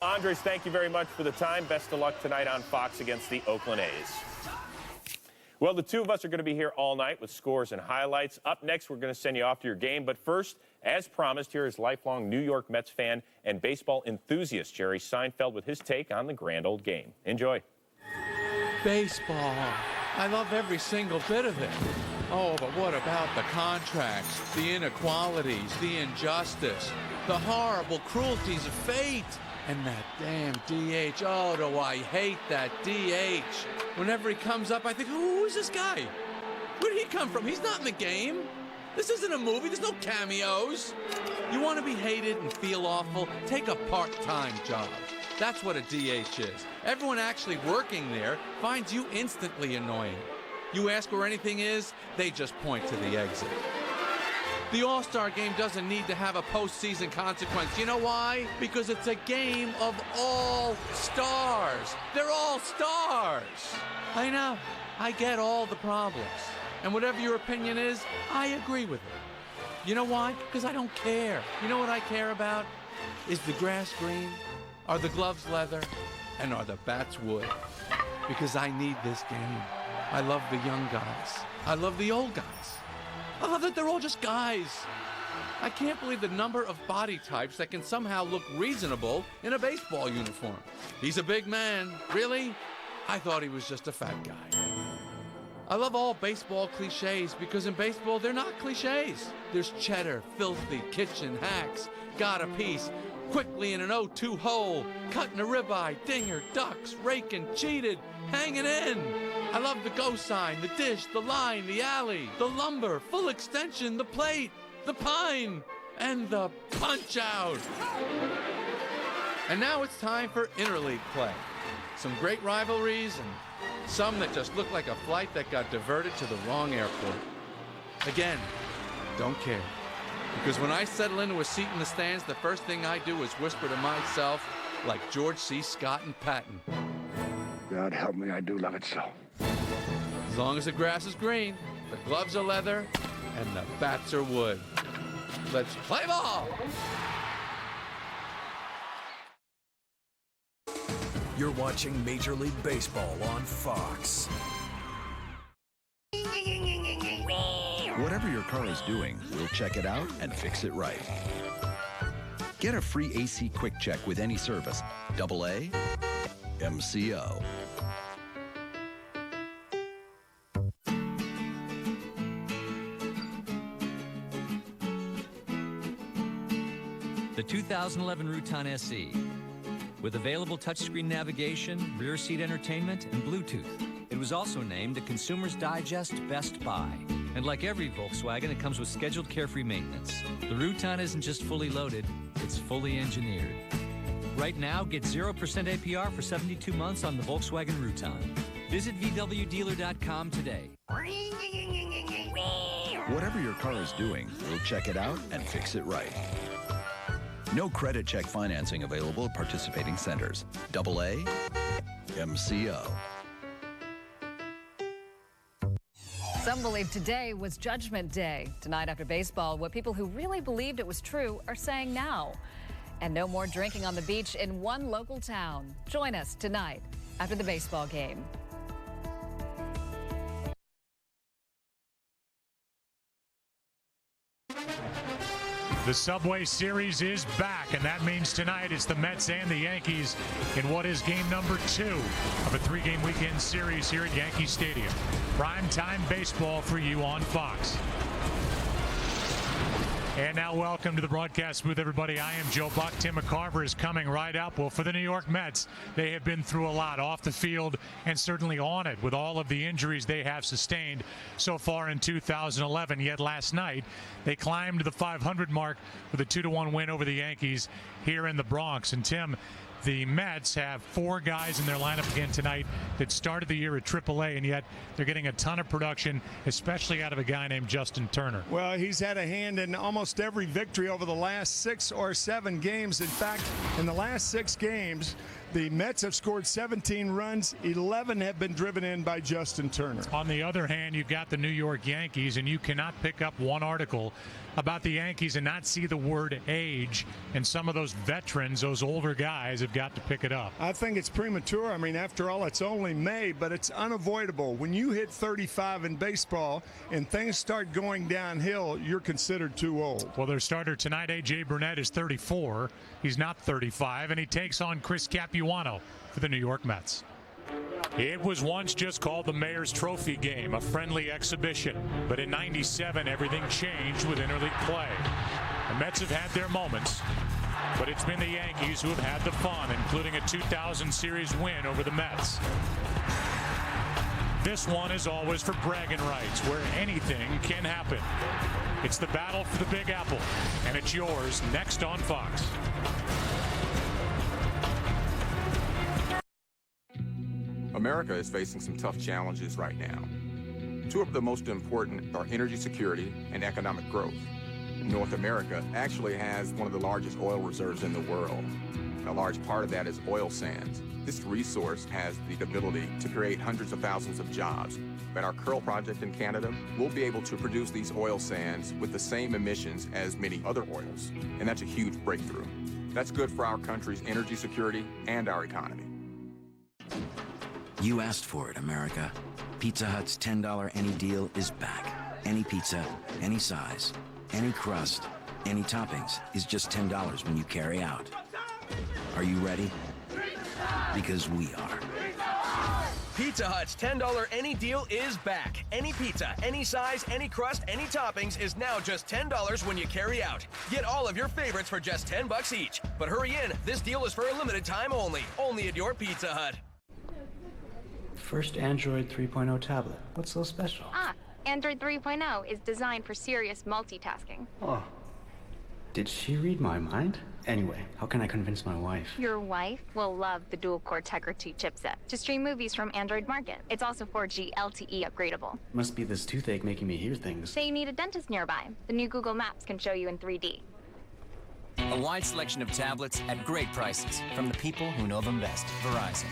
Andres, thank you very much for the time. Best of luck tonight on Fox against the Oakland A's. Well, the two of us are going to be here all night with scores and highlights. Up next, we're going to send you off to your game. But first, as promised, here is lifelong New York Mets fan and baseball enthusiast Jerry Seinfeld with his take on the grand old game. Enjoy. Baseball. I love every single bit of it. Oh, but what about the contracts, the inequalities, the injustice, the horrible cruelties of fate? And that damn DH. Oh, do I hate that DH. Whenever he comes up, I think, who is this guy? Where did he come from? He's not in the game. This isn't a movie. There's no cameos. You want to be hated and feel awful? Take a part-time job. That's what a DH is. Everyone actually working there finds you instantly annoying. You ask where anything is, they just point to the exit. The All-Star game doesn't need to have a postseason consequence. You know why? Because it's a game of all stars. They're all stars. I know. I get all the problems. And whatever your opinion is, I agree with it. You know why? Because I don't care. You know what I care about? Is the grass green? Are the gloves leather? And are the bats wood? Because I need this game. I love the young guys. I love the old guys. I love that they're all just guys. I can't believe the number of body types that can somehow look reasonable in a baseball uniform. He's a big man. Really? I thought he was just a fat guy. I love all baseball cliches because in baseball, they're not cliches. There's cheddar, filthy, kitchen hacks, got a piece, quickly in an 0-2 hole, cutting a ribeye, dinger, ducks, raking, cheated, hanging in. I love the go sign, the dish, the line, the alley, the lumber, full extension, the plate, the pine, and the punch out. And now it's time for interleague play. Some great rivalries and some that just look like a flight that got diverted to the wrong airport. Again, don't care. Because when I settle into a seat in the stands, the first thing I do is whisper to myself like George C. Scott and Patton. God help me, I do love it so. As long as the grass is green, the gloves are leather, and the bats are wood. Let's play ball! You're watching Major League Baseball on Fox. Whatever your car is doing, we'll check it out and fix it right. Get a free AC Quick Check with any service. AA, MCO. The 2011 Rutan SE. With available touchscreen navigation, rear seat entertainment, and Bluetooth. It was also named a Consumer's Digest Best Buy. And like every Volkswagen, it comes with scheduled carefree maintenance. The Rutan isn't just fully loaded, it's fully engineered. Right now, get 0% APR for 72 months on the Volkswagen Rutan. Visit VWDealer.com today. Whatever your car is doing, we'll check it out and fix it right. No credit check financing available at participating centers. AA, MCO. Some believe today was Judgment Day. Tonight after baseball, what people who really believed it was true are saying now. And no more drinking on the beach in one local town. Join us tonight after the baseball game. The Subway Series is back, and that means tonight it's the Mets and the Yankees in what is game number 2 of a 3-game weekend series here at Yankee Stadium. Primetime baseball for you on Fox. And now welcome to the broadcast booth, everybody. I am Joe Buck. Tim McCarver is coming right up. Well, for the New York Mets, they have been through a lot off the field and certainly on it with all of the injuries they have sustained so far in 2011. Yet last night, they climbed the 500 mark with a 2-1 win over the Yankees here in the Bronx. And Tim, the Mets have 4 guys in their lineup again tonight that started the year at AAA, and yet they're getting a ton of production, especially out of a guy named Justin Turner. Well, he's had a hand in almost every victory over the last 6 or 7 games. In fact, in the last 6 games, the Mets have scored 17 runs. 11 have been driven in by Justin Turner. On the other hand, you've got the New York Yankees, and you cannot pick up one article about the Yankees and not see the word age, and some of those veterans, those older guys, have got to pick it up. I think it's premature. I mean, after all, it's only May, but it's unavoidable. When you hit 35 in baseball and things start going downhill, you're considered too old. Well, their starter tonight, A.J. Burnett, is 34. He's not 35, and he takes on Chris Capuano for the New York Mets. It was once just called the Mayor's Trophy game, a friendly exhibition. But in '97, everything changed with interleague play. The Mets have had their moments, but it's been the Yankees who have had the fun, including a 2000 series win over the Mets. This one is always for bragging rights, where anything can happen. It's the battle for the Big Apple, and it's yours next on Fox. America is facing some tough challenges right now. Two of the most important are energy security and economic growth. North America actually has one of the largest oil reserves in the world. A large part of that is oil sands. This resource has the ability to create hundreds of thousands of jobs. At our Curl project in Canada, we'll be able to produce these oil sands with the same emissions as many other oils. And that's a huge breakthrough. That's good for our country's energy security and our economy. You asked for it, America. Pizza Hut's $10 any deal is back. Any pizza, any size, any crust, any toppings is just $10 when you carry out. Are you ready? Because we are. Pizza Hut's $10 any deal is back. Any pizza, any size, any crust, any toppings is now just $10 when you carry out. Get all of your favorites for just $10 each. But hurry in, this deal is for a limited time only. Only at your Pizza Hut. First Android 3.0 tablet. What's so special? Android 3.0 is designed for serious multitasking. Oh. Did she read my mind? Anyway, how can I convince my wife? Your wife will love the dual-core Tegra 2 chipset to stream movies from Android Market. It's also 4G LTE upgradable. Must be this toothache making me hear things. Say you need a dentist nearby. The new Google Maps can show you in 3D. A wide selection of tablets at great prices from the people who know them best. Verizon.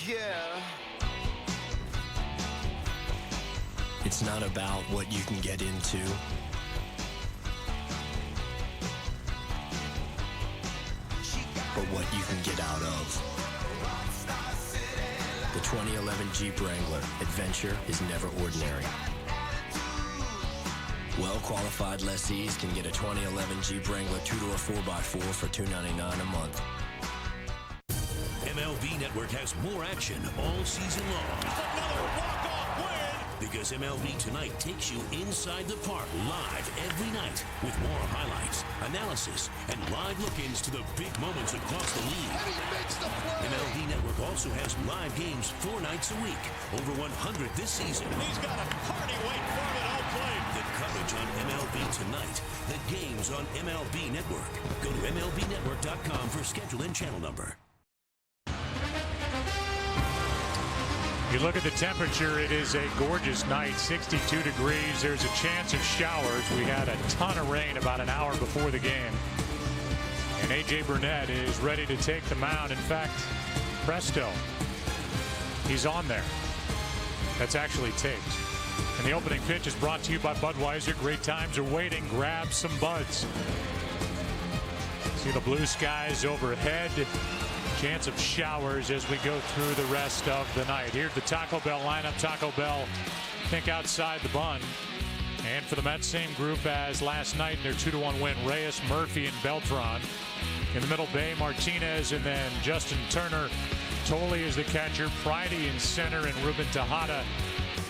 Yeah. It's not about what you can get into. But what you can get out of. The 2011 Jeep Wrangler Adventure is never ordinary. Well-qualified lessees can get a 2011 Jeep Wrangler 2-door 4x4 for $299 a month. MLB Network has more action all season long. Another walk-off win! Because MLB Tonight takes you inside the park live every night with more highlights, analysis, and live look-ins to the big moments across the league. And he makes the play! MLB Network also has live games 4 nights a week, over 100 this season. He's got a party waiting for him at Oakland. The coverage on MLB Tonight, the games on MLB Network. Go to MLBnetwork.com for schedule and channel number. You look at the temperature, it is a gorgeous night, 62 degrees. There's a chance of showers. We had a ton of rain about an hour before the game. And A.J. Burnett is ready to take the mound. In fact, presto, he's on there. That's actually taped. And the opening pitch is brought to you by Budweiser. Great times are waiting. Grab some buds. See the blue skies overhead. Chance of showers as we go through the rest of the night. Here's the Taco Bell lineup. Taco Bell, I think, outside the bun. And for the Mets, same group as last night in their 2-1 win. Reyes, Murphy, and Beltran. In the middle, Bay, Martinez, and then Justin Turner. Tolley is the catcher. Pridey in center, and Ruben Tejada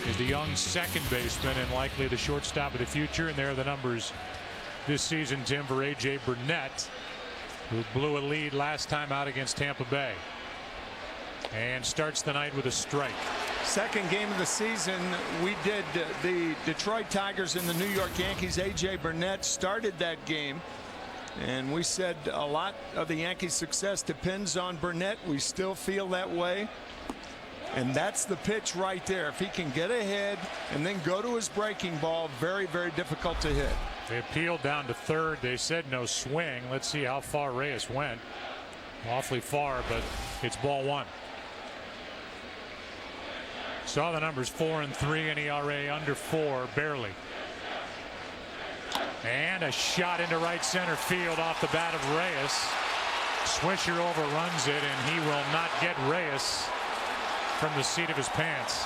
is the young second baseman and likely the shortstop of the future. And there are the numbers this season, Tim, for A.J. Burnett, who blew a lead last time out against Tampa Bay. And starts the night with a strike. Second game of the season, we did the Detroit Tigers and the New York Yankees. A.J. Burnett started that game. And we said a lot of the Yankees' success depends on Burnett. We still feel that way. And that's the pitch right there. If he can get ahead and then go to his breaking ball, very, very difficult to hit. They appealed down to third. They said no swing. Let's see how far Reyes went. Awfully far, but it's ball one. Saw the numbers, 4-3, and ERA under 4, barely. And a shot into right center field off the bat of Reyes. Swisher overruns it, and he will not get Reyes from the seat of his pants.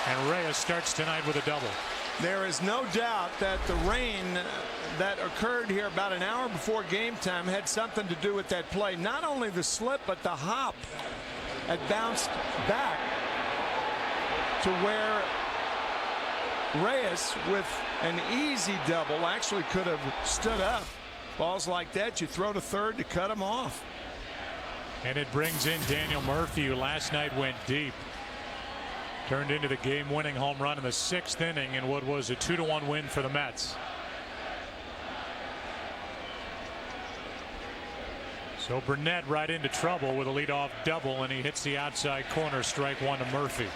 And Reyes starts tonight with a double. There is no doubt that the rain that occurred here about an hour before game time had something to do with that play. Not only the slip, but the hop had bounced back to where Reyes, with an easy double, actually could have stood up. Balls like that, you throw to third to cut him off. And it brings in Daniel Murphy, who last night went deep. Turned into the game-winning home run in the 6th inning in what was a 2-1 win for the Mets. So Burnett right into trouble with a leadoff double, and he hits the outside corner, strike one to Murphy.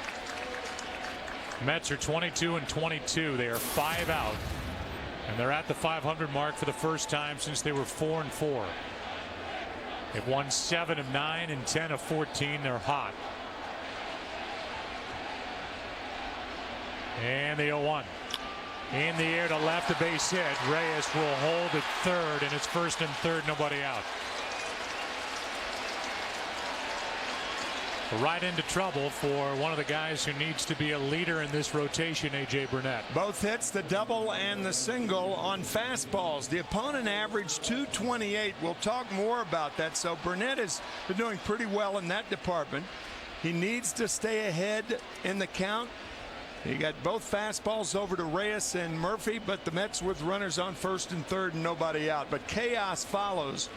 Mets are 22-22. They are 5 out, and they're at the 500 mark for the first time since they were 4-4. They've won 7 of 9 and 10 of 14. They're hot. And the 0-1. In the air to left, a base hit. Reyes will hold at third, and it's first and third, nobody out. Right into trouble for one of the guys who needs to be a leader in this rotation, A.J. Burnett. Both hits, the double and the single, on fastballs. The opponent averaged 228. We'll talk more about that. So Burnett has been doing pretty well in that department. He needs to stay ahead in the count. He got both fastballs over to Reyes and Murphy, but the Mets with runners on first and third and nobody out. But chaos follows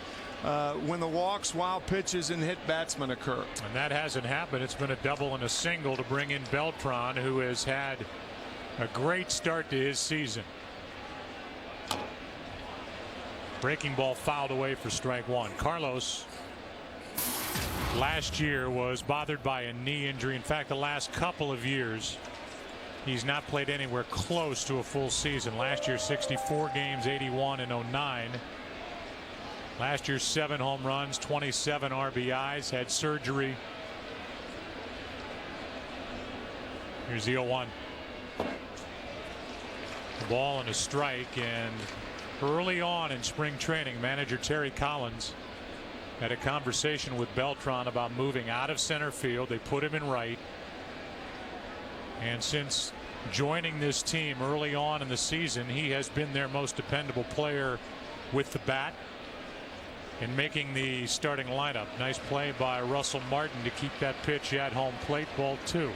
when the walks, wild pitches, and hit batsmen occur. And that hasn't happened. It's been a double and a single to bring in Beltran, who has had a great start to his season. Breaking ball fouled away for strike one. Carlos last year was bothered by a knee injury. In fact, the last couple of years he's not played anywhere close to a full season. Last year 64 games, 81 and 09. Last year 7 home runs, 27 RBIs, had surgery. Here's the 0-1. The ball and a strike, and early on in spring training, manager Terry Collins had a conversation with Beltran about moving out of center field. They put him in right. And since joining this team early on in the season, he has been their most dependable player with the bat and making the starting lineup. Nice play by Russell Martin to keep that pitch at home plate. Ball 2.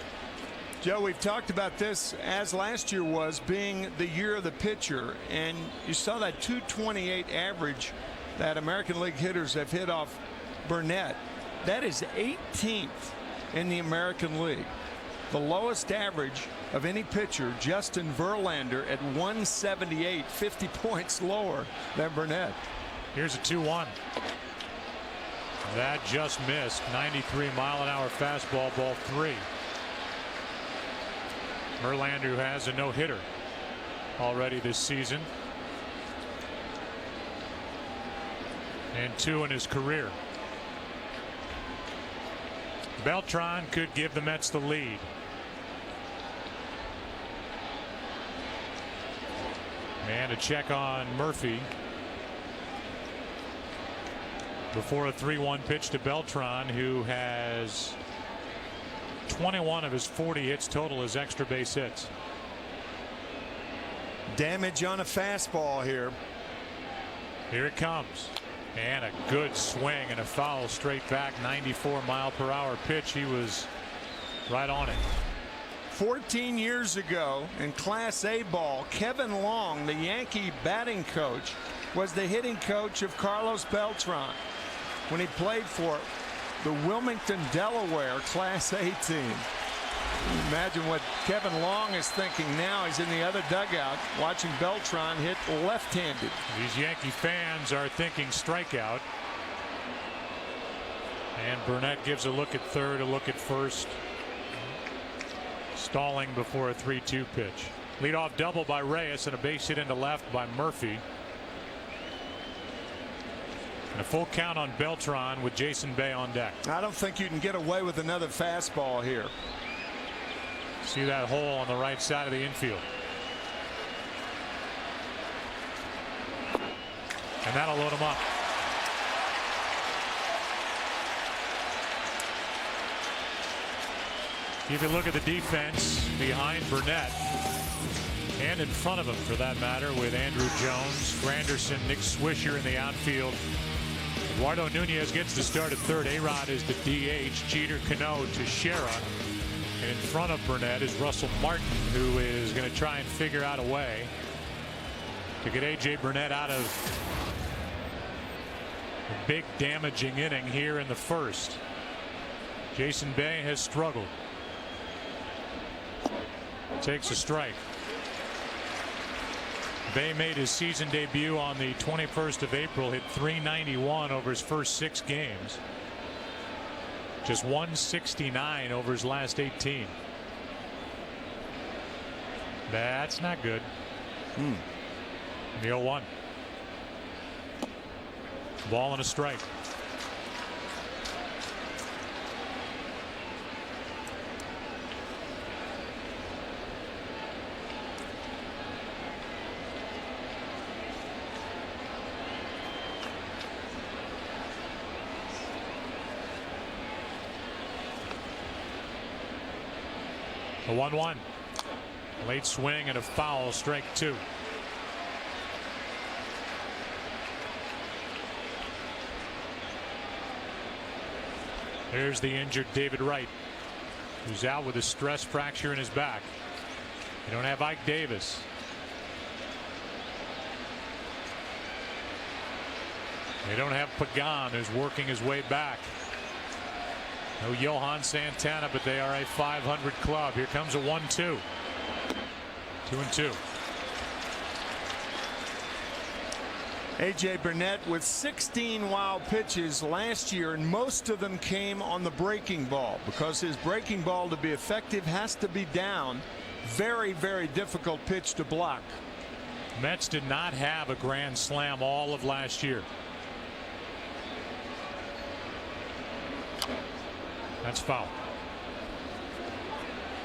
Joe, we've talked about this as last year was being the year of the pitcher, and you saw that 228 average that American League hitters have hit off Burnett. That is 18th in the American League. The lowest average of any pitcher, Justin Verlander, at 178, 50 points lower than Burnett. Here's a 2-1. That just missed. 93-mile-an-hour fastball, ball 3. Verlander has a no-hitter already this season, and 2 in his career. Beltran could give the Mets the lead. And a check on Murphy before a 3-1 pitch to Beltran, who has 21 of his 40 hits total as extra base hits. Damage on a fastball here. Here it comes, and a good swing and a foul straight back. 94-mile-per-hour pitch. He was right on it. 14 years ago in Class A ball, Kevin Long, the Yankee batting coach, was the hitting coach of Carlos Beltran when he played for the Wilmington, Delaware Class A team. Imagine what Kevin Long is thinking now. He's in the other dugout watching Beltran hit left-handed. These Yankee fans are thinking strikeout. And Burnett gives a look at third, a look at first. Stalling before a 3-2 pitch. Leadoff double by Reyes and a base hit into left by Murphy. And a full count on Beltran with Jason Bay on deck. I don't think you can get away with another fastball here. See that hole on the right side of the infield. And that'll load him up. If you look at the defense behind Burnett, and in front of him for that matter, with Andrew Jones, Granderson, Nick Swisher in the outfield. Eduardo Nunez gets the start at third. A-Rod is the DH. Jeter, Cano, Teixeira. And in front of Burnett is Russell Martin, who is going to try and figure out a way to get A.J. Burnett out of a big damaging inning here in the first. Jason Bay has struggled. Takes a strike. Bay made his season debut on the 21st of April, hit .391 over his first 6 games. Just .169 over his last 18. That's not good. The 0-1. Ball and a strike. A 1-1. Late swing and a foul, strike 2. There's the injured David Wright, who's out with a stress fracture in his back. You don't have Ike Davis. They don't have Pagan, who's working his way back. No Johan Santana, but they are a 500 club. Here comes a 1-2. 2-2. A.J. Burnett with 16 wild pitches last year, and most of them came on the breaking ball, because his breaking ball to be effective has to be down. Very, very difficult pitch to block. Mets did not have a grand slam all of last year. That's foul.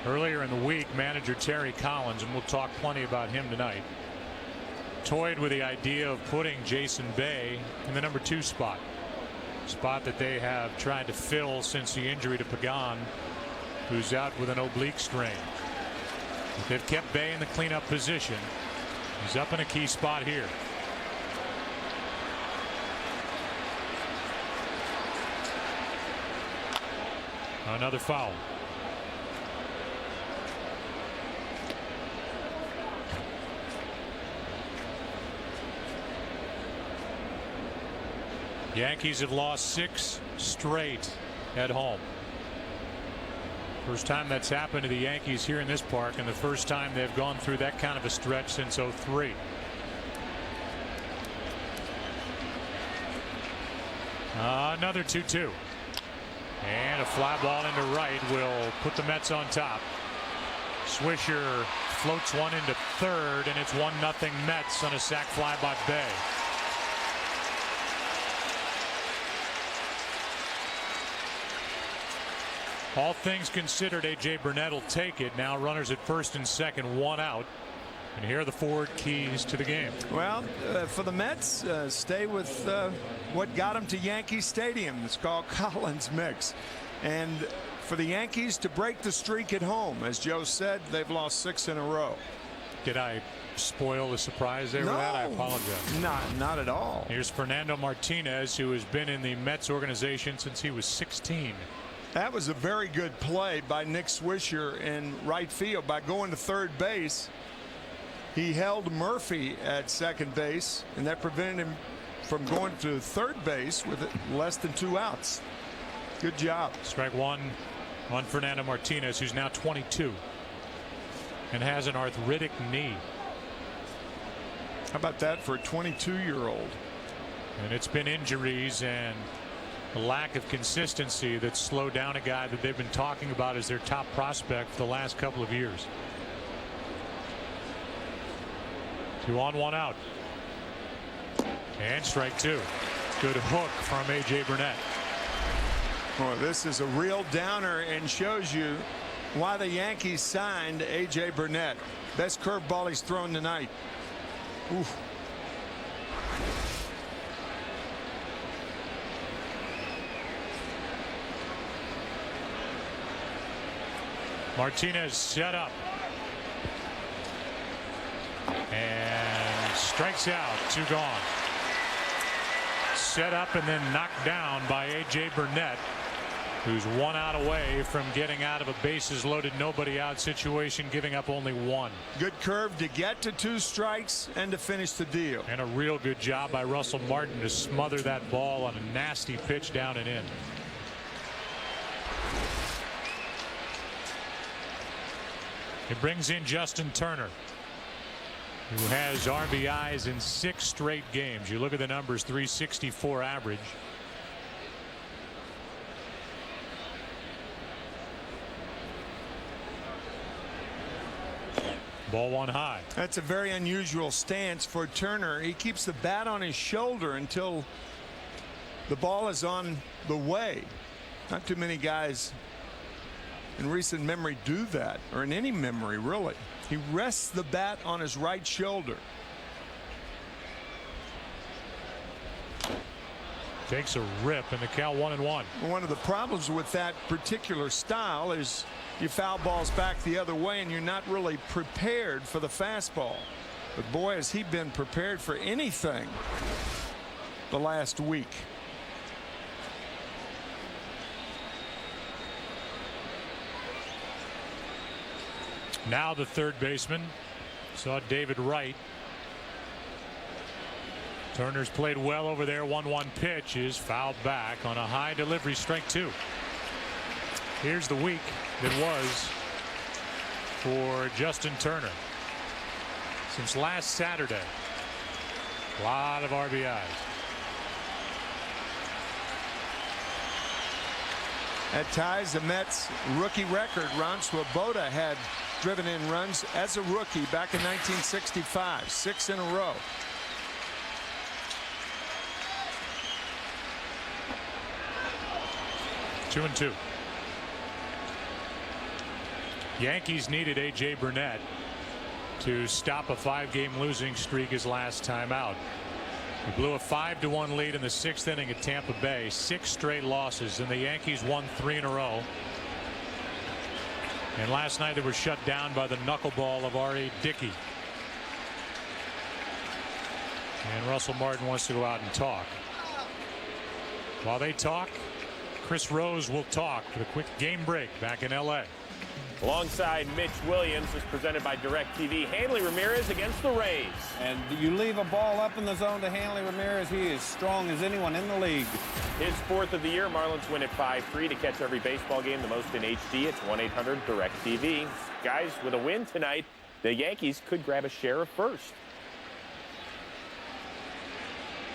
Earlier in the week, manager Terry Collins, and we'll talk plenty about him tonight, toyed with the idea of putting Jason Bay in the number 2 spot. Spot that they have tried to fill since the injury to Pagan, who's out with an oblique strain. But they've kept Bay in the cleanup position. He's up in a key spot here. Another foul. Yankees have lost 6 straight at home. First time that's happened to the Yankees here in this park, and the first time they've gone through that kind of a stretch since '03. Another 2-2. And a fly ball into right will put the Mets on top. Swisher floats one into third, and it's 1-0 Mets on a sac fly by Bay. All things considered, A.J. Burnett will take it. Now runners at first and second, 1 out. And here are the forward keys to the game. Well, for the Mets, stay with what got them to Yankee Stadium. It's called Collins mix. And for the Yankees to break the streak at home, as Joe said, they've lost 6 in a row. Did I spoil the surprise there with that? I apologize. Not at all. Here's Fernando Martinez, who has been in the Mets organization since he was 16. That was a very good play by Nick Swisher in right field. By going to third base, he held Murphy at second base, and that prevented him from going to third base with less than 2 outs. Good job. Strike 1 on Fernando Martinez, who's now 22 and has an arthritic knee. How about that for a 22-year-old? And it's been injuries and a lack of consistency that slowed down a guy that they've been talking about as their top prospect for the last couple of years. 2 on, 1 out. And strike 2. Good hook from A.J. Burnett. Well, this is a real downer and shows you why the Yankees signed A.J. Burnett. Best curveball he's thrown tonight. Oof. Martinez set up and strikes out. 2 gone. Set up and then knocked down by A.J. Burnett, who's 1 out away from getting out of a bases loaded, nobody out situation, giving up only 1. Good curve to get to 2 strikes and to finish the deal. And a real good job by Russell Martin to smother that ball on a nasty pitch down and in. It brings in Justin Turner, who has RBIs in 6 straight games. You look at the numbers, 364 average. Ball 1 high. That's a very unusual stance for Turner. He keeps the bat on his shoulder until the ball is on the way. Not too many guys in recent memory do that, or in any memory really. He rests the bat on his right shoulder. Takes a rip, and the count 1-1. One of the problems with that particular style is you foul balls back the other way and you're not really prepared for the fastball. But boy, has he been prepared for anything the last week. Now the third baseman saw David Wright. Turner's played well over there. 1-1 pitch is fouled back on a high delivery, strike 2. Here's the week that was for Justin Turner. Since last Saturday, a lot of RBIs. That ties the Mets rookie record. Ron Swoboda had driven in runs as a rookie back in 1965, 6 in a row. Two and two. Yankees needed A.J. Burnett to stop a 5-game losing streak his last time out. He blew a 5-1 lead in the 6th inning at Tampa Bay. 6 straight losses, and the Yankees won 3 in a row. And last night they were shut down by the knuckleball of R.A. Dickey. And Russell Martin wants to go out and talk. While they talk, Chris Rose will talk with a quick game break back in L.A. Alongside Mitch Williams is presented by DirecTV. Hanley Ramirez against the Rays. And you leave a ball up in the zone to Hanley Ramirez, he is strong as anyone in the league. His 4th of the year. Marlins win at 5-3. To catch every baseball game, the most in HD, it's 1-800-DirecTV. Guys, with a win tonight, the Yankees could grab a share of first.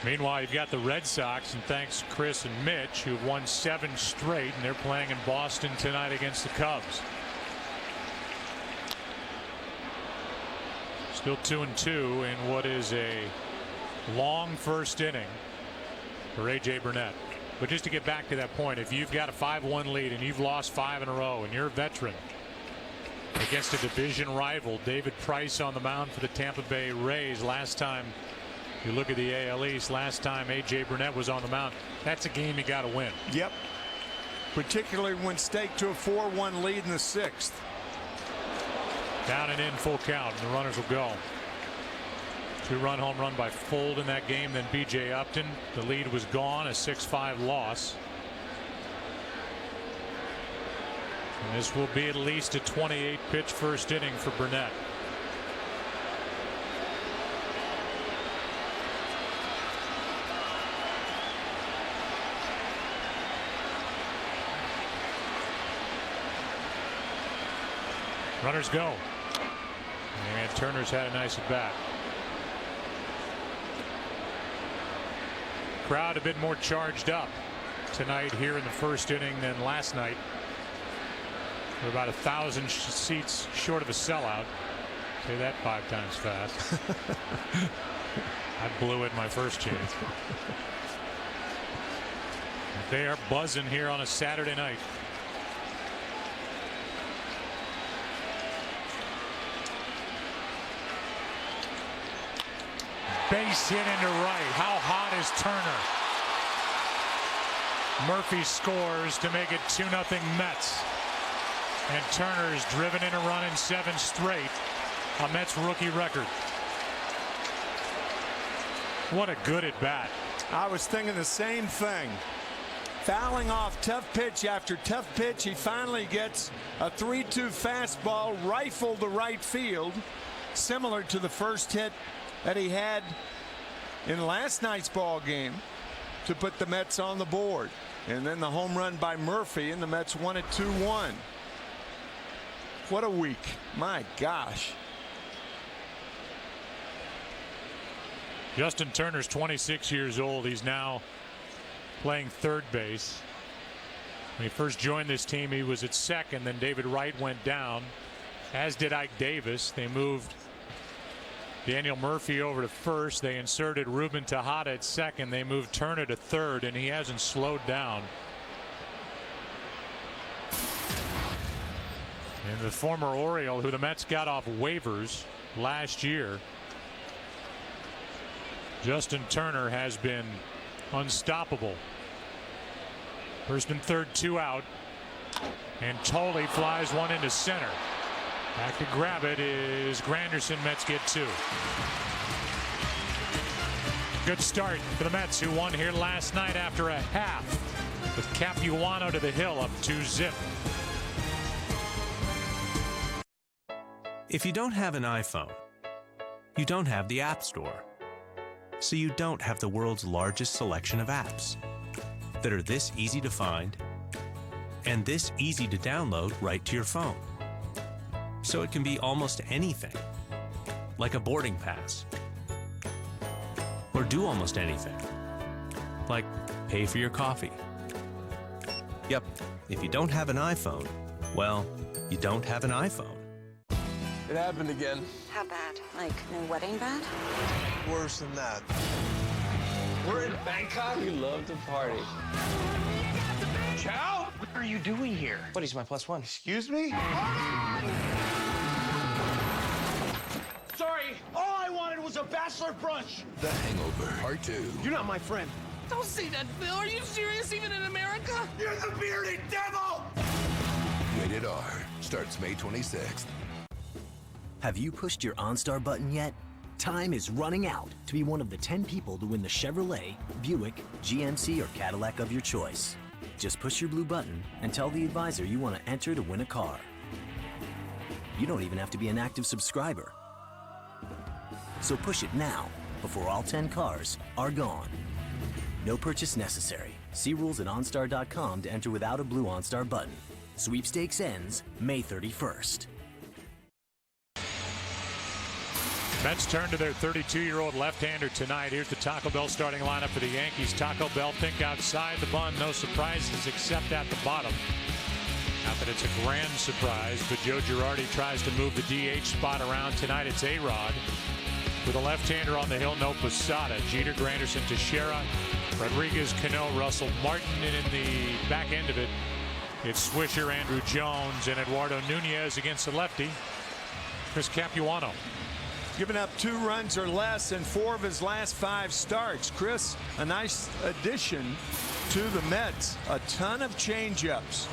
Meanwhile, you've got the Red Sox, and thanks Chris and Mitch, who've won 7 straight, and they're playing in Boston tonight against the Cubs. Still 2-2 in what is a long first inning for A.J. Burnett. But just to get back to that point, if you've got a 5-1 lead and you've lost 5 in a row and you're a veteran against a division rival, David Price on the mound for the Tampa Bay Rays. Last time you look at the AL East, last time A.J. Burnett was on the mound, that's a game you got to win. Yep. Particularly when staked to a 4-1 lead in the 6th. Down and in, full count, and the runners will go. 2-run home run by Fold in that game, then B.J. Upton. The lead was gone, a 6-5 loss. And this will be at least a 28-pitch first inning for Burnett. Runners go. And Turner's had a nice at bat. Crowd a bit more charged up tonight here in the first inning than last night. We're about 1,000 seats short of a sellout. Say that 5 times fast. I blew it my first chance. They are buzzing here on a Saturday night. Base hit into right. How hot is Turner? Murphy scores to make it 2-0 Mets. And Turner's driven in a run in 7 straight, a Mets rookie record. What a good at bat. I was thinking the same thing. Fouling off tough pitch after tough pitch. He finally gets a 3-2 fastball rifled to right field, similar to the first hit that he had in last night's ball game to put the Mets on the board. And then the home run by Murphy, and the Mets won it 2-1. What a week. My gosh. Justin Turner's 26 years old. He's now playing third base. When he first joined this team, he was at second. Then David Wright went down, as did Ike Davis. They moved Daniel Murphy over to first. They inserted Ruben Tejada at second. They moved Turner to third, and he hasn't slowed down. And the former Oriole, who the Mets got off waivers last year, Justin Turner has been unstoppable. First and third, 2 out. And Tolley flies one into center. Back to grab it is Granderson. Mets get 2. Good start for the Mets, who won here last night after a half, with Capuano to the hill up 2-0. If you don't have an iPhone, you don't have the App Store. So you don't have the world's largest selection of apps that are this easy to find and this easy to download right to your phone. So it can be almost anything, like a boarding pass, or do almost anything, like pay for your coffee. Yep, if you don't have an iPhone, well, you don't have an iPhone. It happened again. How bad? Like, no wedding bad? Worse than that. We're in Bangkok. We love to party. Chow? What are you doing here? Buddy's my +1. Excuse me? Sorry, all I wanted was a bachelor brunch. The Hangover, Part 2. You're not my friend. Don't say that, Phil. Are you serious, even in America? You're the bearded devil! Rated R. Starts May 26th. Have you pushed your OnStar button yet? Time is running out to be one of the 10 people to win the Chevrolet, Buick, GMC, or Cadillac of your choice. Just push your blue button and tell the advisor you want to enter to win a car. You don't even have to be an active subscriber. So push it now before all 10 cars are gone. No purchase necessary. See rules at OnStar.com to enter without a blue OnStar button. Sweepstakes ends May 31st. Mets turn to their 32-year-old left-hander tonight. Here's the Taco Bell starting lineup for the Yankees. Taco Bell pink outside the bun. No surprises except at the bottom. Not that it's a grand surprise, but Joe Girardi tries to move the DH spot around tonight. It's A-Rod. With a left-hander on the hill, no Posada. Jeter, Granderson, Teixeira, Rodriguez, Cano, Russell, Martin, and in the back end of it, it's Swisher, Andrew Jones, and Eduardo Nunez against the lefty, Chris Capuano. Given up 2 runs or less in 4 of his last 5 starts. Chris, a nice addition to the Mets. A ton of changeups.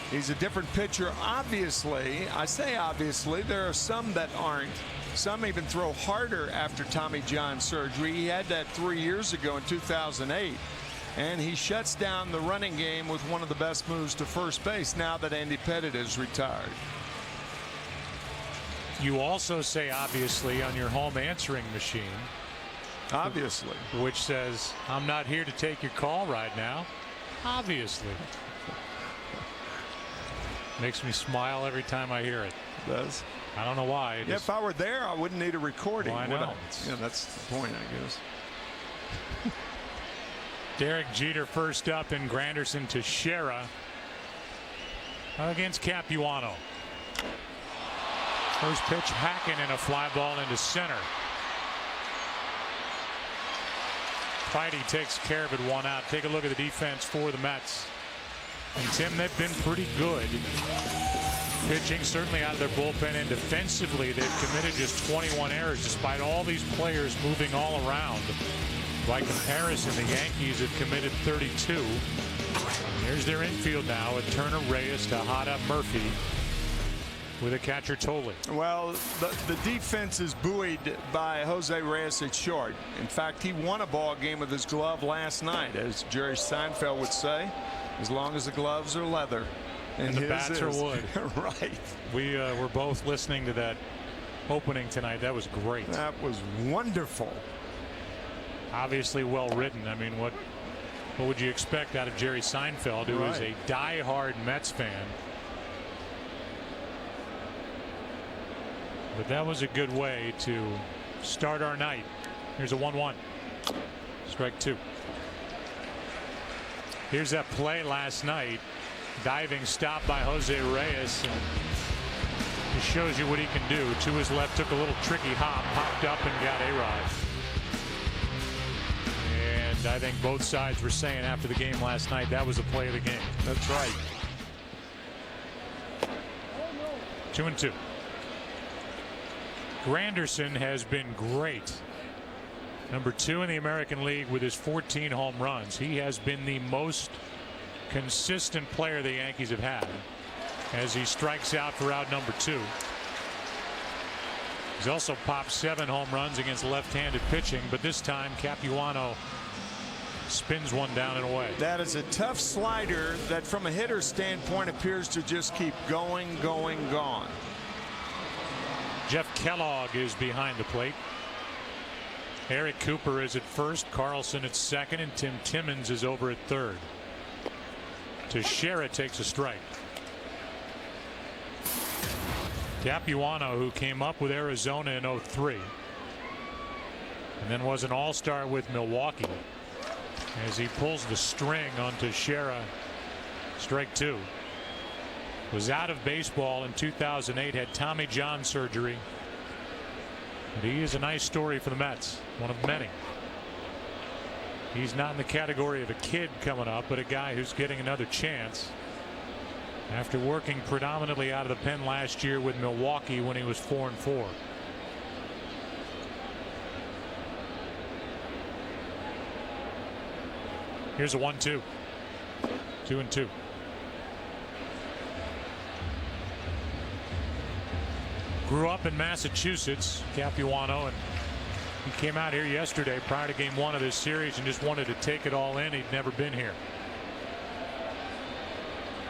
He's a different pitcher, obviously. I say obviously. There are some that aren't. Some even throw harder after Tommy John surgery. He had that 3 years ago in 2008. And he shuts down the running game with one of the best moves to first base now that Andy Pettitte is retired. You also say obviously on your home answering machine. Obviously. Which says, I'm not here to take your call right now. Obviously. Makes me smile every time I hear it. It does. I don't know why. Yeah, if I were there, I wouldn't need a recording. Well, I know. Yeah, that's the point, I guess. Derek Jeter first up, and Granderson to Teixeira against Capuano. First pitch, hacking, and a fly ball into center. Whitey takes care of it, 1 out. Take a look at the defense for the Mets. And Tim, they've been pretty good. Pitching certainly out of their bullpen, and defensively they've committed just 21 errors despite all these players moving all around. By comparison, the Yankees have committed 32. There's their infield now with Turner, Reyes, Tejada, Murphy, with a catcher Tolley. Well, the defense is buoyed by Jose Reyes at short. In fact, he won a ball game with his glove last night, as Jerry Seinfeld would say, as long as the gloves are leather. And the bats are wood. Right. We were both listening to that opening tonight. That was great. That was wonderful. Obviously well written. I mean, what would you expect out of Jerry Seinfeld, who is a diehard Mets fan? But that was a good way to start our night. Here's a 1-1. Strike two. Here's that play last night. Diving stop by Jose Reyes. And it shows you what he can do. To his left, took a little tricky hop, popped up and got A-Rod. And I think both sides were saying after the game last night that was the play of the game. That's right. 2-2. Granderson has been great. Number 2 in the American League with his 14 home runs. He has been the most consistent player the Yankees have had as he strikes out for out number 2. He's also popped 7 home runs against left-handed pitching, but this time Capuano spins one down and away. That is a tough slider that from a hitter standpoint appears to just keep going. Jeff Kellogg is behind the plate. Eric Cooper is at first, Carlson at second, and Tim Timmons is over at third. Teixeira takes a strike. Capuano, who came up with Arizona in '03 and then was an all-star with Milwaukee, as he pulls the string on Teixeira. Strike two. Was out of baseball in 2008, had Tommy John surgery. And he is a nice story for the Mets, one of many. He's not in the category of a kid coming up, but a guy who's getting another chance after working predominantly out of the pen last year with Milwaukee when he was 4-4. Here's a 1-2. 2-2. Grew up in Massachusetts, Capuano, and he came out here yesterday prior to game 1 of this series and just wanted to take it all in. He'd never been here.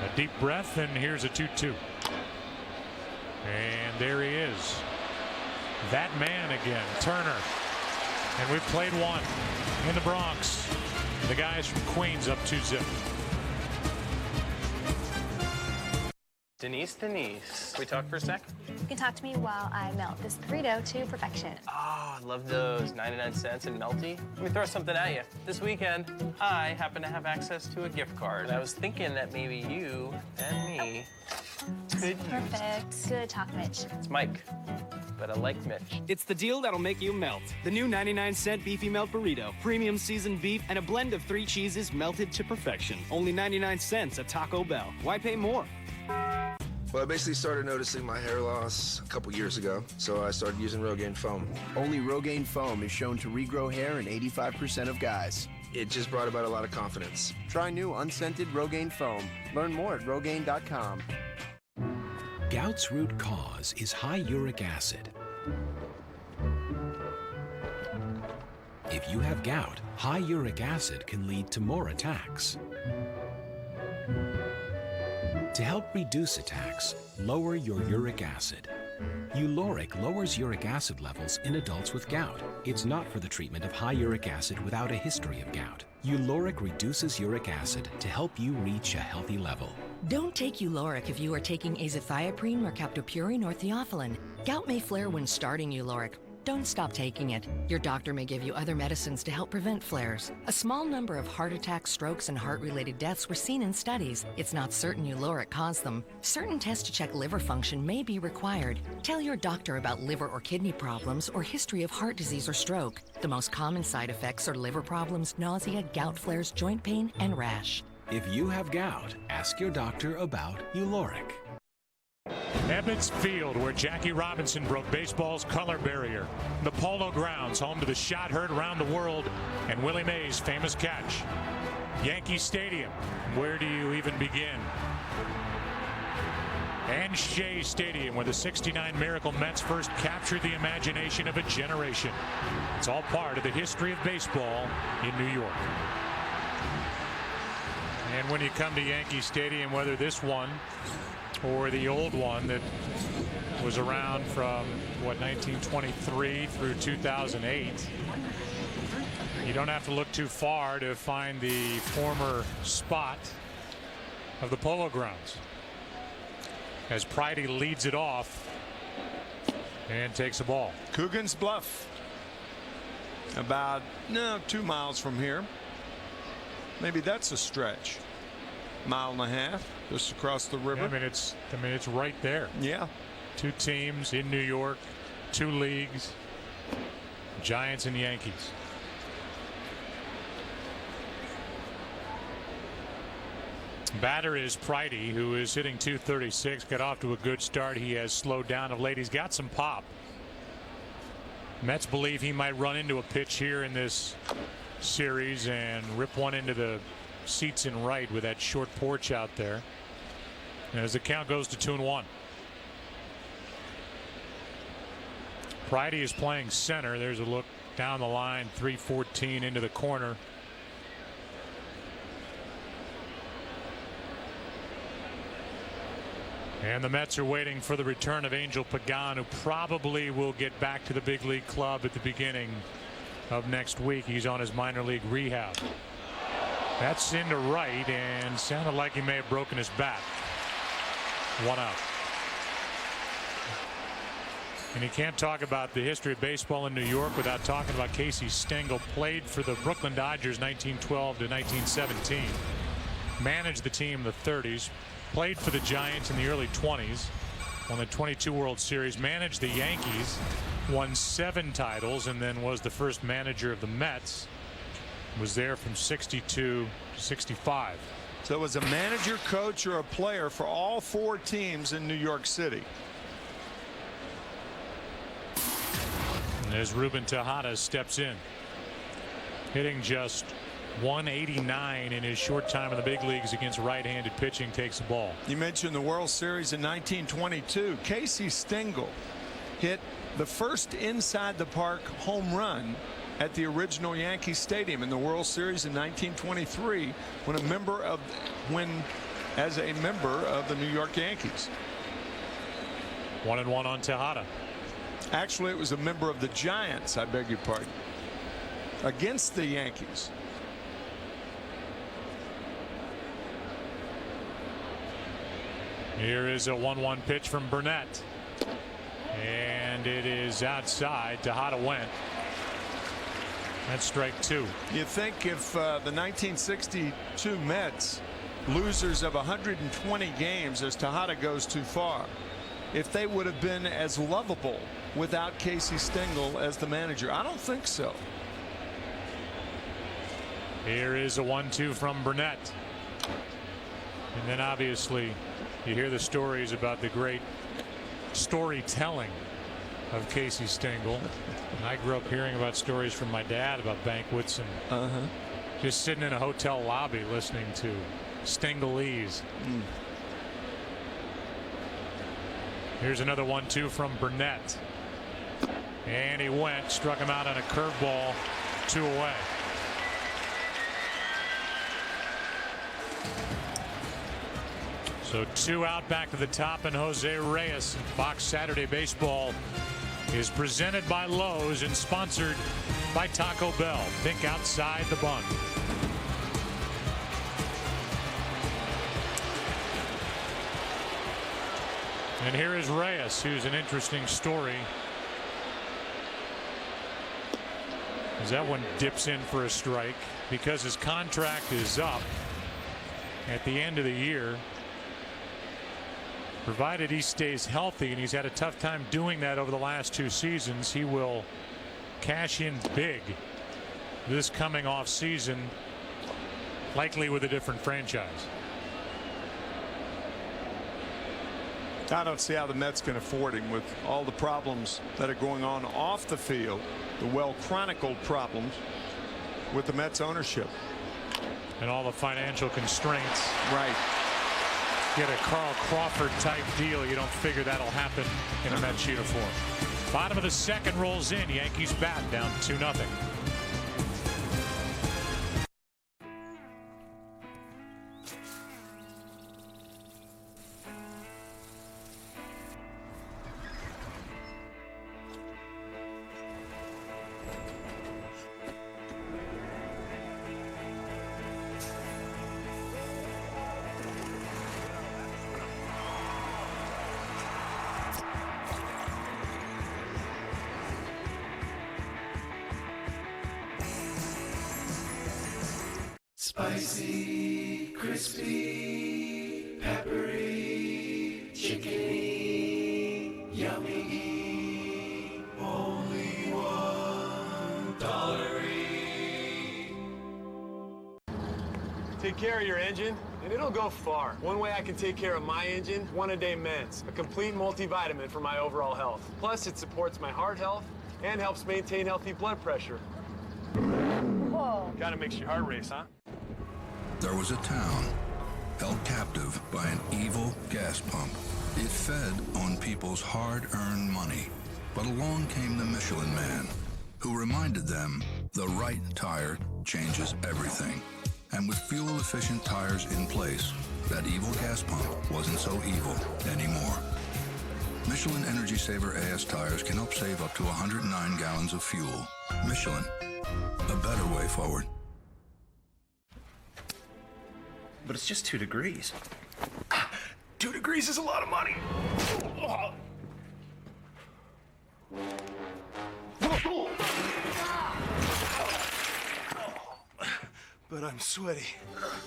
A deep breath, and here's a 2-2. And there he is. That man again, Turner. And we've played one in the Bronx. The guys from Queens up 2-0. Denise, can we talk for a sec? You can talk to me while I melt this burrito to perfection. Oh, I love those 99 cents and melty. Let me throw something at you. This weekend, I happen to have access to a gift card. I was thinking that maybe you and me could Perfect. Good talk, Mitch. It's Mike, but I like Mitch. It's the deal that'll make you melt. The new 99-cent Beefy Melt Burrito. Premium seasoned beef and a blend of 3 cheeses melted to perfection. Only 99 cents at Taco Bell. Why pay more? Well, I basically started noticing my hair loss a couple years ago, so I started using Rogaine foam. Only Rogaine foam is shown to regrow hair in 85% of guys. It just brought about a lot of confidence. Try new unscented Rogaine foam. Learn more at Rogaine.com. Gout's root cause is high uric acid. If you have gout, high uric acid can lead to more attacks. To help reduce attacks, lower your uric acid. Uloric lowers uric acid levels in adults with gout. It's not for the treatment of high uric acid without a history of gout. Uloric reduces uric acid to help you reach a healthy level. Don't take Uloric if you are taking azathioprine or captoprine or theophylline. Gout may flare when starting Uloric. Don't stop taking it. Your doctor may give you other medicines to help prevent flares. A small number of heart attacks, strokes, and heart-related deaths were seen in studies. It's not certain Uloric caused them. Certain tests to check liver function may be required. Tell your doctor about liver or kidney problems or history of heart disease or stroke. The most common side effects are liver problems, nausea, gout flares, joint pain, and rash. If you have gout, ask your doctor about Uloric. Ebbets Field, where Jackie Robinson broke baseball's color barrier. The Polo Grounds, home to the shot heard around the world and Willie Mays' famous catch. Yankee Stadium, where do you even begin? and Shea Stadium, where the '69 Miracle Mets first captured the imagination of a generation. It's all part of the history of baseball in New York. And when you come to Yankee Stadium, whether this one or the old one that was around from, what, 1923 through 2008, you don't have to look too far to find the former spot of the Polo Grounds, as Pridey leads it off and takes the ball. Coogan's Bluff, about 2 miles from here. Maybe that's a stretch. Mile and a half just across the river. Yeah, I mean it's right there. Yeah. 2 teams in New York, 2 leagues, Giants and Yankees. Batter is Pridey, who is hitting .236. Got off to a good start. He has slowed down of late. He's got some pop. Mets believe he might run into a pitch here in this series and rip one into the seats in right with that short porch out there. And as the count goes to 2-1. Pridey is playing center. There's a look down the line, 3-14 into the corner. And the Mets are waiting for the return of Angel Pagan, who probably will get back to the big league club at the beginning of next week. He's on his minor league rehab. That's into right and sounded like he may have broken his back. 1 out. And you can't talk about the history of baseball in New York without talking about Casey Stengel. Played for the Brooklyn Dodgers 1912 to 1917. Managed the team in the 30s. Played for the Giants in the early 20s. Won the 22 World Series. Managed the Yankees. Won 7 titles and then was the first manager of the Mets. Was there from 62 to 65. So was a manager, coach, or a player for all 4 teams in New York City. And as Ruben Tejada steps in, hitting just .189 in his short time in the big leagues against right-handed pitching, takes the ball. You mentioned the World Series in 1922. Casey Stengel hit the first inside the park home run at the original Yankee Stadium in the World Series in 1923 as a member of the New York Yankees. 1-1 on Tejada. Actually, it was a member of the Giants, I beg your pardon, against the Yankees. Here is a 1-1 pitch from Burnett, and it is outside. Tejada went. That's strike 2. You think if the 1962 Mets, losers of 120 games as Tejada goes too far, if they would have been as lovable without Casey Stengel as the manager? I don't think so. Here is a 1-2 from Burnett. And then obviously you hear the stories about the great storytelling of Casey Stengel. And I grew up hearing about stories from my dad about banquets and just sitting in a hotel lobby listening to Stengelese. Here's another 1-2 from Burnett. And he went, struck him out on a curveball, 2 away. So 2 out, back to the top, and Jose Reyes. Fox Saturday Baseball is presented by Lowe's and sponsored by Taco Bell. Think outside the bun. And here is Reyes, who's an interesting story. As that one dips in for a strike because his contract is up at the end of the year. Provided he stays healthy, and he's had a tough time doing that over the last 2 seasons, he will cash in big this coming off season, likely with a different franchise. I don't see how the Mets can afford him with all the problems that are going on off the field, the well-chronicled problems with the Mets ownership. And all the financial constraints. Right. get a Carl Crawford type deal, you don't figure that'll happen in a Mets uniform. Bottom of the second rolls in. Yankees bat down 2-0. Spicy, crispy, peppery, chickeny, yummy, only $1. Take care of your engine, and it'll go far. One way I can take care of my engine, One-A-Day Meds, a complete multivitamin for my overall health. Plus, it supports my heart health and helps maintain healthy blood pressure. Whoa. Gotta make your heart race, huh? There was a town held captive by an evil gas pump. It fed on people's hard-earned money. But along came the Michelin Man, who reminded them the right tire changes everything. And with fuel-efficient tires in place, that evil gas pump wasn't so evil anymore. Michelin Energy Saver AS tires can help save up to 109 gallons of fuel. Michelin, a better way forward. But it's just 2 degrees. 2 degrees is a lot of money. But I'm sweaty.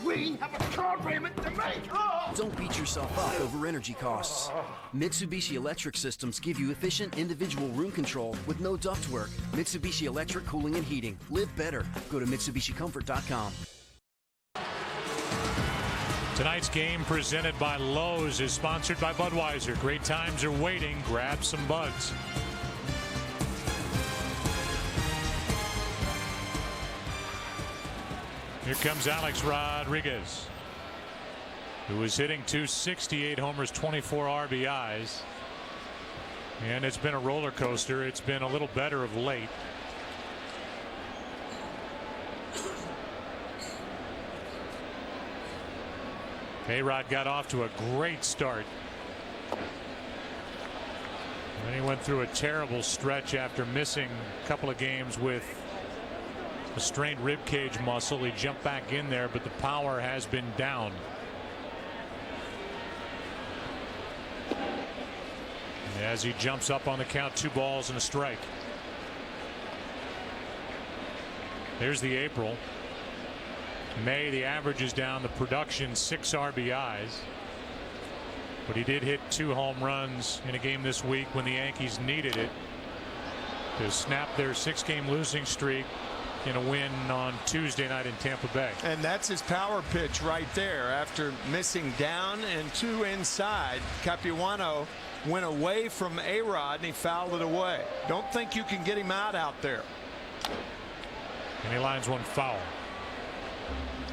We have a car payment to make. Don't beat yourself up over energy costs. Mitsubishi Electric Systems give you efficient individual room control with no ductwork. Mitsubishi Electric Cooling and Heating. Live better. Go to MitsubishiComfort.com. Tonight's game presented by Lowe's is sponsored by Budweiser. Great times are waiting. Grab some buds. Here comes Alex Rodriguez, who is hitting .268 homers, 24 RBIs. And it's been a roller coaster. It's been a little better of late. A-Rod got off to a great start. Then he went through a terrible stretch after missing a couple of games with a strained rib cage muscle. He jumped back in there, but the power has been down. And as he jumps up on the count, 2 balls and a strike. There's the April. May, the average is down, the production 6 RBIs. But he did hit 2 home runs in a game this week when the Yankees needed it to snap their 6-game losing streak in a win on Tuesday night in Tampa Bay. And that's his power pitch right there. After missing down and 2 inside, Capuano went away from A-Rod and he fouled it away. Don't think you can get him out there. And he lines one foul.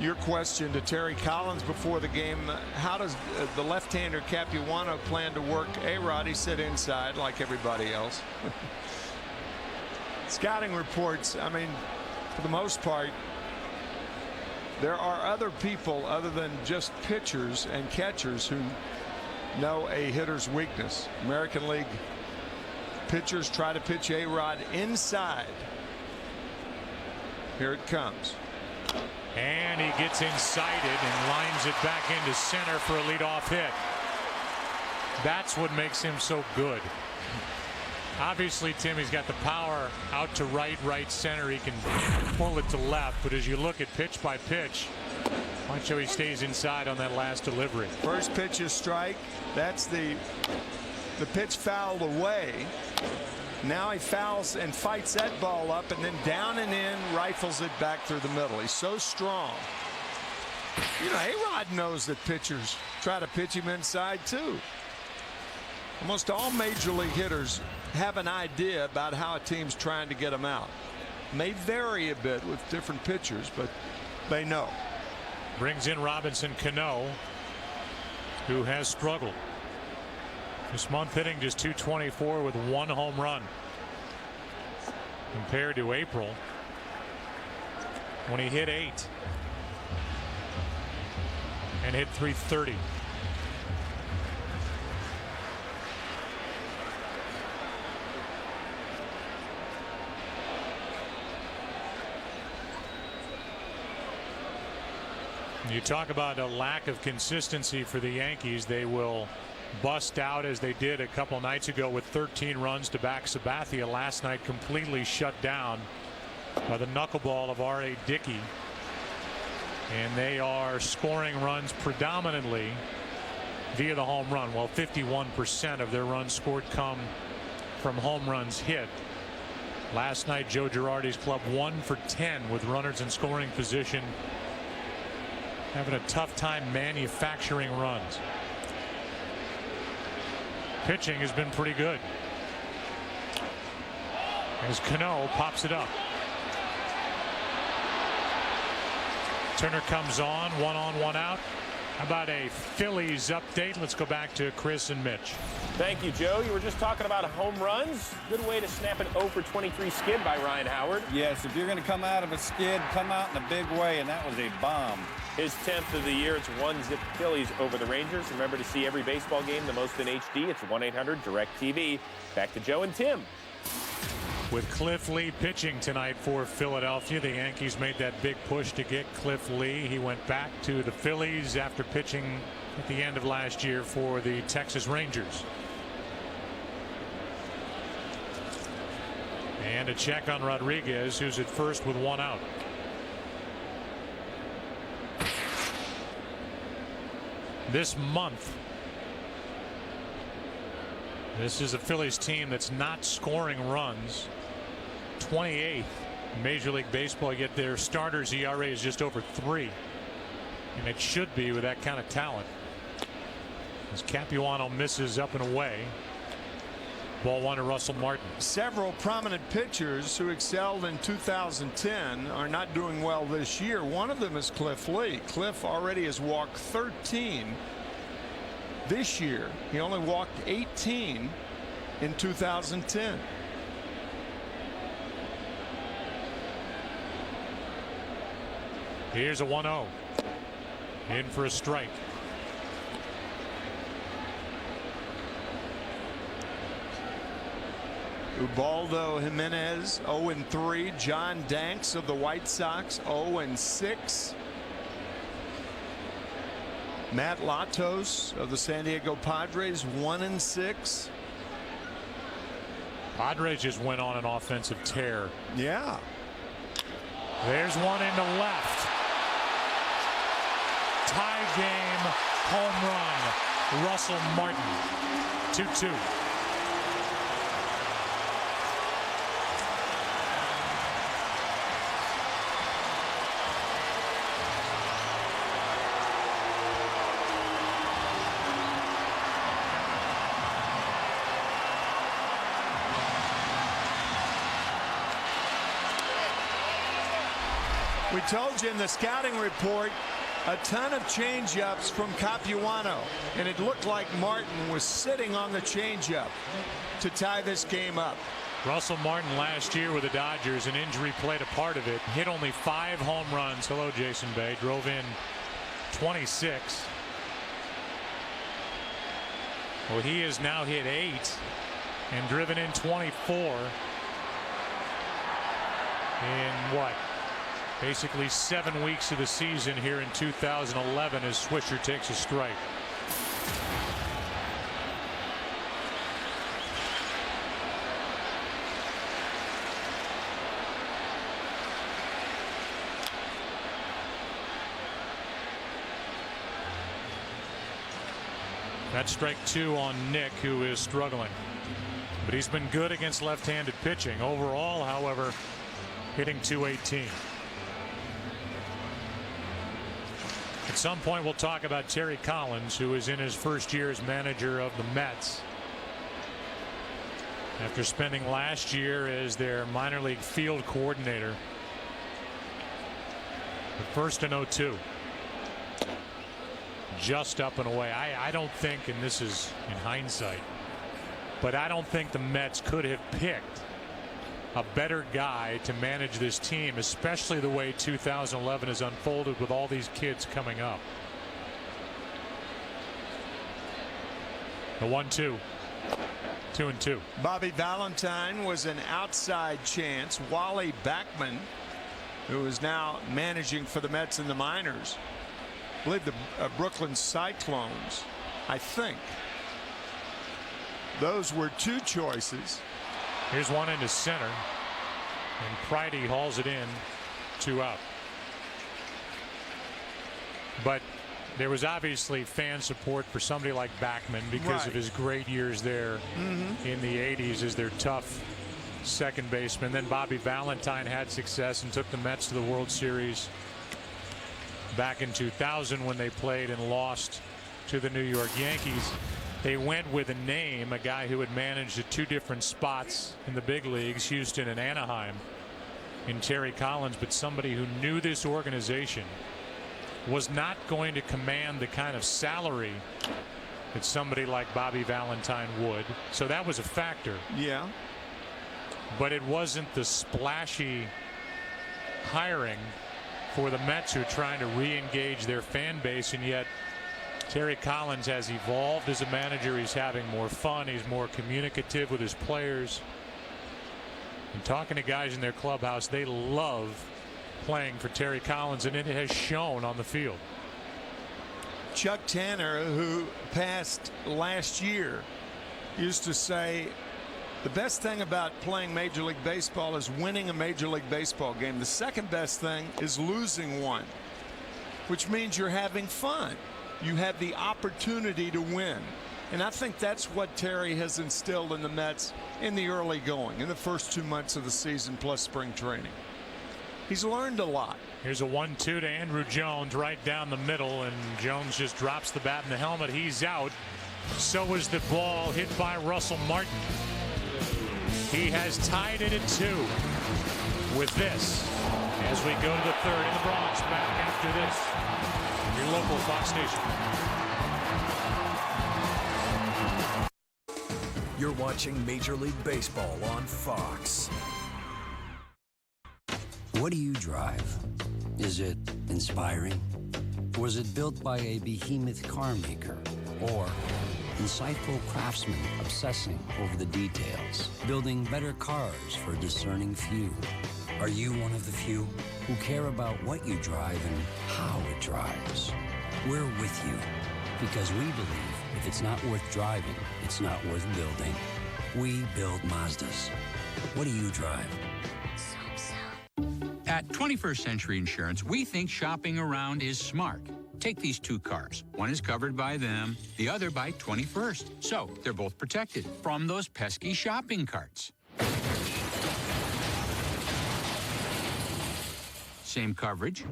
Your question to Terry Collins before the game, how does the left-hander Capuano plan to work A-Rod? He said inside like everybody else. Scouting reports, I mean, for the most part, there are other people other than just pitchers and catchers who know a hitter's weakness. American League pitchers try to pitch A-Rod inside. Here it comes. And he gets incited and lines it back into center for a leadoff hit. That's what makes him so good. Obviously, Tim, he's got the power out to right center. He can pull it to left. But as you look at pitch by pitch, watch how he stays inside on that last delivery. First pitch is strike. That's the pitch fouled away. Now he fouls and fights that ball up, and then down and in, rifles it back through the middle. He's so strong. You know, A-Rod knows that pitchers try to pitch him inside too. Almost all major league hitters have an idea about how a team's trying to get them out. May vary a bit with different pitchers, but they know. Brings in Robinson Cano. who has struggled. This month hitting just .224 with 1 home run, compared to April when he hit 8 and hit .330. You talk about a lack of consistency for the Yankees. They will bust out as they did a couple nights ago with 13 runs to back Sabathia last night, completely shut down by the knuckleball of R.A. Dickey. And they are scoring runs predominantly via the home run. Well, 51% of their runs scored come from home runs hit. Last night, Joe Girardi's club 1 for 10 with runners in scoring position, having a tough time manufacturing runs. Pitching has been pretty good as Cano pops it up. Turner comes on, 1 on, 1 out. How about a Phillies update? Let's go back to Chris and Mitch. Thank you, Joe. You were just talking about home runs. Good way to snap an 0 for 23 skid by Ryan Howard. Yes, if you're going to come out of a skid, come out in a big way, and that was a bomb. His 10th of the year. It's 1-zip Phillies over the Rangers. Remember to see every baseball game, the most in HD. It's 1-800-DIRECTV. Back to Joe and Tim. With Cliff Lee pitching tonight for Philadelphia, the Yankees made that big push to get Cliff Lee. He went back to the Phillies after pitching at the end of last year for the Texas Rangers. And a check on Rodriguez, who's at first with 1 out. This month, this is a Phillies team that's not scoring runs. 28th in Major League Baseball, yet their starters ERA is just over 3. And it should be with that kind of talent. As Capuano misses up and away. Ball 1 to Russell Martin. Several prominent pitchers who excelled in 2010 are not doing well this year. One of them is Cliff Lee. Cliff already has walked 13 this year. He only walked 18 in 2010. Here's a 1-0. In for a strike. Ubaldo Jimenez 0-3. John Danks of the White Sox 0-6. Matt Latos of the San Diego Padres 1-6. Padres just went on an offensive tear. Yeah. There's one into left. Tie game home run. Russell Martin. 2-2. We told you in the scouting report a ton of changeups from Capuano, and it looked like Martin was sitting on the changeup to tie this game up. Russell Martin last year with the Dodgers, an injury played a part of it. Hit only 5 home runs. Hello, Jason Bay. Drove in 26. Well, he has now hit 8 and driven in 24 in what? Basically 7 weeks of the season here in 2011 as Swisher takes a strike. That's strike 2 on Nick, who is struggling. But he's been good against left-handed pitching. Overall, however, hitting .218. At some point, we'll talk about Terry Collins, who is in his first year as manager of the Mets. After spending last year as their minor league field coordinator. The first and 0-2. just up and away. I don't think, and this is in hindsight, but I don't think the Mets could have picked a better guy to manage this team, especially the way 2011 has unfolded with all these kids coming up. The 1-2. 2-2. Bobby Valentine was an outside chance. Wally Backman, who is now managing for the Mets in the minors, I believe the Brooklyn Cyclones, I think. Those were two choices. Here's one into center, and Pridey hauls it in, 2 out. But there was obviously fan support for somebody like Backman because of his great years there in the 80s as their tough second baseman. Then Bobby Valentine had success and took the Mets to the World Series back in 2000 when they played and lost to the New York Yankees. They went with a name, a guy who had managed at 2 different spots in the big leagues, Houston and Anaheim, in Terry Collins, but somebody who knew this organization, was not going to command the kind of salary that somebody like Bobby Valentine would. So that was a factor. Yeah. But it wasn't the splashy hiring for the Mets, who are trying to re-engage their fan base, and yet Terry Collins has evolved as a manager. He's having more fun. He's more communicative with his players. And talking to guys in their clubhouse, they love playing for Terry Collins, and it has shown on the field. Chuck Tanner, who passed last year, used to say the best thing about playing Major League Baseball is winning a Major League Baseball game. The second best thing is losing one, which means you're having fun. You have the opportunity to win. And I think that's what Terry has instilled in the Mets in the early going, in the first 2 months of the season plus spring training. He's learned a lot. Here's a 1-2 to Andrew Jones right down the middle, and Jones just drops the bat in the helmet. He's out. So is the ball hit by Russell Martin. He has tied it at 2 with this as we go to the 3rd in the Bronx. Back after this, your local Fox station. You're watching Major League Baseball on Fox. What do you drive? Is it inspiring? Was it built by a behemoth car maker? Or insightful craftsmen obsessing over the details, building better cars for a discerning few? Are you one of the few who care about what you drive and how it drives? We're with you because we believe if it's not worth driving, it's not worth building. We build Mazdas. What do you drive? At 21st Century Insurance, we think shopping around is smart. Take these 2 cars. One is covered by them, the other by 21st. So they're both protected from those pesky shopping carts. Same coverage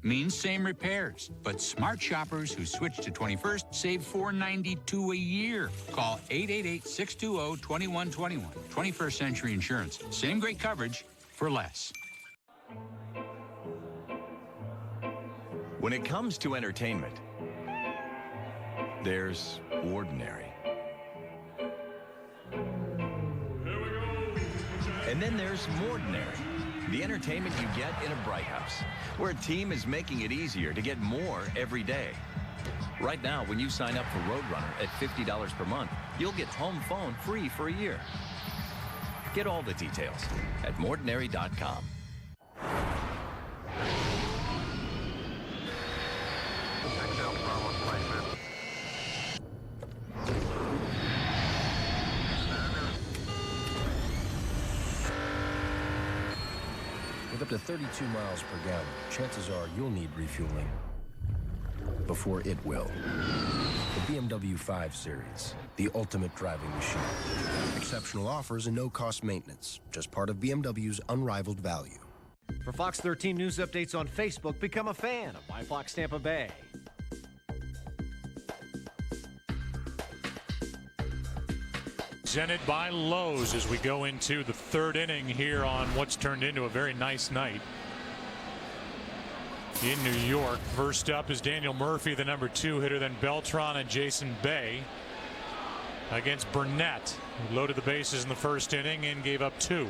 means same repairs. But smart shoppers who switch to 21st save $492 a year. Call 888-620-2121. 21st Century Insurance. Same great coverage for less. When it comes to entertainment, there's ordinary. And then there's Mordinary, the entertainment you get in a Bright House, where a team is making it easier to get more every day. Right now, when you sign up for Roadrunner at $50 per month, you'll get home phone free for a year. Get all the details at Mordinary.com. With up to 32 miles per gallon, chances are you'll need refueling before it will. The BMW 5 Series, the ultimate driving machine. Exceptional offers and no-cost maintenance, just part of BMW's unrivaled value. For Fox 13 news updates on Facebook, become a fan of My Fox Tampa Bay. Presented by Lowe's as we go into the 3rd inning here on what's turned into a very nice night. in New York. First up is Daniel Murphy, the number 2 hitter, then Beltran and Jason Bay against Burnett, who loaded the bases in the first inning and gave up 2.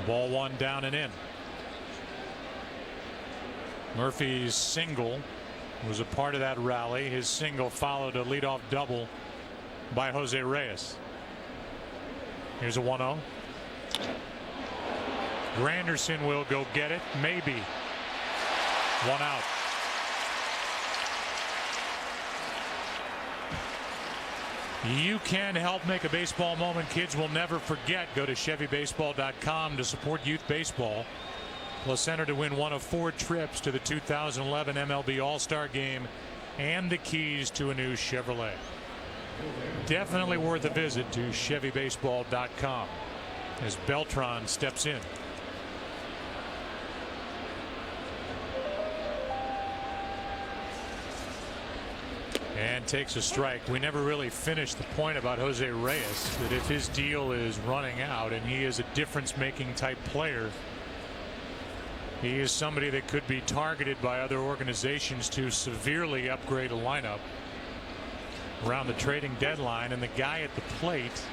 Ball 1 down and in. Murphy's single was a part of that rally. His single followed a leadoff double by Jose Reyes. Here's a 1-0. Granderson will go get it. Maybe. 1 out. You can help make a baseball moment kids will never forget. Go to ChevyBaseball.com to support youth baseball. Plus enter to win one of 4 trips to the 2011 MLB All-Star Game and the keys to a new Chevrolet. Definitely worth a visit to ChevyBaseball.com as Beltran steps in. And takes a strike. We never really finished the point about Jose Reyes, that if his deal is running out and he is a difference-making type player, he is somebody that could be targeted by other organizations to severely upgrade a lineup around the trading deadline. And the guy at the plate,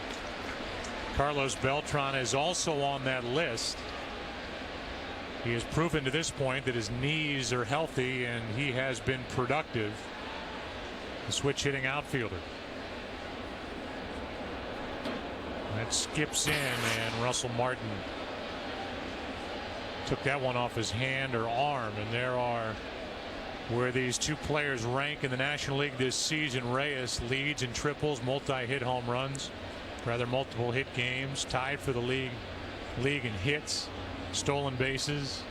Carlos Beltran, is also on that list. He has proven to this point that his knees are healthy and he has been productive. The switch hitting outfielder. That skips in, and Russell Martin took that one off his hand or arm. And there are where these two players rank in the National League this season. Reyes leads in triples, multi-hit home runs, multiple hit games, tied for the league in hits, stolen bases,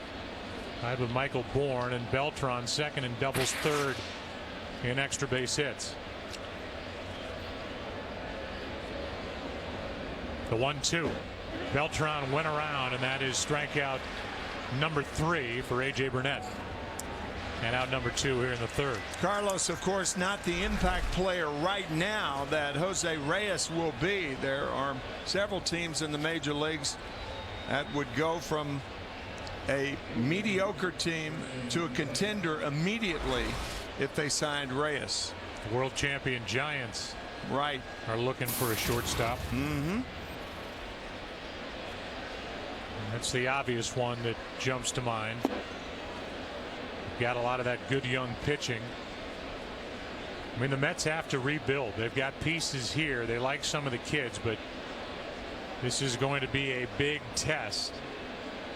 tied with Michael Bourne, and Beltran second in doubles, third in extra base hits. The 1-2. Beltran went around, and that is strikeout number 3 for A.J. Burnett. And out number 2 here in the third. Carlos, of course, not the impact player right now that Jose Reyes will be. There are several teams in the major leagues that would go from a mediocre team to a contender immediately if they signed Reyes. The world champion Giants right are looking for a shortstop. That's the obvious one that jumps to mind. Got a lot of that good young pitching. I mean, the Mets have to rebuild. They've got pieces here. They like some of the kids, but this is going to be a big test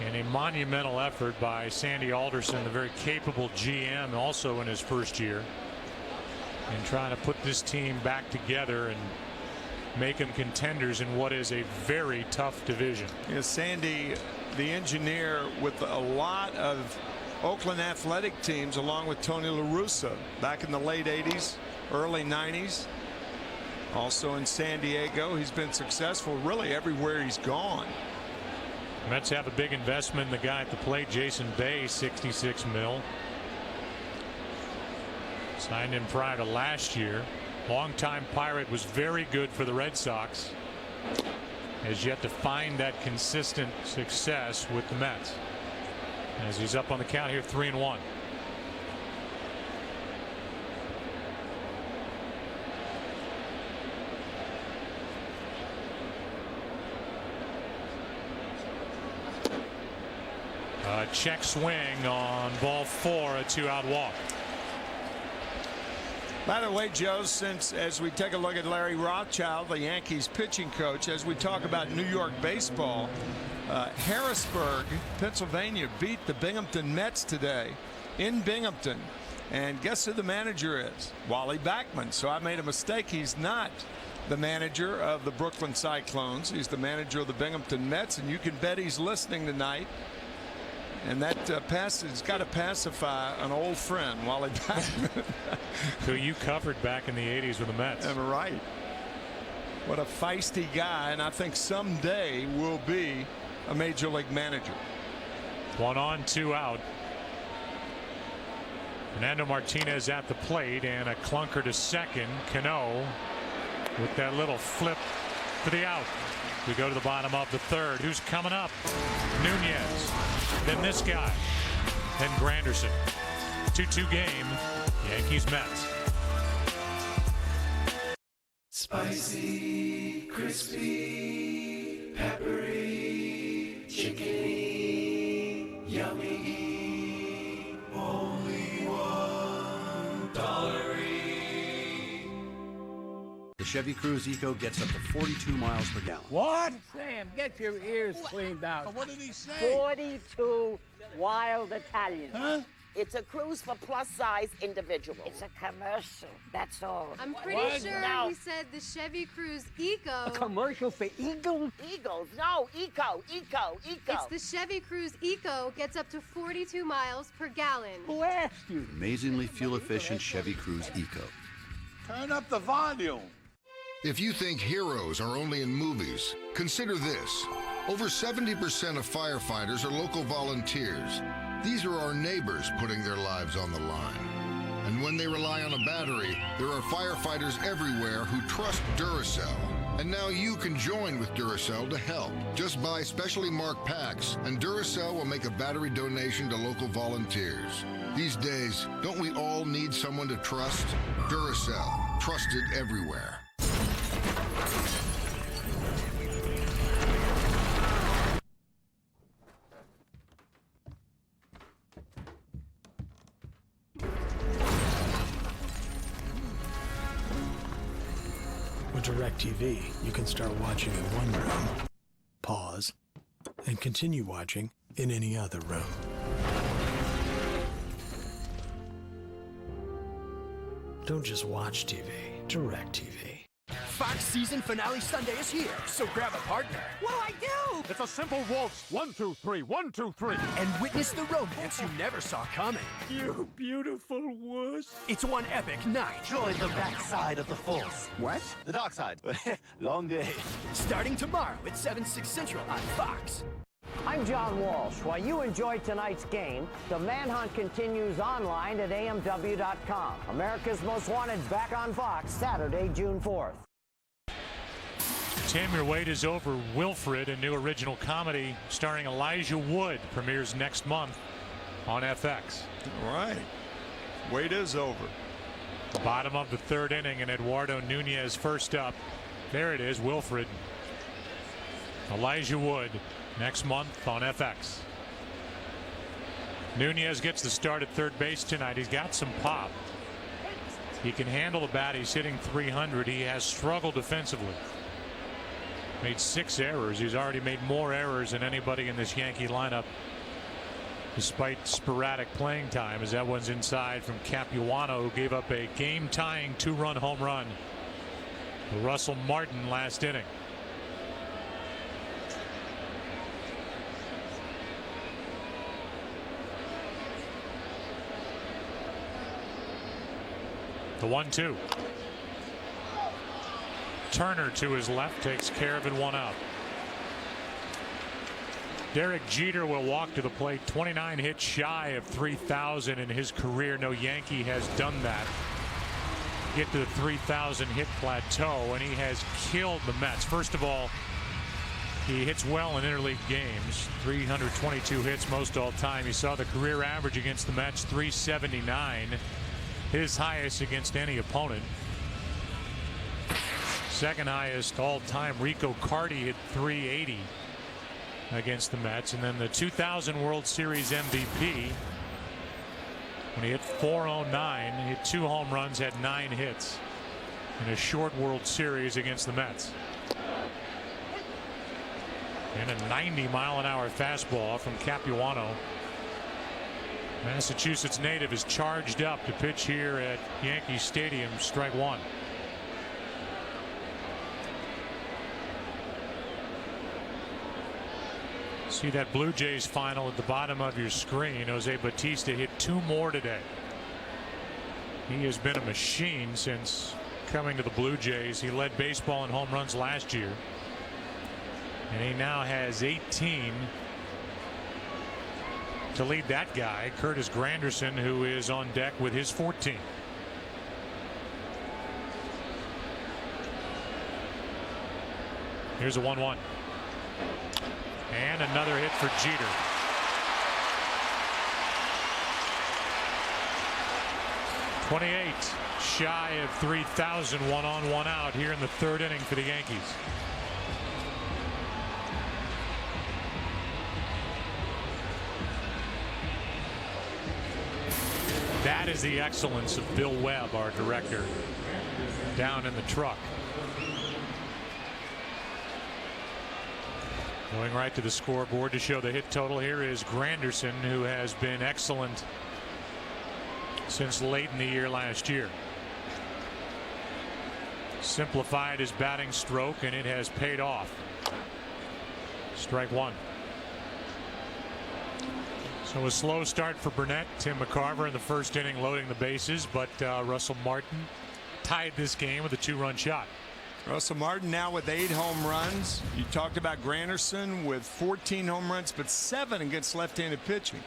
and a monumental effort by Sandy Alderson, the very capable GM, also in his first year, in trying to put this team back together and make them contenders in what is a very tough division. Yeah, Sandy, the engineer with a lot of Oakland Athletic teams, along with Tony La Russa back in the late 80s, early 90s. Also in San Diego, he's been successful really everywhere he's gone. Mets have a big investment in the guy at the plate, Jason Bay, $66 million. Signed him prior to last year. Longtime Pirate, was very good for the Red Sox. Has yet to find that consistent success with the Mets. As he's up on the count here, 3-1. Check swing on ball 4, a 2-out walk. By the way, Joe, since as we take a look at Larry Rothschild, the Yankees pitching coach, as we talk about New York baseball, Harrisburg, Pennsylvania beat the Binghamton Mets today in Binghamton. And guess who the manager is? Wally Backman. So I made a mistake. He's not the manager of the Brooklyn Cyclones. He's the manager of the Binghamton Mets. And you can bet he's listening tonight. And that has got to pacify an old friend, Wally Backman. Who you covered back in the 80s with the Mets. And right. What a feisty guy. And I think someday will be a major league manager. 1 on, 2 out. Fernando Martinez at the plate, and a clunker to second. Cano with that little flip for the out. We go to the bottom of the third. Who's coming up? Nunez. Then this guy. and Granderson. 2-2 game, Yankees-Mets. Spicy, crispy, peppery, chickeny, yummy, only $1. The Chevy Cruze Eco gets up to 42 miles per gallon. What? Sam, get your ears cleaned out. What did he say? 42 wild Italians. Huh? It's a cruise for plus-size individuals. It's a commercial, that's all. I'm pretty sure he said the Chevy Cruze Eco. A commercial for Eagles? Eagles, no, Eco. It's the Chevy Cruze Eco gets up to 42 miles per gallon. Who asked you? Amazingly fuel-efficient Chevy Cruze Eco. Turn up the volume. If you think heroes are only in movies, consider this. Over 70% of firefighters are local volunteers. These are our neighbors putting their lives on the line. And when they rely on a battery, there are firefighters everywhere who trust Duracell. And now you can join with Duracell to help. Just buy specially marked packs, and Duracell will make a battery donation to local volunteers. These days, don't we all need someone to trust? Duracell, trusted everywhere. With DirecTV, you can start watching in one room, pause, and continue watching in any other room. Don't just watch TV, DirecTV. Fox season finale Sunday is here, so grab a partner. What do I do? It's a simple waltz. 1, 2, 3, 1, 2, 3. And witness the romance you never saw coming. You beautiful wuss. It's one epic night. Join the backside of the force. What? The dark side. Long day. Starting tomorrow at 7/6 Central on Fox. I'm John Walsh. While you enjoy tonight's game, the manhunt continues online at amw.com. America's Most Wanted back on Fox Saturday, June 4th. Tim, Your Wait Is Over. Wilfred, a new original comedy starring Elijah Wood, premieres next month on FX. All right. Wait is over. Bottom of the third inning, and Eduardo Nunez first up. There it is, Wilfred. Elijah Wood next month on FX. Nunez gets the start at third base tonight. He's got some pop. He can handle the bat. He's hitting .300. He has struggled defensively. Made 6 errors. He's already made more errors than anybody in this Yankee lineup, despite sporadic playing time, as that one's inside from Capuano, who gave up a game-tying 2-run home run to Russell Martin last inning. The 1-2. Turner to his left takes care of it, 1 out. Derek Jeter will walk to the plate. 29 hits shy of 3,000 in his career. No Yankee has done that. Get to the 3,000 hit plateau, and he has killed the Mets. First of all, he hits well in interleague games. 322 hits, most all time. He saw the career average against the Mets, 379. His highest against any opponent. Second highest all time, Rico Carty hit 380 against the Mets. And then the 2000 World Series MVP, when he hit 409, hit 2 home runs, had 9 hits in a short World Series against the Mets. And a 90-mile-an-hour fastball from Capuano. Massachusetts native is charged up to pitch here at Yankee Stadium. Strike 1. See that Blue Jays final at the bottom of your screen. Jose Bautista hit 2 more today. He has been a machine since coming to the Blue Jays. He led baseball in home runs last year, and he now has 18 to lead that guy, Curtis Granderson, who is on deck with his 14. Here's a 1-1. And another hit for Jeter. 28 shy of 3,000, 1 on, 1 out here in the third inning for the Yankees. That is the excellence of Bill Webb, our director, down in the truck. Going right to the scoreboard to show the hit total. Here is Granderson, who has been excellent since late in the year last year. Simplified his batting stroke, and it has paid off. Strike one. So a slow start for Burnett. Tim McCarver in the first inning loading the bases, but Russell Martin tied this game with a 2-run shot. Russell Martin now with 8 home runs. You talked about Granderson with 14 home runs, but 7 against left-handed pitching.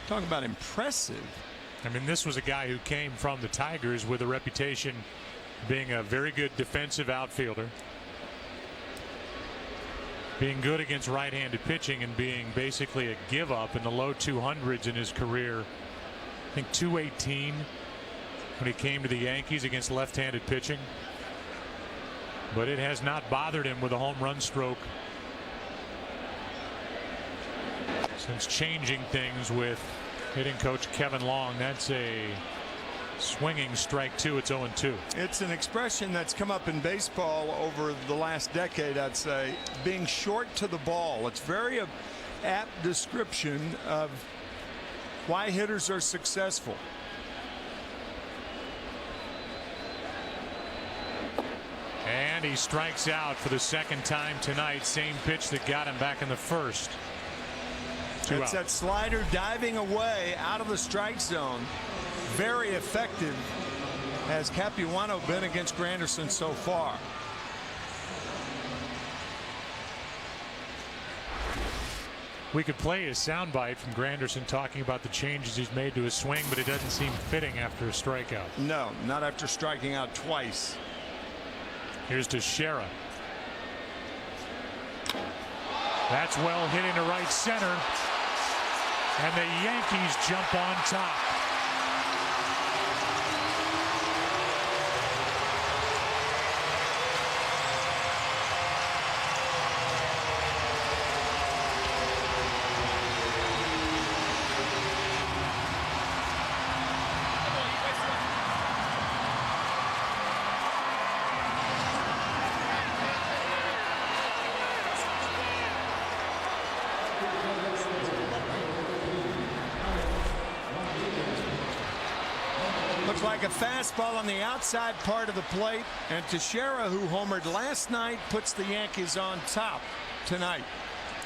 Talking about impressive. I mean, this was a guy who came from the Tigers with a reputation being a very good defensive outfielder, being good against right-handed pitching, and being basically a give-up in the low 200s in his career. I think 218 when he came to the Yankees against left-handed pitching. But it has not bothered him with a home run stroke since changing things with hitting coach Kevin Long. That's a swinging strike 2. It's 0-2. It's an expression that's come up in baseball over the last decade, I'd say, being short to the ball. It's very apt description of why hitters are successful. And he strikes out for the second time tonight. Same pitch that got him back in the first. It's that slider diving away out of the strike zone. Very effective has Capuano been against Granderson so far. We could play a soundbite from Granderson talking about the changes he's made to his swing, but it doesn't seem fitting after a strikeout. No, not after striking out twice. Here's Teixeira. That's well hit into right center. And the Yankees jump on top. Looks like a fastball on the outside part of the plate, and Teixeira, who homered last night, puts the Yankees on top tonight.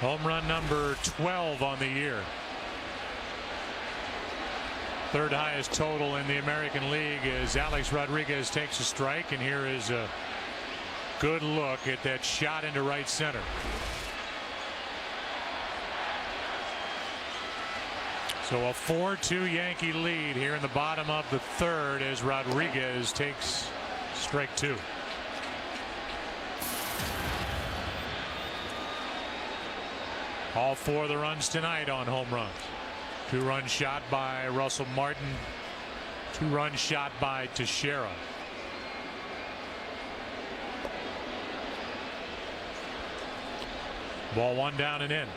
Home run number 12 on the year. Third highest total in the American League as Alex Rodriguez takes a strike, and here is a good look at that shot into right center. So a 4-2 Yankee lead here in the bottom of the third as Rodriguez takes strike 2. All 4 of the runs tonight on home runs. 2-run shot by Russell Martin. 2-run shot by Teixeira. Ball 1 down and in.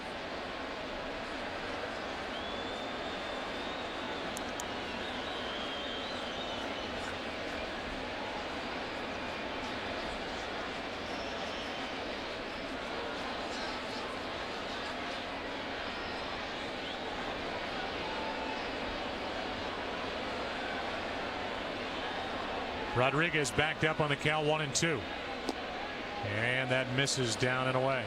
Rodriguez backed up on the count, 1-2. And that misses down and away.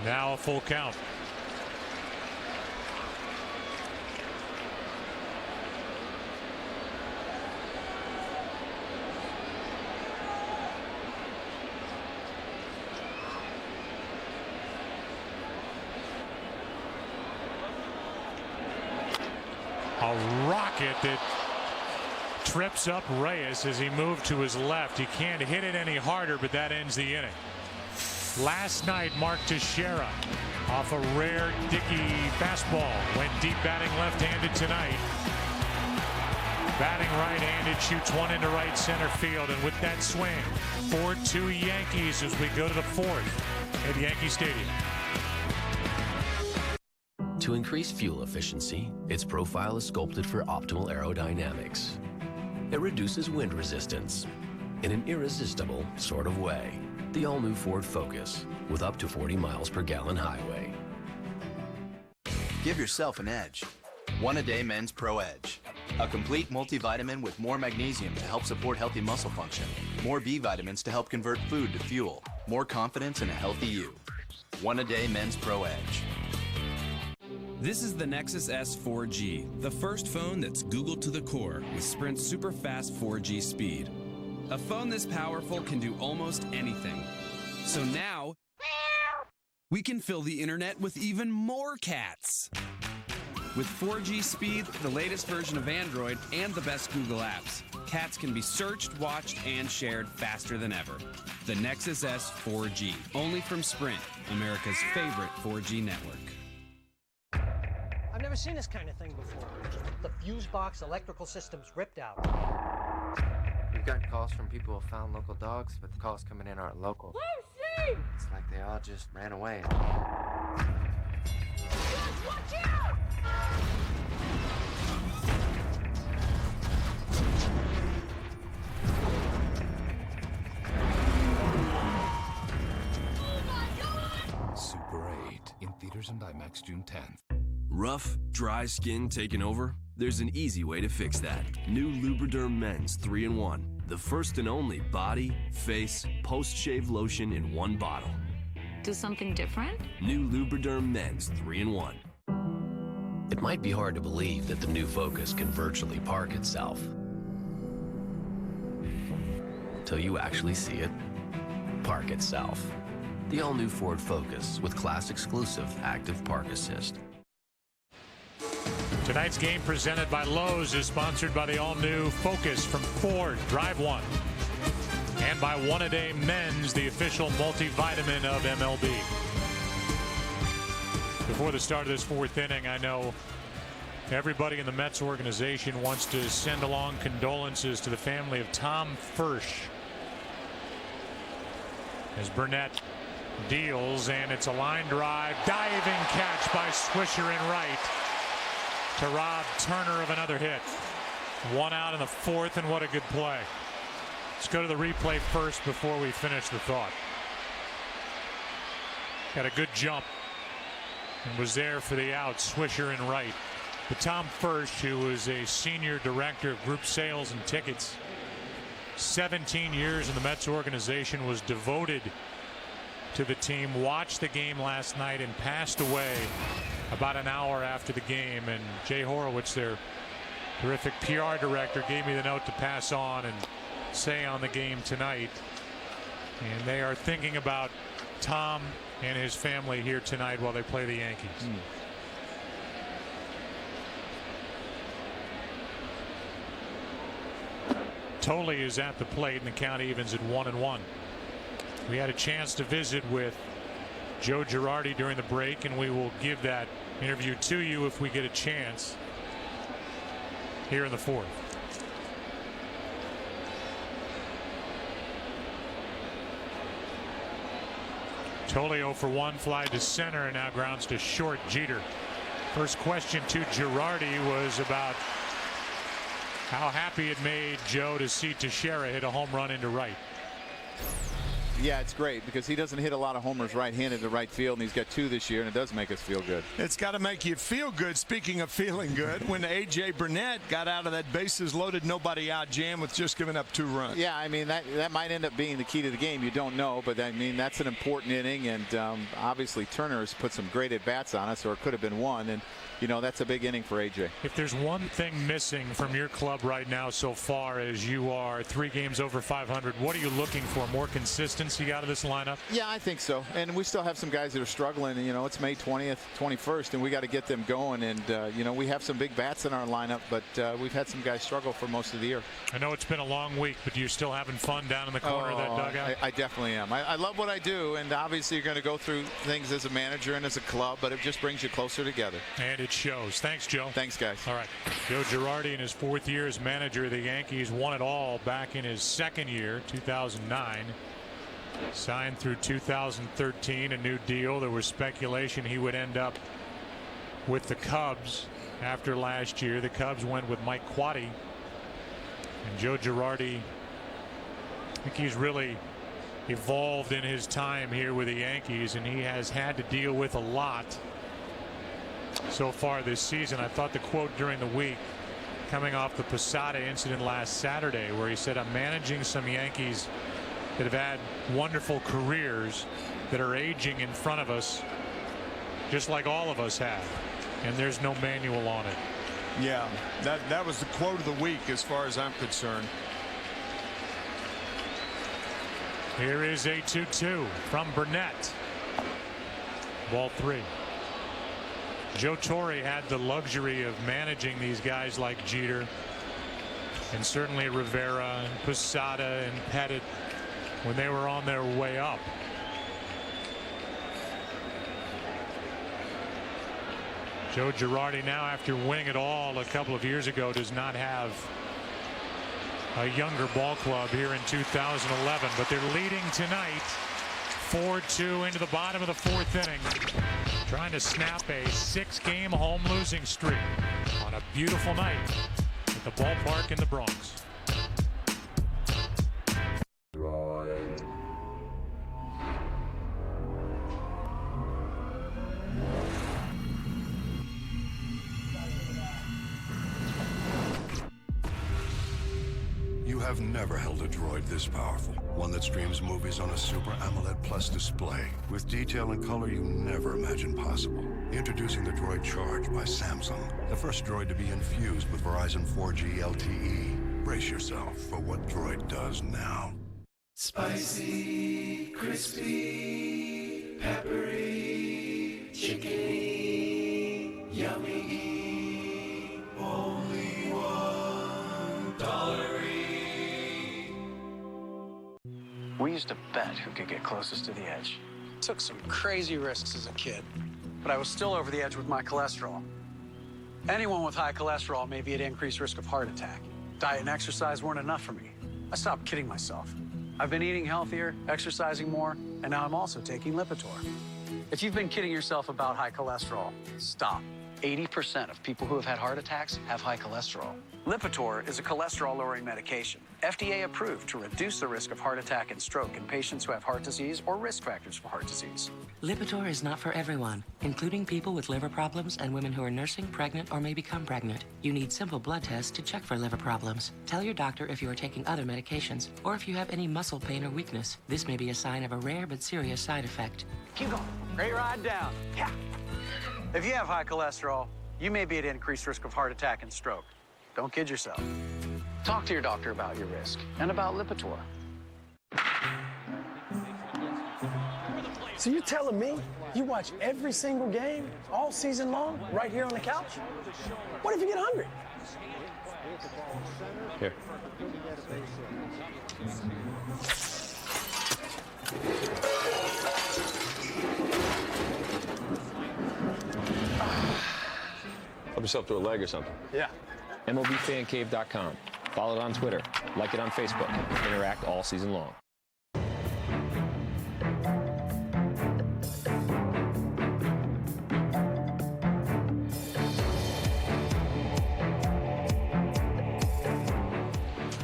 Now a full count. A rock circuit that trips up Reyes as he moved to his left. He can't hit it any harder, but that ends the inning. Last night, Mark Teixeira off a rare Dickey fastball went deep, batting left-handed tonight. Batting right-handed, shoots one into right center field, and with that swing, 4-2 Yankees as we go to the fourth at Yankee Stadium. To increase fuel efficiency, its profile is sculpted for optimal aerodynamics. It reduces wind resistance in an irresistible sort of way. The all-new Ford Focus with up to 40 miles per gallon highway. Give yourself an edge. One a day Men's Pro Edge. A complete multivitamin with more magnesium to help support healthy muscle function. More B vitamins to help convert food to fuel. More confidence in a healthy you. One a day Men's Pro Edge. This is the Nexus S 4G, the first phone that's Google to the core with Sprint's super fast 4G speed. A phone this powerful can do almost anything. So now, we can fill the internet with even more cats. With 4G speed, the latest version of Android, and the best Google apps, cats can be searched, watched, and shared faster than ever. The Nexus S 4G, only from Sprint, America's favorite 4G network. I've never seen this kind of thing before. The fuse box electrical system's ripped out. We've gotten calls from people who found local dogs, but the calls coming in aren't local. Lucy! It's like they all just ran away. Watch out! Super 8 in theaters and IMAX June 10th. Rough, dry skin taking over? There's an easy way to fix that. New Lubriderm Men's 3-in-1. The first and only body, face, post-shave lotion in one bottle. Do something different? New Lubriderm Men's 3-in-1. It might be hard to believe that the new Focus can virtually park itself. Till you actually see it park itself. The all-new Ford Focus with class-exclusive active park assist. Tonight's game presented by Lowe's is sponsored by the all-new Focus from Ford. Drive one. And by One A Day Men's, the official multivitamin of MLB. Before the start of this fourth inning, I know everybody in the Mets organization wants to send along condolences to the family of Tom Fursh. As Burnett deals, and it's a line drive, diving catch by Swisher in right to rob Turner of another hit. One out in the fourth, and what a good play. Let's go to the replay first before we finish the thought. Got a good jump and was there for the out. Swisher in right. But Tom Fursh, who was a senior director of group sales and tickets, 17 years in the Mets organization, was devoted to the team, watched the game last night, and passed away about an hour after the game. And Jay Horowitz, their terrific PR director, gave me the note to pass on and say on the game tonight. And they are thinking about Tom and his family here tonight while they play the Yankees. Tolley is at the plate, and the count evens at 1-1. We had a chance to visit with Joe Girardi during the break, and we will give that interview to you if we get a chance here in the fourth. Tolley 0 for 1, fly to center, and now grounds to short. Jeter. First question to Girardi was about how happy it made Joe to see Teixeira hit a home run into right. Yeah, it's great because he doesn't hit a lot of homers right-handed to right field, and he's got 2 this year, and it does make us feel good. It's got to make you feel good. Speaking of feeling good, when A.J. Burnett got out of that bases loaded, nobody out jam with just giving up 2 runs. Yeah, I mean, that might end up being the key to the game. You don't know, but I mean, that's an important inning, and obviously Turner has put some great at-bats on us, or it could have been one. And you know, that's a big inning for AJ. If there's one thing missing from your club right now so far as you are 3 games over 500, what are you looking for? More consistency out of this lineup? Yeah, I think so. And we still have some guys that are struggling. You know, it's May 20th, 21st, and we got to get them going. And, you know, we have some big bats in our lineup, but we've had some guys struggle for most of the year. I know it's been a long week, but you're still having fun down in the corner of that dugout? I definitely am. I love what I do, and obviously you're going to go through things as a manager and as a club, but it just brings you closer together. And it shows. Thanks, Joe. Thanks, guys. All right. Joe Girardi, in his 4th year as manager of the Yankees, won it all back in his 2nd year, 2009. Signed through 2013, a new deal. There was speculation he would end up with the Cubs after last year. The Cubs went with Mike Quade. And Joe Girardi, I think he's really evolved in his time here with the Yankees, and he has had to deal with a lot so far this season. I thought the quote during the week, coming off the Posada incident last Saturday, where he said, I'm managing some Yankees that have had wonderful careers that are aging in front of us, just like all of us have, and there's no manual on it. Yeah, that was the quote of the week as far as I'm concerned. Here is a 2-2 from Burnett. Ball 3. Joe Torre had the luxury of managing these guys like Jeter and certainly Rivera and Posada and Pettit when they were on their way up. Joe Girardi now, after winning it all a couple of years ago, does not have a younger ball club here in 2011, but they're leading tonight 4-2 into the bottom of the 4th inning, trying to snap a 6-game home losing streak on a beautiful night at the ballpark in the Bronx. You have never held a droid this powerful. One that streams movies on a Super AMOLED Plus display with detail and color you never imagined possible. Introducing the Droid Charge by Samsung, the first droid to be infused with Verizon 4G LTE. Brace yourself for what Droid does now. Spicy, crispy, peppery, chickeny, yummy, only $1. We used to bet who could get closest to the edge. Took some crazy risks as a kid, but I was still over the edge with my cholesterol. Anyone with high cholesterol may be at increased risk of heart attack. Diet and exercise weren't enough for me. I stopped kidding myself. I've been eating healthier, exercising more, and now I'm also taking Lipitor. If you've been kidding yourself about high cholesterol, stop. 80% of people who have had heart attacks have high cholesterol. Lipitor is a cholesterol-lowering medication, FDA approved to reduce the risk of heart attack and stroke in patients who have heart disease or risk factors for heart disease. Lipitor is not for everyone, including people with liver problems and women who are nursing, pregnant, or may become pregnant. You need simple blood tests to check for liver problems. Tell your doctor if you are taking other medications or if you have any muscle pain or weakness. This may be a sign of a rare but serious side effect. Keep going. Great ride down. Yeah. If you have high cholesterol, you may be at increased risk of heart attack and stroke. Don't kid yourself. Talk to your doctor about your risk and about Lipitor. So you're telling me you watch every single game all season long right here on the couch? What if you get hungry? Here. Help yourself to a leg or something. Yeah. MLBFanCave.com. Follow it on Twitter. Like it on Facebook. Interact all season long.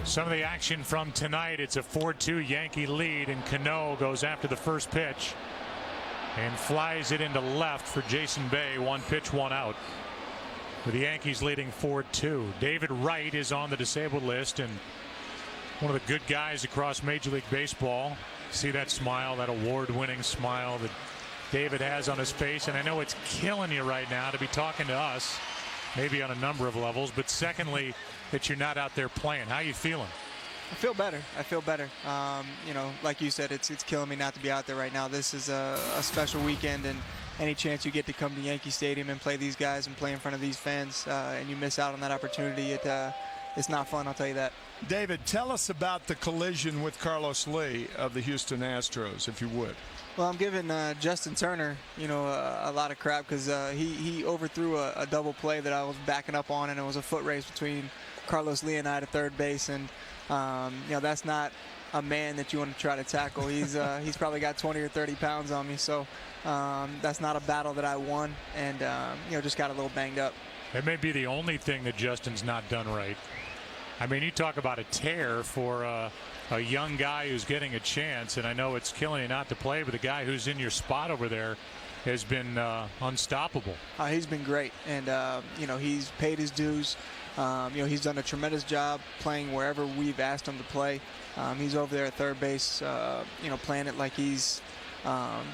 Some of the action from tonight, it's a 4-2 Yankee lead, and Cano goes after the first pitch and flies it into left for Jason Bay. 1 pitch, 1 out. With the Yankees leading 4-2. David Wright is on the disabled list, and one of the good guys across Major League Baseball. See that smile, that award-winning smile that David has on his face, and I know it's killing you right now to be talking to us, maybe on a number of levels, but secondly, that you're not out there playing. How are you feeling? I feel better. I feel better. You know, like you said, it's killing me not to be out there right now. This is a special weekend, and any chance you get to come to Yankee Stadium and play these guys and play in front of these fans, and you miss out on that opportunity, it's not fun, I'll tell you that. David, tell us about the collision with Carlos Lee of the Houston Astros, if you would. Well, I'm giving Justin Turner, you know, a lot of crap because he overthrew a double play that I was backing up on, and it was a foot race between Carlos Lee and I at third base, and you know, that's not a man that you want to try to tackle. He's probably got 20 or 30 pounds on me, so that's not a battle that I won, and you know, just got a little banged up. It may be the only thing that Justin's not done right. I mean, you talk about a tear for a young guy who's getting a chance, and I know it's killing you not to play, but the guy who's in your spot over there has been unstoppable. He's been great, and you know, he's paid his dues. You know, he's done a tremendous job playing wherever we've asked him to play. He's over there at third base, you know, playing it like he's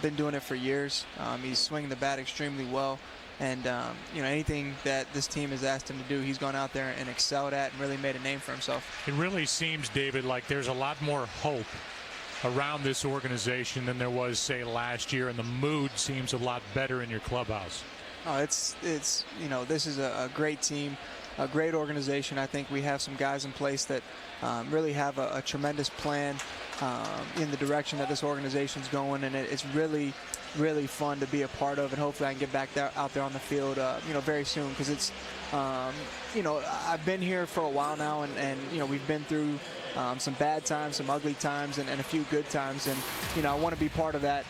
been doing it for years. He's swinging the bat extremely well. And, you know, anything that this team has asked him to do, he's gone out there and excelled at and really made a name for himself. It really seems, David, like there's a lot more hope around this organization than there was, say, last year, and the mood seems a lot better in your clubhouse. Oh, it's you know, this is a great team, a great organization. I think we have some guys in place that really have a tremendous plan in the direction that this organization's going, and it's really fun to be a part of, and hopefully I can get back out there on the field, you know, very soon, because it's, you know, I've been here for a while now, and you know, we've been through some bad times, some ugly times, and a few good times, and you know, I want to be part of that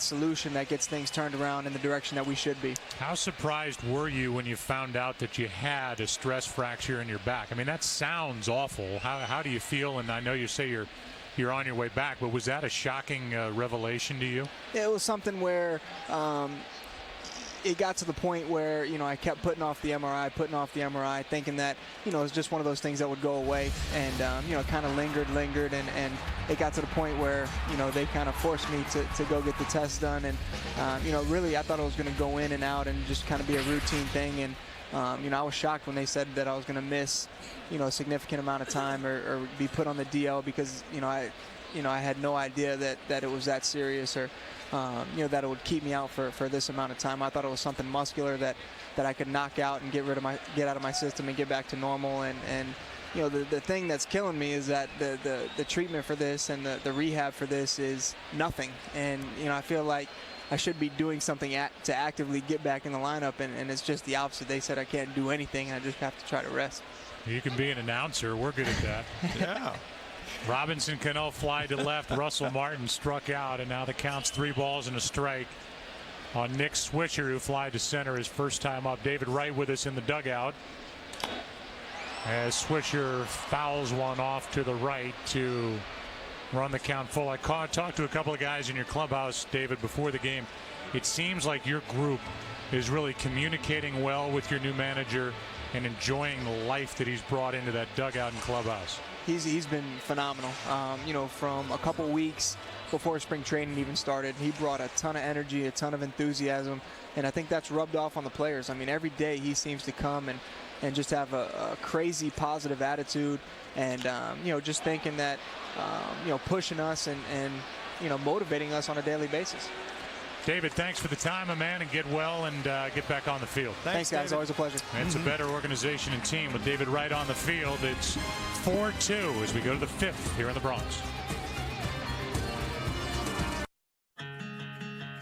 solution that gets things turned around in the direction that we should be. How surprised were you when you found out that you had a stress fracture in your back? I mean, that sounds awful. How do you feel? And I know you say you're on your way back, but was that a shocking revelation to you? It was something where it got to the point where, you know, I kept putting off the MRI, thinking that, you know, it was just one of those things that would go away, and you know, kind of lingered, and it got to the point where, you know, they kind of forced me to go get the test done, and you know, really I thought it was going to go in and out and just kind of be a routine thing, and you know, I was shocked when they said that I was going to miss, you know, a significant amount of time or be put on the DL, because, you know, I had no idea that it was that serious, or you know, that it would keep me out for this amount of time. I thought it was something muscular that I could knock out and get out of my system and get back to normal, and you know, the thing that's killing me is that the treatment for this and the rehab for this is nothing, and you know, I feel like I should be doing something to actively get back in the lineup, and it's just the opposite. They said I can't do anything, I just have to try to rest. You can be an announcer. We're good at that. Yeah. Robinson Cano fly to left. Russell Martin struck out, and now the count's 3 balls and a strike on Nick Swisher, who fly to center his first time up. David Wright with us in the dugout as Swisher fouls one off to the right to run the count full. I talked to a couple of guys in your clubhouse, David, before the game. It seems like your group is really communicating well with your new manager and enjoying the life that he's brought into that dugout and clubhouse. He's been phenomenal. You know, from a couple weeks before spring training even started, he brought a ton of energy, a ton of enthusiasm, and I think that's rubbed off on the players. I mean, every day he seems to come and just have a crazy positive attitude, and you know, just thinking that you know, pushing us and you know, motivating us on a daily basis. David, thanks for the time, my man, and get well and get back on the field. Thanks guys. Always a pleasure. It's a better organization and team with David Wright on the field. It's 4-2 as we go to the 5th here in the Bronx.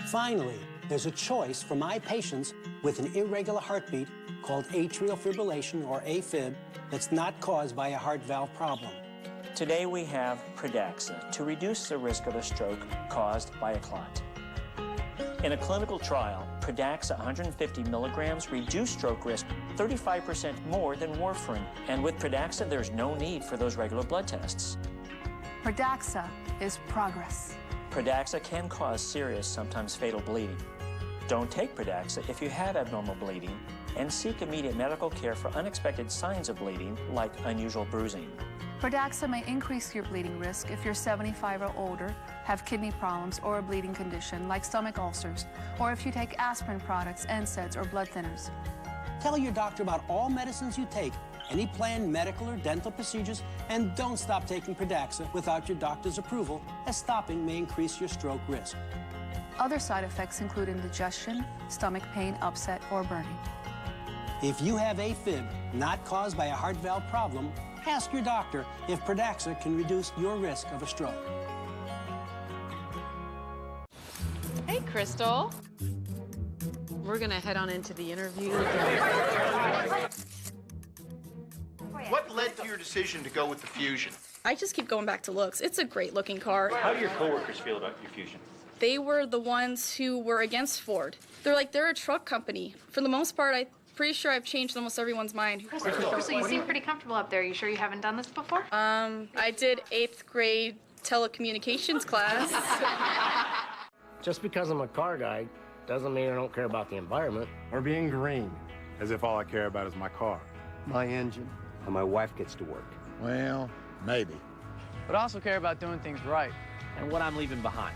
Finally, there's a choice for my patients with an irregular heartbeat called atrial fibrillation, or AFib, that's not caused by a heart valve problem. Today we have Pradaxa to reduce the risk of a stroke caused by a clot. In a clinical trial, Pradaxa 150 milligrams reduced stroke risk 35% more than warfarin. And with Pradaxa, there's no need for those regular blood tests. Pradaxa is progress. Pradaxa can cause serious, sometimes fatal bleeding. Don't take Pradaxa if you have abnormal bleeding, and seek immediate medical care for unexpected signs of bleeding like unusual bruising. Pradaxa may increase your bleeding risk if you're 75 or older, have kidney problems or a bleeding condition like stomach ulcers, or if you take aspirin products, NSAIDs, or blood thinners. Tell your doctor about all medicines you take, any planned medical or dental procedures, and don't stop taking Pradaxa without your doctor's approval, as stopping may increase your stroke risk. Other side effects include indigestion, stomach pain, upset, or burning. If you have AFib not caused by a heart valve problem, ask your doctor if Pradaxa can reduce your risk of a stroke. Hey, Crystal. We're gonna head on into the interview. What led to your decision to go with the Fusion? I just keep going back to looks. It's a great looking car. How do your coworkers feel about your Fusion? They were the ones who were against Ford. They're a truck company. For the most part, I'm pretty sure I've changed almost everyone's mind. Crystal, you seem pretty comfortable up there. You sure you haven't done this before? I did 8th grade telecommunications class. Just because I'm a car guy doesn't mean I don't care about the environment. Or being green, as if all I care about is my car. My engine, and my wife gets to work. Well, maybe. But I also care about doing things right. And what I'm leaving behind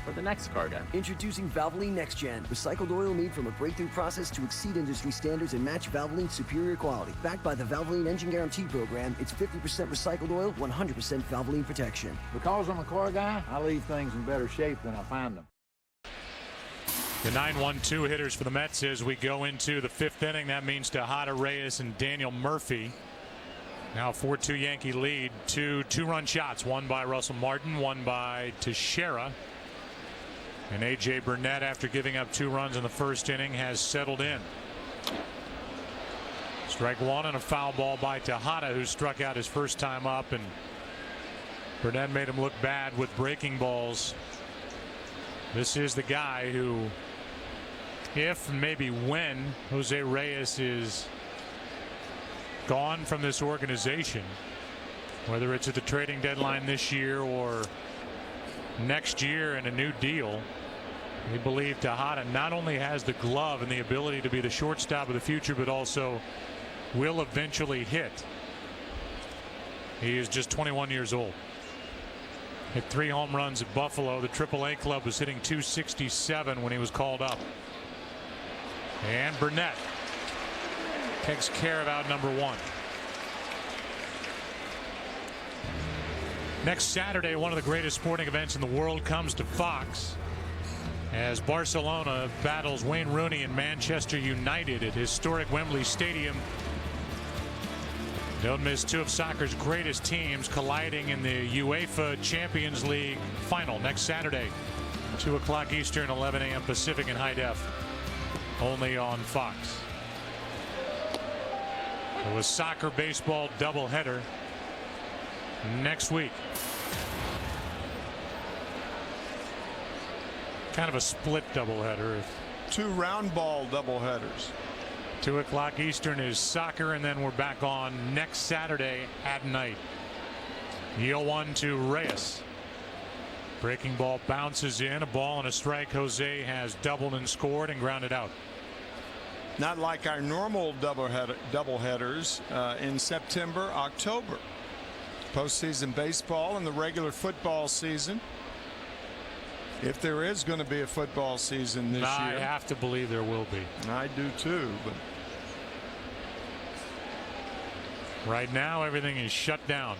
for the next car guy. Introducing Valvoline Next Gen. Recycled oil made from a breakthrough process to exceed industry standards and match Valvoline's superior quality. Backed by the Valvoline Engine Guarantee Program, it's 50% recycled oil, 100% Valvoline protection. Because I'm a car guy, I leave things in better shape when I find them. The 9-1-2 hitters for the Mets as we go into the 5th inning. That means Tejada, Reyes, and Daniel Murphy. Now 4-2 Yankee lead. Two two-run shots. One by Russell Martin, one by Teixeira. And A.J. Burnett, after giving up 2 runs in the first inning, has settled in. Strike one and a foul ball by Tejada, who struck out his first time up, and Burnett made him look bad with breaking balls. This is the guy who, if and maybe when Jose Reyes is gone from this organization, whether it's at the trading deadline this year or next year in a new deal, we believe Tejada not only has the glove and the ability to be the shortstop of the future, but also will eventually hit. He is just 21 years old. Hit 3 home runs at Buffalo. The AAA club was hitting .267 when he was called up. And Burnett takes care of out number 1. Next Saturday, one of the greatest sporting events in the world comes to Fox as Barcelona battles Wayne Rooney and Manchester United at historic Wembley Stadium. Don't miss 2 of soccer's greatest teams colliding in the UEFA Champions League final next Saturday, 2 o'clock Eastern, 11 a.m. Pacific in high def, only on Fox. It was soccer baseball doubleheader next week. Kind of a split doubleheader. 2 round ball doubleheaders. 2 o'clock Eastern is soccer, and then we're back on next Saturday at night. 0-1 to Reyes. Breaking ball bounces in, a ball and a strike. Jose has doubled and scored and grounded out. Not like our normal doubleheaders in September, October. Postseason baseball and the regular football season. If there is going to be a football season this year. I have to believe there will be. I do too. But right now, everything is shut down.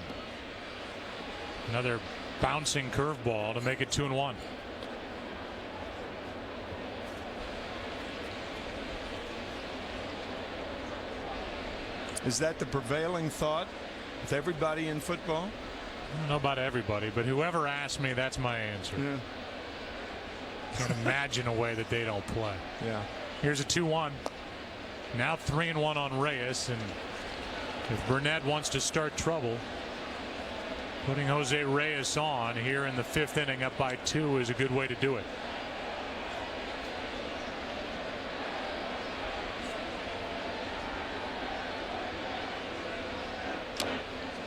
Another bouncing curveball to make it 2-1. Is that the prevailing thought with everybody in football? I don't know about everybody, but whoever asked me, that's my answer. Yeah. Can't imagine a way that they don't play. Yeah. Here's a 2-1. Now 3-1 on Reyes, and if Burnett wants to start trouble, putting Jose Reyes on here in the 5th inning up by 2 is a good way to do it.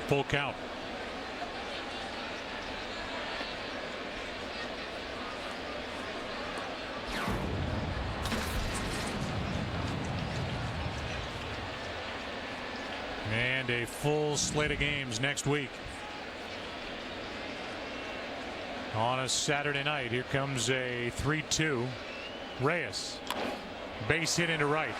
Full count. And and a full slate of games next week. On a Saturday night, here comes a 3-2. Reyes. Base hit into right.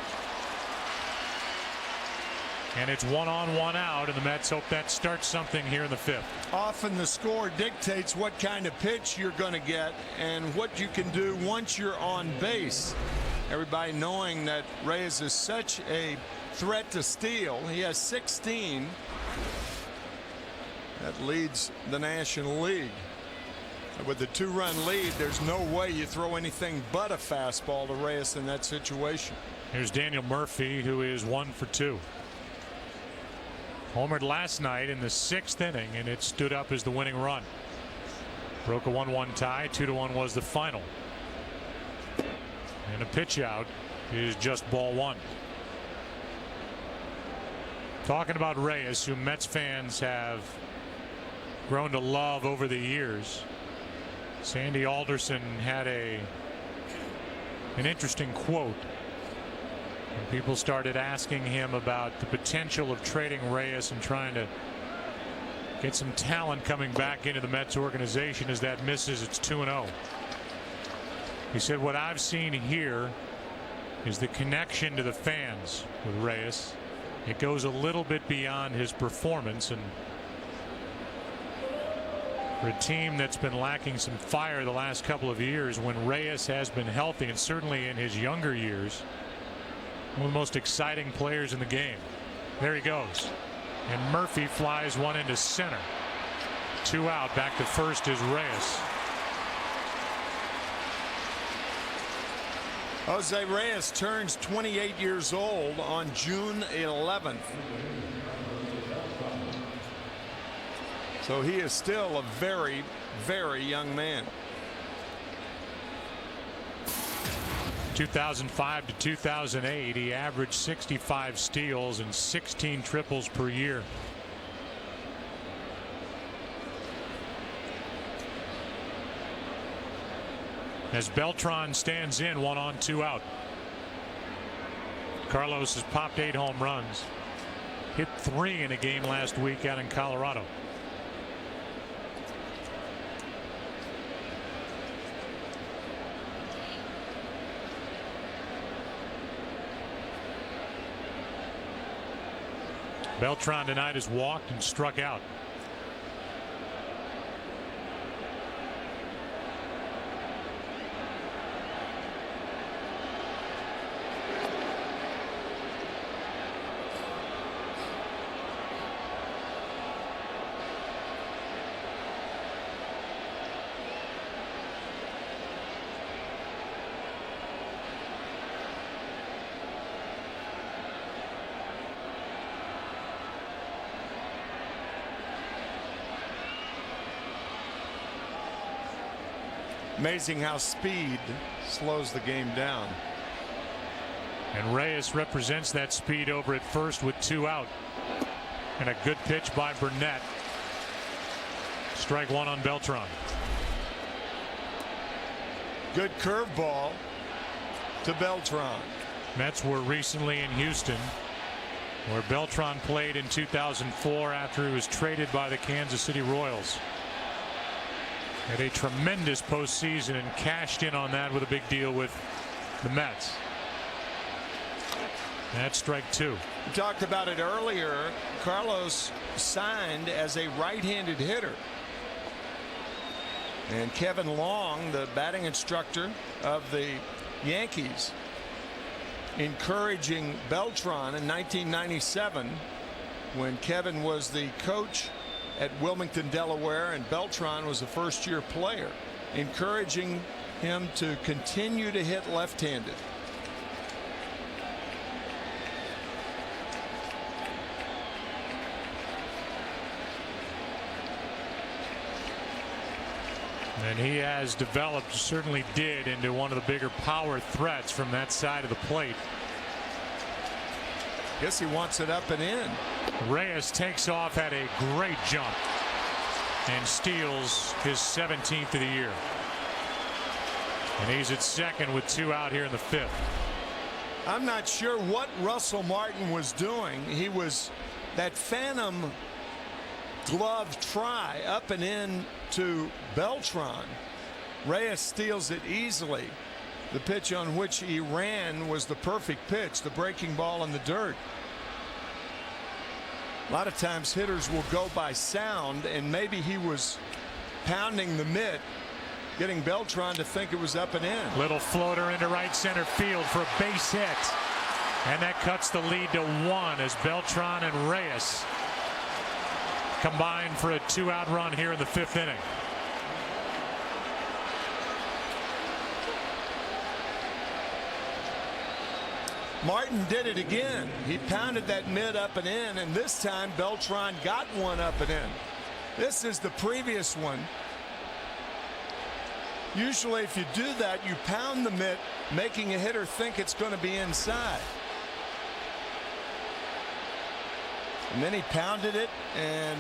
And it's 1 on, 1 out, and the Mets hope that starts something here in the 5th. Often the score dictates what kind of pitch you're going to get and what you can do once you're on base. Everybody knowing that Reyes is such a threat to steal. He has 16. That leads the National League. With the 2-run lead, there's no way you throw anything but a fastball to Reyes in that situation. Here's Daniel Murphy, who is 1 for 2. Homered last night in the 6th inning, and it stood up as the winning run. Broke a 1-1 tie. 2-1 was the final. And a pitch out is just ball 1. Talking about Reyes, who Mets fans have grown to love over the years. Sandy Alderson had an interesting quote. And people started asking him about the potential of trading Reyes and trying to get some talent coming back into the Mets organization. As that misses, it's 2-0. He said, what I've seen here is the connection to the fans with Reyes. It goes a little bit beyond his performance, and for a team that's been lacking some fire the last couple of years, when Reyes has been healthy, and certainly in his younger years, one of the most exciting players in the game. There he goes, and Murphy flies one into center. 2 out. Back to first is Reyes. Jose Reyes turns 28 years old on June 11th. So he is still a very, very young man. 2005 to 2008, he averaged 65 steals and 16 triples per year. As Beltran stands in, 1 on, 2 out. Carlos has popped 8 home runs. Hit 3 in a game last week out in Colorado. Beltran tonight has walked and struck out. Amazing how speed slows the game down. And Reyes represents that speed over at first with 2 out. And a good pitch by Burnett. Strike 1 on Beltran. Good curveball to Beltran. Mets were recently in Houston, where Beltran played in 2004 after he was traded by the Kansas City Royals. Had a tremendous postseason and cashed in on that with a big deal with the Mets. That's strike 2. We talked about it earlier. Carlos signed as a right-handed hitter. And Kevin Long, the batting instructor of the Yankees, encouraging Beltran in 1997 when Kevin was the coach at Wilmington, Delaware, and Beltran was a first-year player, encouraging him to continue to hit left-handed. And he has developed, certainly did, into one of the bigger power threats from that side of the plate. Guess he wants it up and in. Reyes takes off, had a great jump, and steals his 17th of the year. And he's at second with 2 out here in the 5th. I'm not sure what Russell Martin was doing. He was That phantom glove try up and in to Beltran. Reyes steals it easily. The pitch on which he ran was the perfect pitch, the breaking ball in the dirt. A lot of times hitters will go by sound, and maybe he was pounding the mitt, getting Beltran to think it was up and in. Little floater into right center field for a base hit. And that cuts the lead to 1 as Beltran and Reyes combine for a 2-out run here in the 5th inning. Martin did it again. He pounded that mid up and in, and this time Beltran got one up and in. This is the previous one. Usually if you do that, you pound the mitt, making a hitter think it's going to be inside. And then he pounded it, and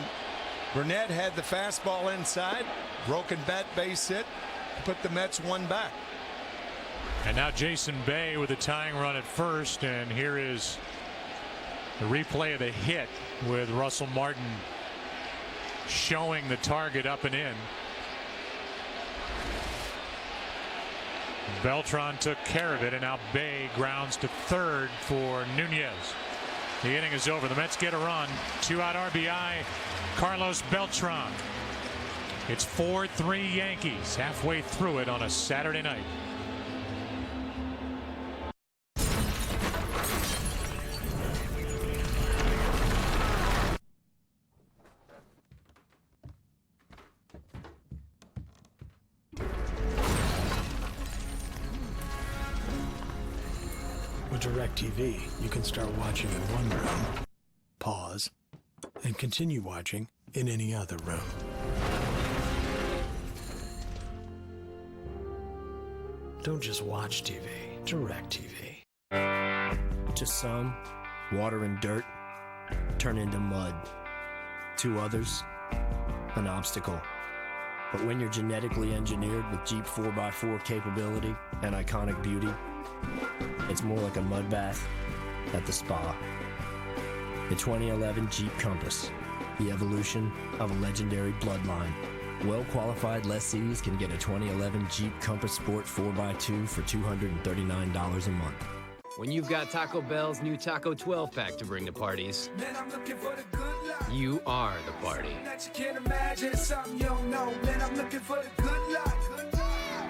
Burnett had the fastball inside. Broken bat, base hit, put the Mets 1 back. And now Jason Bay with a tying run at first, and here is the replay of the hit with Russell Martin showing the target up and in. Beltran took care of it, and now Bay grounds to third for Nunez. The inning is over. The Mets get a run. 2-out RBI, Carlos Beltran. It's 4-3 Yankees, halfway through it on a Saturday night. With DirecTV, you can start watching in one room, pause, and continue watching in any other room. Don't just watch TV, DirecTV. To some, water and dirt turn into mud. To others, an obstacle. But when you're genetically engineered with Jeep 4x4 capability and iconic beauty, it's more like a mud bath at the spa. The 2011 Jeep Compass, the evolution of a legendary bloodline. Well-qualified lessees can get a 2011 Jeep Compass Sport 4x2 for $239 a month. When you've got Taco Bell's new Taco 12-pack to bring to parties, you are the party.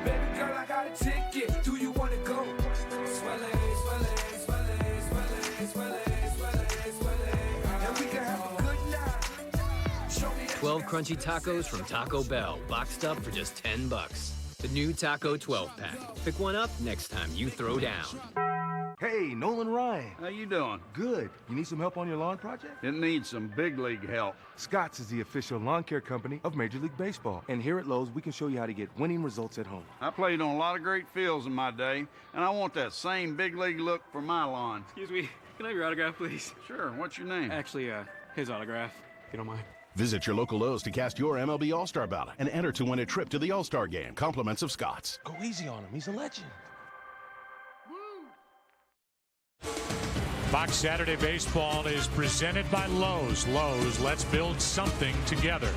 Baby girl, I got a ticket. Do you want to go? 12 crunchy tacos from Taco Bell, boxed up for just $10. The new Taco 12-pack. Pick one up next time you throw down. Hey, Nolan Ryan. How you doing? Good. You need some help on your lawn project? It needs some big league help. Scotts is the official lawn care company of Major League Baseball. And here at Lowe's, we can show you how to get winning results at home. I played on a lot of great fields in my day, and I want that same big league look for my lawn. Excuse me, can I have your autograph, please? Sure, what's your name? Actually, his autograph, if you don't mind. Visit your local Lowe's to cast your MLB All-Star ballot and enter to win a trip to the All-Star Game. Compliments of Scotts. Go easy on him. He's a legend. Fox Saturday Baseball is presented by Lowe's. Lowe's, let's build something together.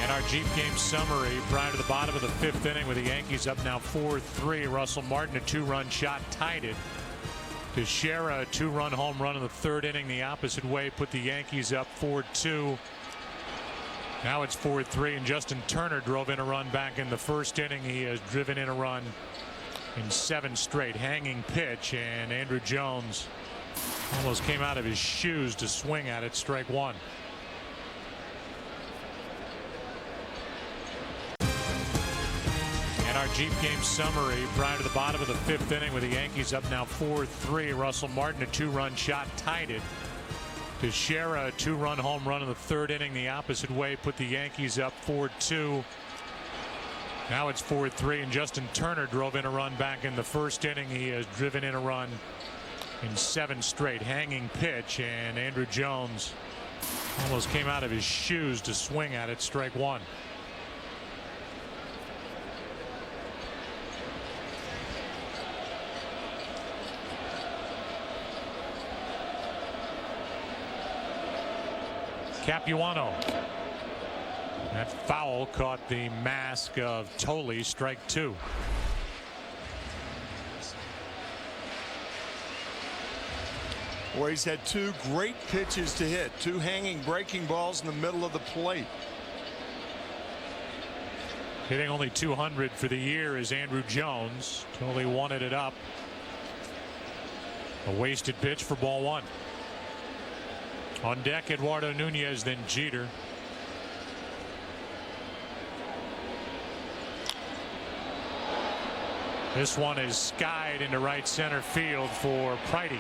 And our Jeep game summary prior to the bottom of the 5th inning with the Yankees up now 4-3. Russell Martin, a 2-run shot, tied it. Teixeira, a 2-run home run in the 3rd inning the opposite way, put the Yankees up 4-2. Now it's 4-3, and Justin Turner drove in a run back in the 1st inning. He has driven in a run in 7 straight. Hanging pitch, and Andrew Jones almost came out of his shoes to swing at it. Strike 1. And our Jeep game summary prior to the bottom of the 5th inning with the Yankees up now 4-3. Russell Martin, a 2-run shot, tied it. Teixeira, a 2-run home run in the 3rd inning the opposite way, put the Yankees up 4-2. Now it's 4-3, and Justin Turner drove in a run back in the 1st inning. He has driven in a run in 7 straight. Hanging pitch, and Andrew Jones almost came out of his shoes to swing at it. Strike 1. Capuano. That foul caught the mask of Tolley. Strike 2. Where he's had 2 great pitches to hit, 2 hanging breaking balls in the middle of the plate. Hitting only 200 for the year is Andrew Jones. Tolley wanted it up. A wasted pitch for ball 1. On deck, Eduardo Nunez, then Jeter. This one is skied into right center field for Pridey.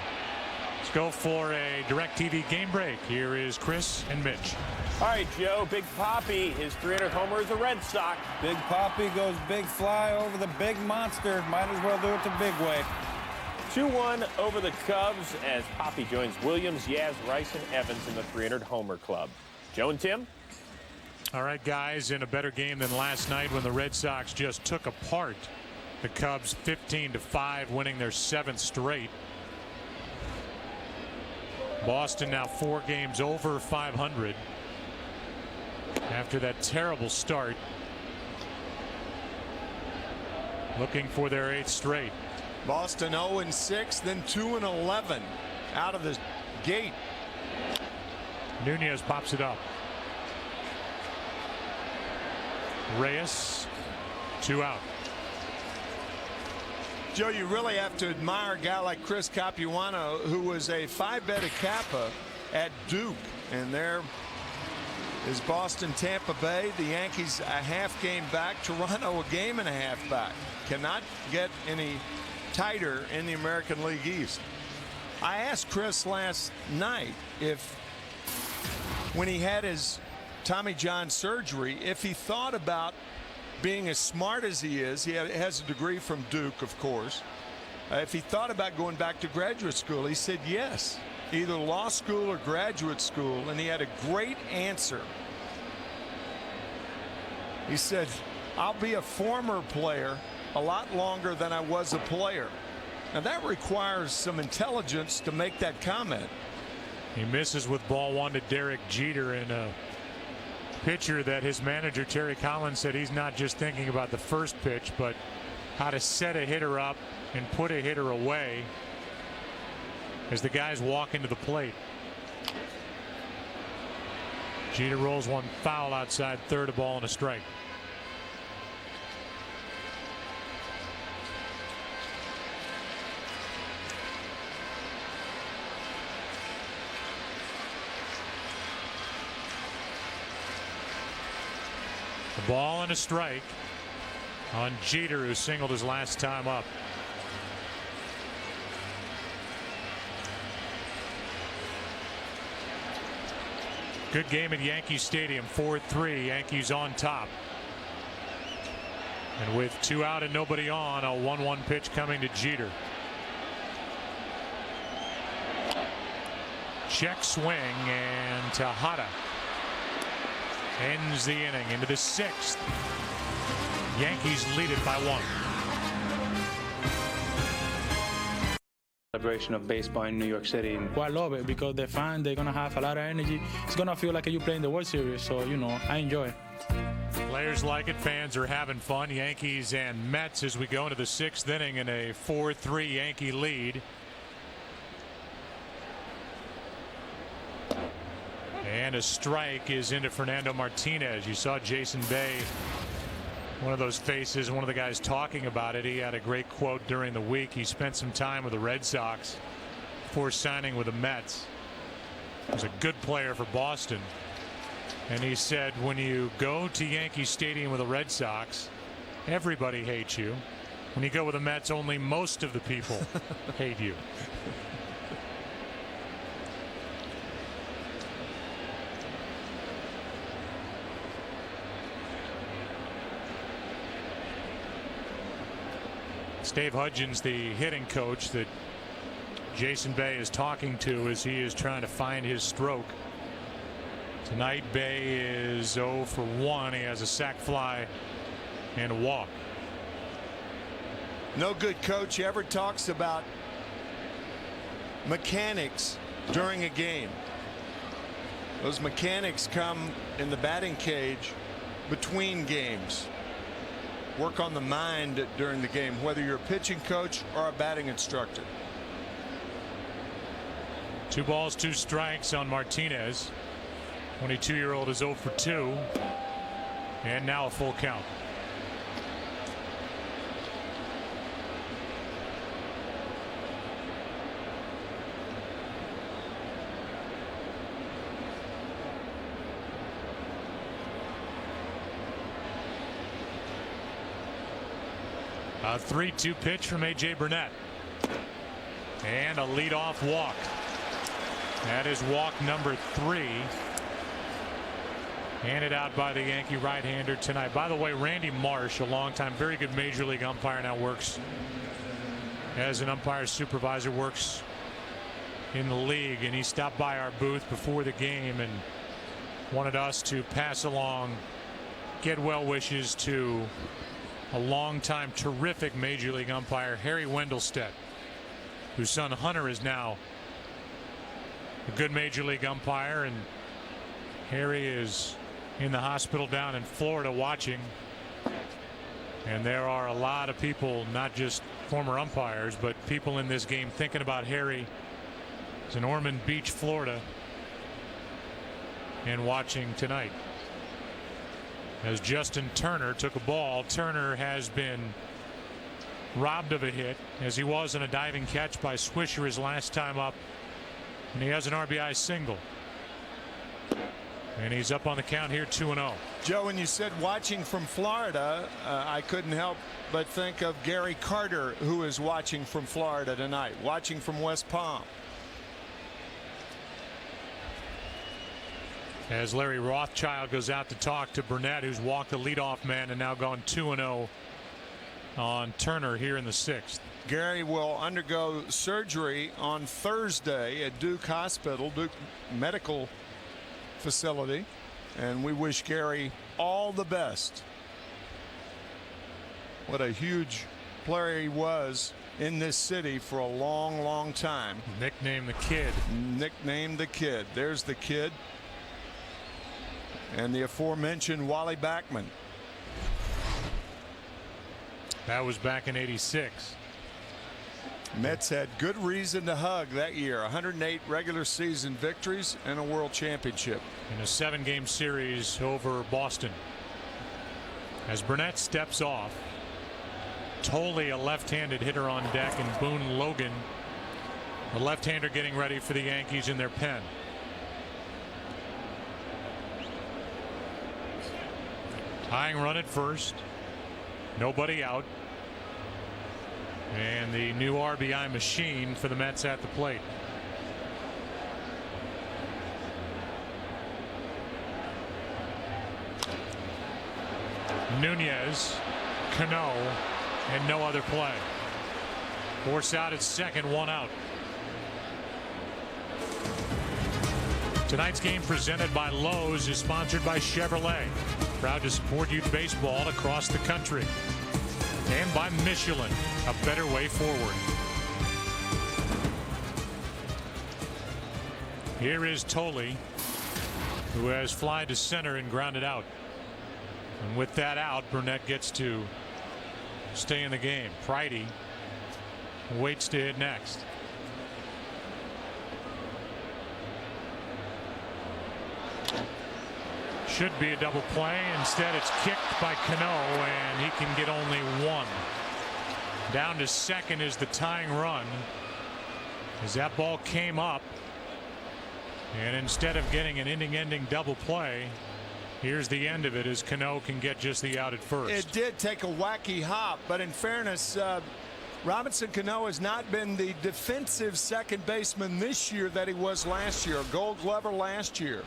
Let's go for a DirecTV game break. Here is Chris and Mitch. All right, Joe, Big Papi, his 300th homer is a Red Sox. Big Papi goes big fly over the big monster. Might as well do it the big way. 2-1 over the Cubs as Papi joins Williams, Yaz, Rice, and Evans in the 300 homer club. Joe and Tim. All right, guys, in a better game than last night when the Red Sox just took apart the Cubs 15-5, winning their 7th straight. Boston now 4 games over 500 after that terrible start, looking for their 8th straight. Boston 0-6, then 2-11 out of the gate. Nunez pops it up. Reyes, 2 out. Joe, you really have to admire a guy like Chris Capuano, who was a Phi Beta Kappa at Duke. And there is Boston, Tampa Bay. The Yankees a half game back. Toronto a game and a half back. Cannot get any tighter in the American League East. I asked Chris last night if, when he had his Tommy John surgery, if he thought about being as smart as he is. He has a degree from Duke, of course. If he thought about going back to graduate school, he said yes, either law school or graduate school, and he had a great answer. He said, I'll be a former player a lot longer than I was a player. Now that requires some intelligence to make that comment. He misses with ball 1 to Derek Jeter, in a pitcher that his manager Terry Collins said he's not just thinking about the first pitch, but how to set a hitter up and put a hitter away as the guys walk into the plate. Jeter rolls one foul outside third, a ball and a strike. A ball and a strike on Jeter, who singled his last time up. Good game at Yankee Stadium, 4-3, Yankees on top. And with 2 out and nobody on, a 1-1 pitch coming to Jeter. Check swing, and Tejada ends the inning into the 6th. Yankees lead it by 1. Celebration of baseball in New York City. Well, I love it because the fans, they're gonna have a lot of energy. It's gonna feel like you playing the World Series, so you know, I enjoy it. Players like it, fans are having fun. Yankees and Mets as we go into the 6th inning in a 4-3 Yankee lead. And a strike is into Fernando Martinez. You saw Jason Bay, one of those faces, one of the guys talking about it. He had a great quote during the week. He spent some time with the Red Sox before signing with the Mets. He was a good player for Boston. And he said, when you go to Yankee Stadium with the Red Sox, everybody hates you. When you go with the Mets, only most of the people hate you. Dave Hudgens, the hitting coach that Jason Bay is talking to as he is trying to find his stroke. Tonight, Bay is 0 for 1. He has a sac fly and a walk. No good coach ever talks about mechanics during a game. Those mechanics come in the batting cage between games. Work on the mind during the game, whether you're a pitching coach or a batting instructor. 2 balls, 2 strikes on Martinez. 22-year-old is 0 for 2. And now a full count. A 3-2 pitch from A.J. Burnett. And a leadoff walk. That is walk number 3. Handed out by the Yankee right-hander tonight. By the way, Randy Marsh, a longtime very good major league umpire, now works as an umpire supervisor, works in the league, and he stopped by our booth before the game and wanted us to pass along get well wishes to a longtime terrific major league umpire, Harry Wendelstedt, whose son Hunter is now a good major league umpire, and Harry is in the hospital down in Florida watching. And there are a lot of people, not just former umpires, but people in this game thinking about Harry. He's in Ormond Beach, Florida, and watching tonight. As Justin Turner took a ball, Turner has been robbed of a hit, as he was in a diving catch by Swisher his last time up, and he has an RBI single. And he's up on the count here, 2-0. Joe, when you said watching from Florida, I couldn't help but think of Gary Carter, who is watching from Florida tonight, watching from West Palm. As Larry Rothschild goes out to talk to Burnett, who's walked the leadoff man and now gone 2-0 on Turner here in the 6th. Gary will undergo surgery on Thursday at Duke Hospital, Duke Medical Facility, and we wish Gary all the best. What a huge player he was in this city for a long, long time. Nicknamed the Kid. Nicknamed the Kid. There's the Kid. And the aforementioned Wally Backman. That was back in '86. Mets had good reason to hug that year. 108 regular season victories and a world championship. In a 7-game series over Boston. As Burnett steps off, Tolley, a left-handed hitter on deck, and Boone Logan, a left-hander, getting ready for the Yankees in their pen. Tying run at first. Nobody out. And the new RBI machine for the Mets at the plate. Nunez, Cano, and no other play. Force out at second, 1 out. Tonight's game, presented by Lowe's, is sponsored by Chevrolet, proud to support youth baseball across the country, and by Michelin, a better way forward. Here is Tolley, who has fly to center and grounded out. And with that out, Burnett gets to stay in the game. Pridey waits to hit next. Should be a double play. Instead, it's kicked by Cano, and he can get only 1. Down to second is the tying run, as that ball came up, and instead of getting an inning-ending double play, here's the end of it, as Cano can get just the out at first. It did take a wacky hop, but in fairness, Robinson Cano has not been the defensive second baseman this year that he was last year, a Gold Glover last year.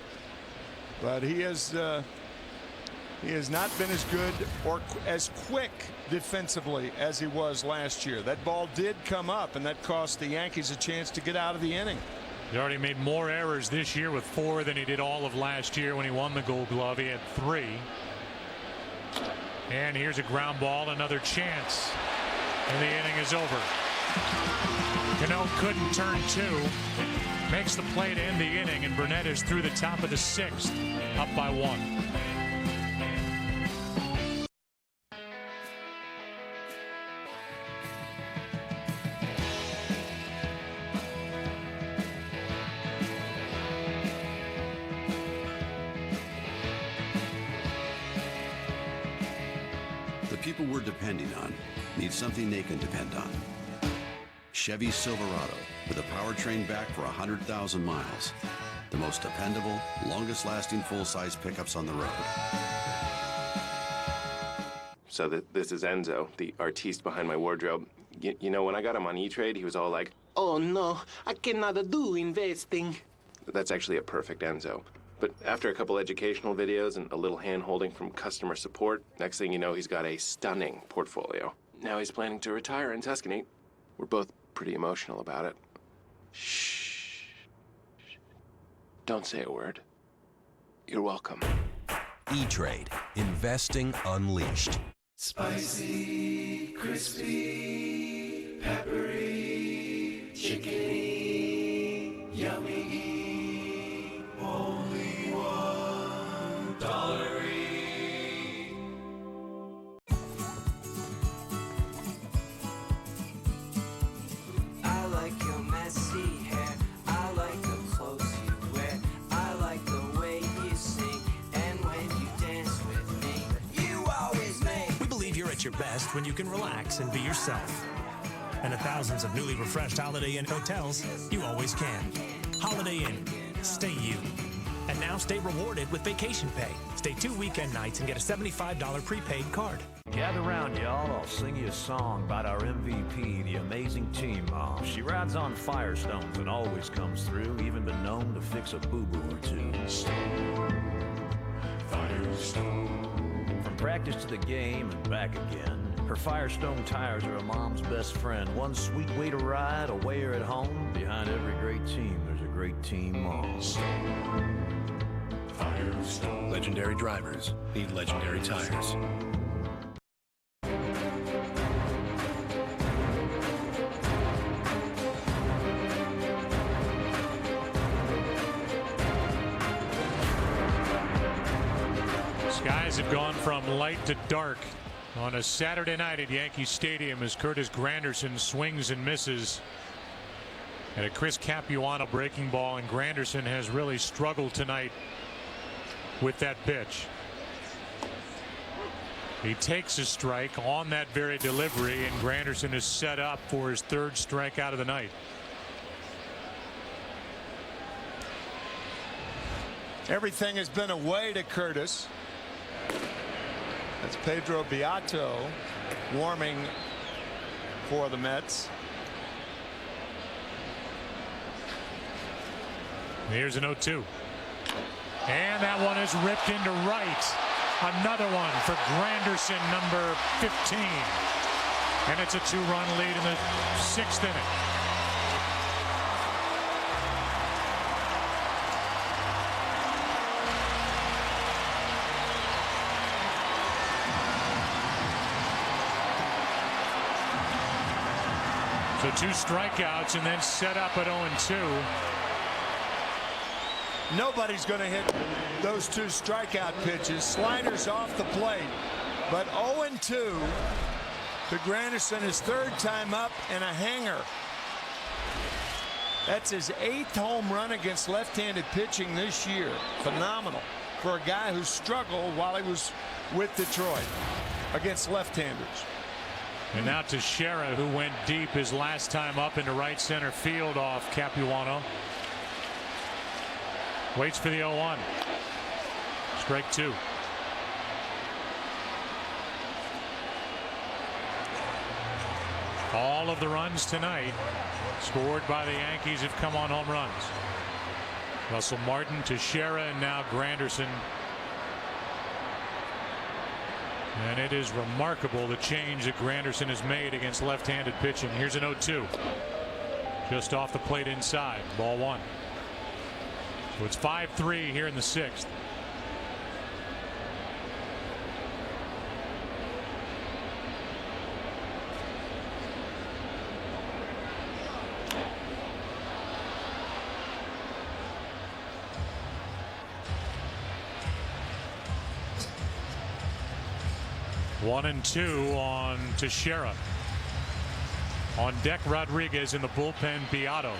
But he has not been as good or as quick defensively as he was last year. That ball did come up, and that cost the Yankees a chance to get out of the inning. He already made more errors this year with 4 than he did all of last year when he won the Gold Glove. He had 3. And here's a ground ball, another chance, and the inning is over. Cano couldn't turn 2. makes the play to end the inning, and Burnett is through the top of the 6th, up by 1. The people we're depending on need something they can depend on. Chevy Silverado, with a powertrain back for 100,000 miles. The most dependable, longest-lasting full-size pickups on the road. So this is Enzo, the artiste behind my wardrobe. You know, when I got him on E-Trade, he was all like, "Oh no, I cannot do investing." That's actually a perfect Enzo. But after a couple educational videos and a little hand-holding from customer support, next thing you know, he's got a stunning portfolio. Now he's planning to retire in Tuscany. We're both pretty emotional about it. Shh. Don't say a word. You're welcome. E-Trade. Investing unleashed. Spicy, crispy, peppery, chickeny, yummy, only $1. I like your messy hair. I like the clothes you wear. I like the way you sing. And when you dance with me, you always make. We believe you're at your best when you can relax and be yourself. And at thousands of newly refreshed Holiday Inn hotels, you always can. Holiday Inn. Stay you. And now stay rewarded with vacation pay. Stay 2 weekend nights and get a $75 prepaid card. Gather round, y'all. I'll sing you a song about our MVP, the amazing team mom. She rides on Firestones and always comes through, even been known to fix a boo-boo or two. Firestone. From practice to the game and back again, her Firestone tires are a mom's best friend. One sweet way to ride, a wayer at home. Behind every great team, there's a great team mom. Firestone. Legendary drivers need legendary tires. Skies have gone from light to dark on a Saturday night at Yankee Stadium as Curtis Granderson swings and misses. And a Chris Capuano breaking ball, and Granderson has really struggled tonight with that pitch. He takes a strike on that very delivery, and Granderson is set up for his 3rd strikeout of the night. Everything has been away to Curtis. That's Pedro Beato warming for the Mets. Here's an 0-2. And that one is ripped into right. Another one for Granderson, number 15. And it's a 2-run lead in the 6th inning. So 2 strikeouts and then set up at 0-2. Nobody's going to hit those 2 strikeout pitches. Sliders off the plate. But 0-2 to Granderson, his 3rd time up, and a hanger. That's his 8th home run against left-handed pitching this year. Phenomenal for a guy who struggled while he was with Detroit against left-handers. And now Teixeira, who went deep his last time up into right center field off Capuano. Waits for the 0-1. Strike 2. All of the runs tonight scored by the Yankees have come on home runs. Russell Martin, Teixeira, and now Granderson. And it is remarkable the change that Granderson has made against left-handed pitching. Here's an 0-2. Just off the plate inside. Ball 1. So it's 5-3 here in the 6th. 1-2 on Teixeira. On deck, Rodriguez. In the bullpen, Beato.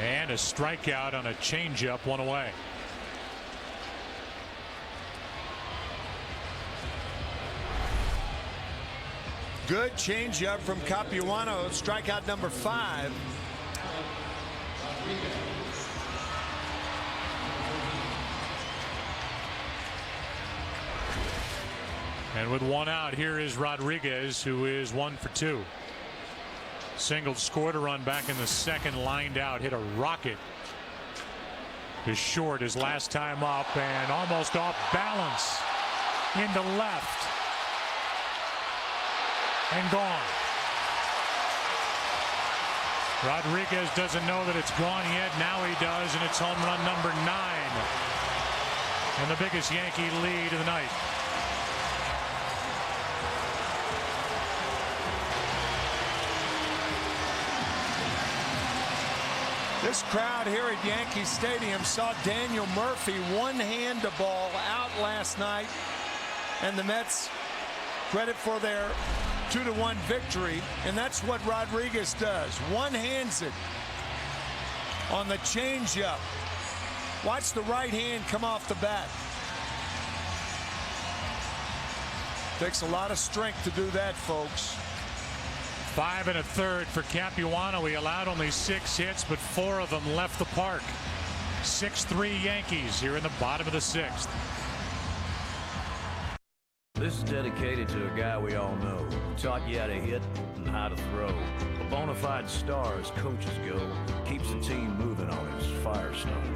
And a strikeout on a changeup, one away. Good changeup from Capuano, strikeout number 5. And with one out, here is Rodriguez, who is 1 for 2. Singled, scored a run back in the second, lined out, hit a rocket to short his last time up, and almost off balance into left and gone. Rodriguez doesn't know that it's gone yet. Now he does, and it's home run number 9 and the biggest Yankee lead of the night. This crowd here at Yankee Stadium saw Daniel Murphy one-hand the ball out last night, and the Mets credit for their 2-1 victory, and that's what Rodriguez does. One-hands it on the changeup. Watch the right hand come off the bat. Takes a lot of strength to do that, folks. 5 1/3 for Capuano. He allowed only 6 hits, but 4 of them left the park. 6-3 Yankees here in the bottom of the 6th. This is dedicated to a guy we all know, who taught you how to hit and how to throw. A bona fide star as coaches go, keeps the team moving on his Firestone.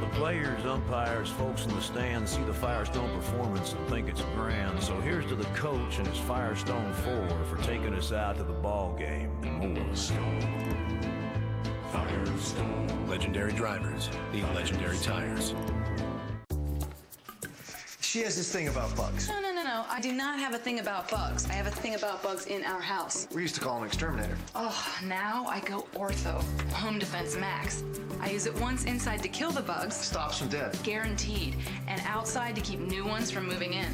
The players, umpires, folks in the stands see the Firestone performance and think it's grand. So here's to the coach and his Firestone 4 for taking us out to the ball game and more. Firestone. Legendary drivers need legendary tires. She has this thing about bugs. No. I do not have a thing about bugs. I have a thing about bugs in our house. We used to call him Exterminator. Oh, now I go Ortho. Home Defense Max. I use it once inside to kill the bugs. Stops them dead. Guaranteed. And outside to keep new ones from moving in.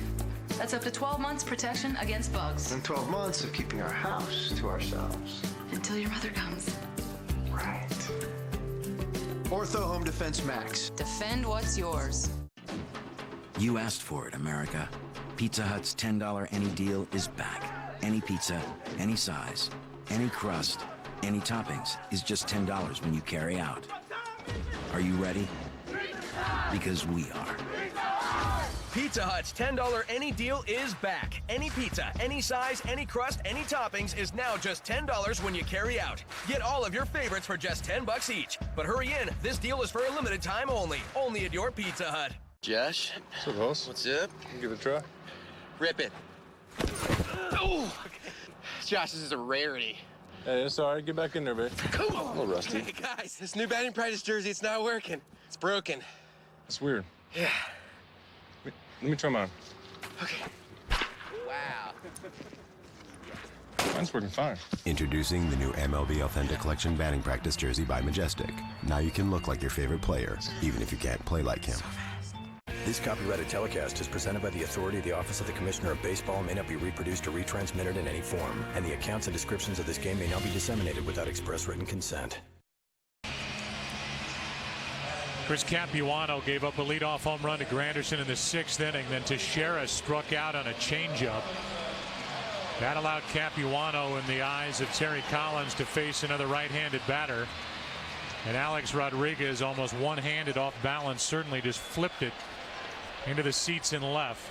That's up to 12 months protection against bugs. And 12 months of keeping our house to ourselves. Until your mother comes. Right. Ortho Home Defense Max. Defend what's yours. You asked for it, America. Pizza Hut's $10 any deal is back. Any pizza, any size, any crust, any toppings is just $10 when you carry out. Are you ready? Because we are. Pizza Hut's $10 any deal is back. Any pizza, any size, any crust, any toppings is now just $10 when you carry out. Get all of your favorites for just $10 each. But hurry in, this deal is for a limited time only. Only at your Pizza Hut. Josh. What's up, boss? What's up? Give it a try. Rip it. Oh! Josh, this is a rarity. Hey, it's all right. Get back in there, babe. Come on. A little rusty. Hey, guys, this new batting practice jersey, it's not working. It's broken. It's weird. Yeah. Let me try mine. Okay. Wow. Mine's working fine. Introducing the new MLB Authentic Collection batting practice jersey by Majestic. Now you can look like your favorite player, even if you can't play like him. This copyrighted telecast is presented by the authority of the Office of the Commissioner of Baseball and may not be reproduced or retransmitted in any form, and the accounts and descriptions of this game may not be disseminated without express written consent. Chris Capuano gave up a leadoff home run to Granderson in the 6th inning. Then Teixeira struck out on a changeup. That allowed Capuano, in the eyes of Terry Collins, to face another right-handed batter. And Alex Rodriguez, almost one-handed off balance, certainly just flipped it into the seats in left.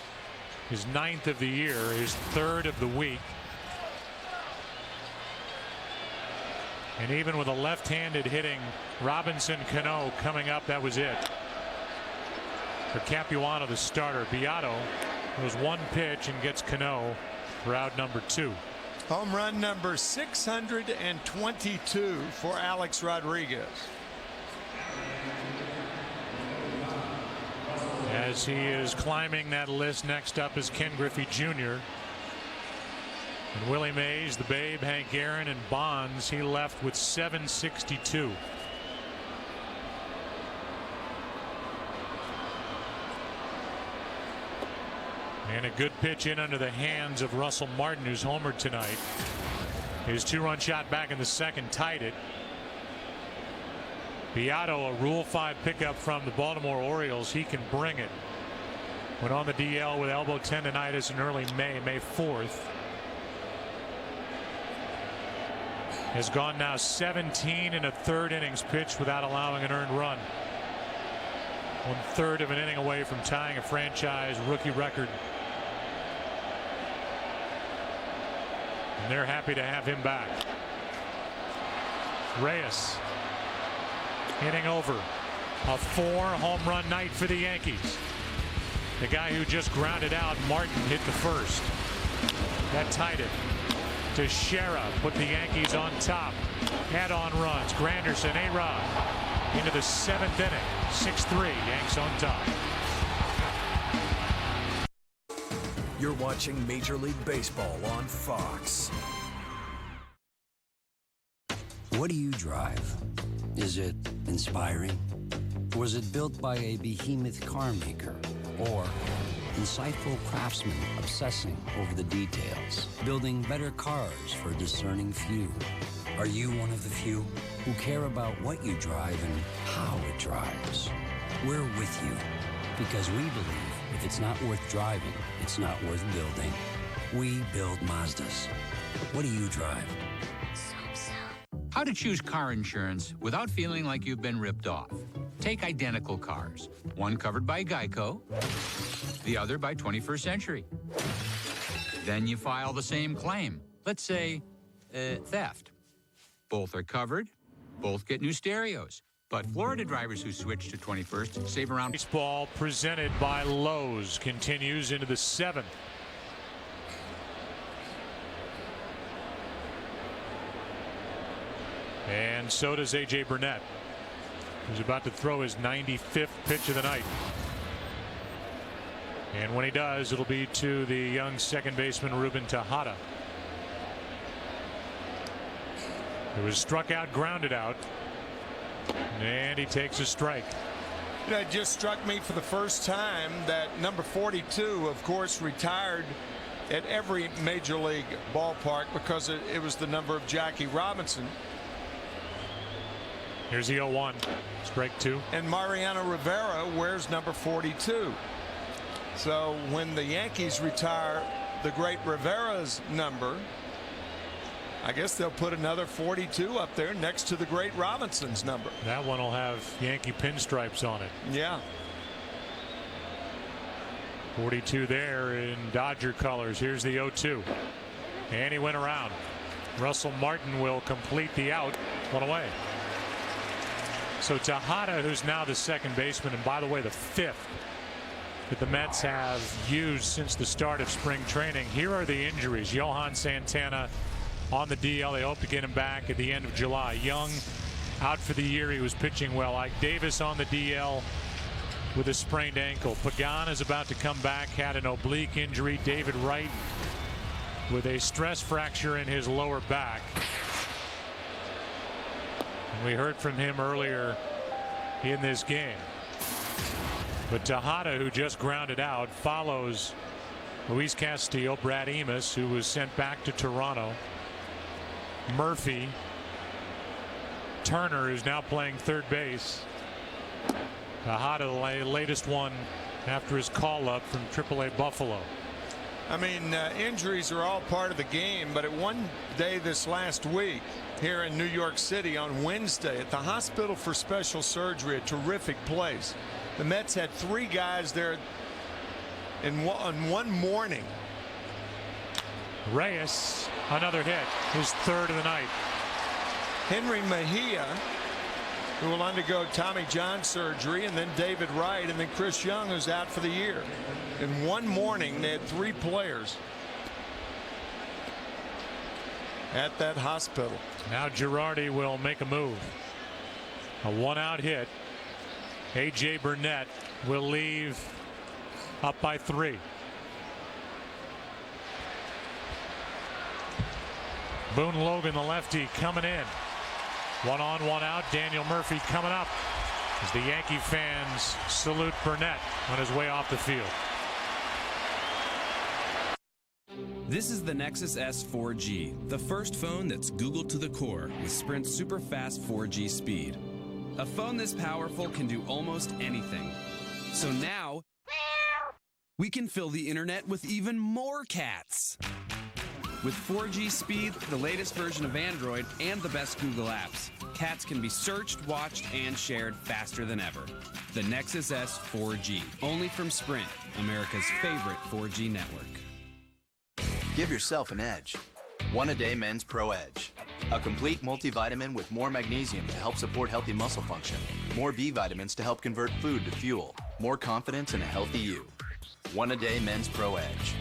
His 9th of the year, his 3rd of the week. And even with a left-handed hitting Robinson Cano coming up, that was it. For Capuano, the starter, Beato goes one pitch and gets Cano for out number 2. Home run number 622 for Alex Rodriguez. As he is climbing that list, next up is Ken Griffey Jr. And Willie Mays, the Babe, Hank Aaron, and Bonds, he left with 762. And a good pitch in under the hands of Russell Martin, who's homered tonight. His 2-run shot back in the second tied it. Beato, a Rule 5 pickup from the Baltimore Orioles. He can bring it. Went on the DL with elbow tendonitis in early May 4th. Has gone now 17 1/3 innings pitched without allowing an earned run. 1/3 of an inning away from tying a franchise rookie record. And they're happy to have him back. Reyes hitting over. A 4-home run night for the Yankees. The guy who just grounded out, Martin, hit the first. That tied it. Teixeira put the Yankees on top. Add-on runs. Granderson, A-Rod into the 7th inning. 6-3, Yanks on top. You're watching Major League Baseball on Fox. What do you drive? Is it inspiring? Was it built by a behemoth car maker? Or insightful craftsmen obsessing over the details, building better cars for a discerning few? Are you one of the few who care about what you drive and how it drives? We're with you because we believe if it's not worth driving, it's not worth building. We build Mazdas. What do you drive? How to choose car insurance without feeling like you've been ripped off. Take identical cars. One covered by Geico, the other by 21st Century. Then you file the same claim. Let's say, theft. Both are covered. Both get new stereos. But Florida drivers who switch to 21st save around. Baseball presented by Lowe's continues into the 7th. And so does A.J. Burnett, who's about to throw his 95th pitch of the night. And when he does, it'll be to the young second baseman Ruben Tejada, who was struck out, grounded out, and he takes a strike. You know, it just struck me for the first time that number 42, of course, retired at every major league ballpark because it was the number of Jackie Robinson. Here's the 0-1, strike 2. And Mariano Rivera wears number 42. So when the Yankees retire the great Rivera's number, I guess they'll put another 42 up there next to the great Robinson's number. That one will have Yankee pinstripes on it. Yeah. 42 there in Dodger colors. Here's the 0-2. And he went around. Russell Martin will complete the out. One away. So Tejada, who's now the second baseman, and by the way, the 5th that the Mets have used since the start of spring training. Here are the injuries. Johan Santana on the DL. They hope to get him back at the end of July. Young out for the year. He was pitching well. Ike Davis on the DL with a sprained ankle. Pagan is about to come back, had an oblique injury. David Wright with a stress fracture in his lower back. And we heard from him earlier in this game. But Tejada, who just grounded out, follows Luis Castillo, Brad Emus, who was sent back to Toronto, Murphy, Turner, who's now playing third base. Tejada, the latest one after his call up from AAA Buffalo. I mean, injuries are all part of the game, but at one day this last week here in New York City on Wednesday at the Hospital for Special Surgery, a terrific place. The Mets had 3 guys there in one morning. Reyes, another hit, his 3rd of the night. Henry Mejia, who will undergo Tommy John surgery, and then David Wright, and then Chris Young, who's out for the year. In one morning, they had 3 players at that hospital. Now Girardi will make a move. A 1-out hit. A.J. Burnett will leave up by 3. Boone Logan, the lefty, coming in. 1 on, 1 out. Daniel Murphy coming up as the Yankee fans salute Burnett on his way off the field. This is the Nexus S 4G, the first phone that's Googled to the core with Sprint's super fast 4G speed. A phone this powerful can do almost anything. So now, we can fill the internet with even more cats. With 4G speed, the latest version of Android, and the best Google apps, cats can be searched, watched, and shared faster than ever. The Nexus S 4G, only from Sprint, America's favorite 4G network. Give yourself an edge. One a Day Men's Pro Edge. A complete multivitamin with more magnesium to help support healthy muscle function. More B vitamins to help convert food to fuel. More confidence in a healthy you. One a Day Men's Pro Edge.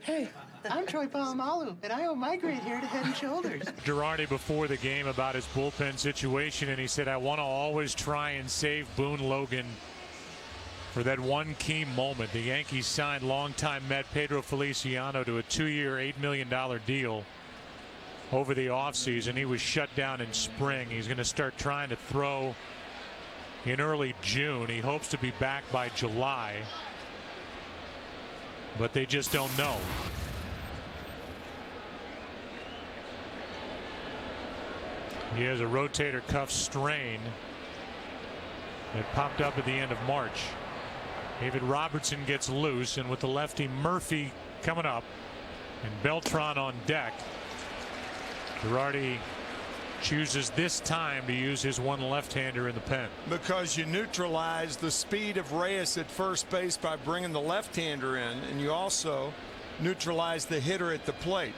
Hey, I'm Troy Polamalu, and I owe my grade here to Head & Shoulders. Girardi before the game about his bullpen situation, and he said, I want to always try and save Boone Logan for that one key moment. The Yankees signed longtime Met Pedro Feliciano to a 2-year, $8 million deal over the offseason. He was shut down in spring. He's going to start trying to throw in early June. He hopes to be back by July, but they just don't know. He has a rotator cuff strain that popped up at the end of March. David Robertson gets loose, and with the lefty Murphy coming up and Beltran on deck, Girardi chooses this time to use his one left-hander in the pen. Because you neutralize the speed of Reyes at first base by bringing the left-hander in, and you also neutralize the hitter at the plate.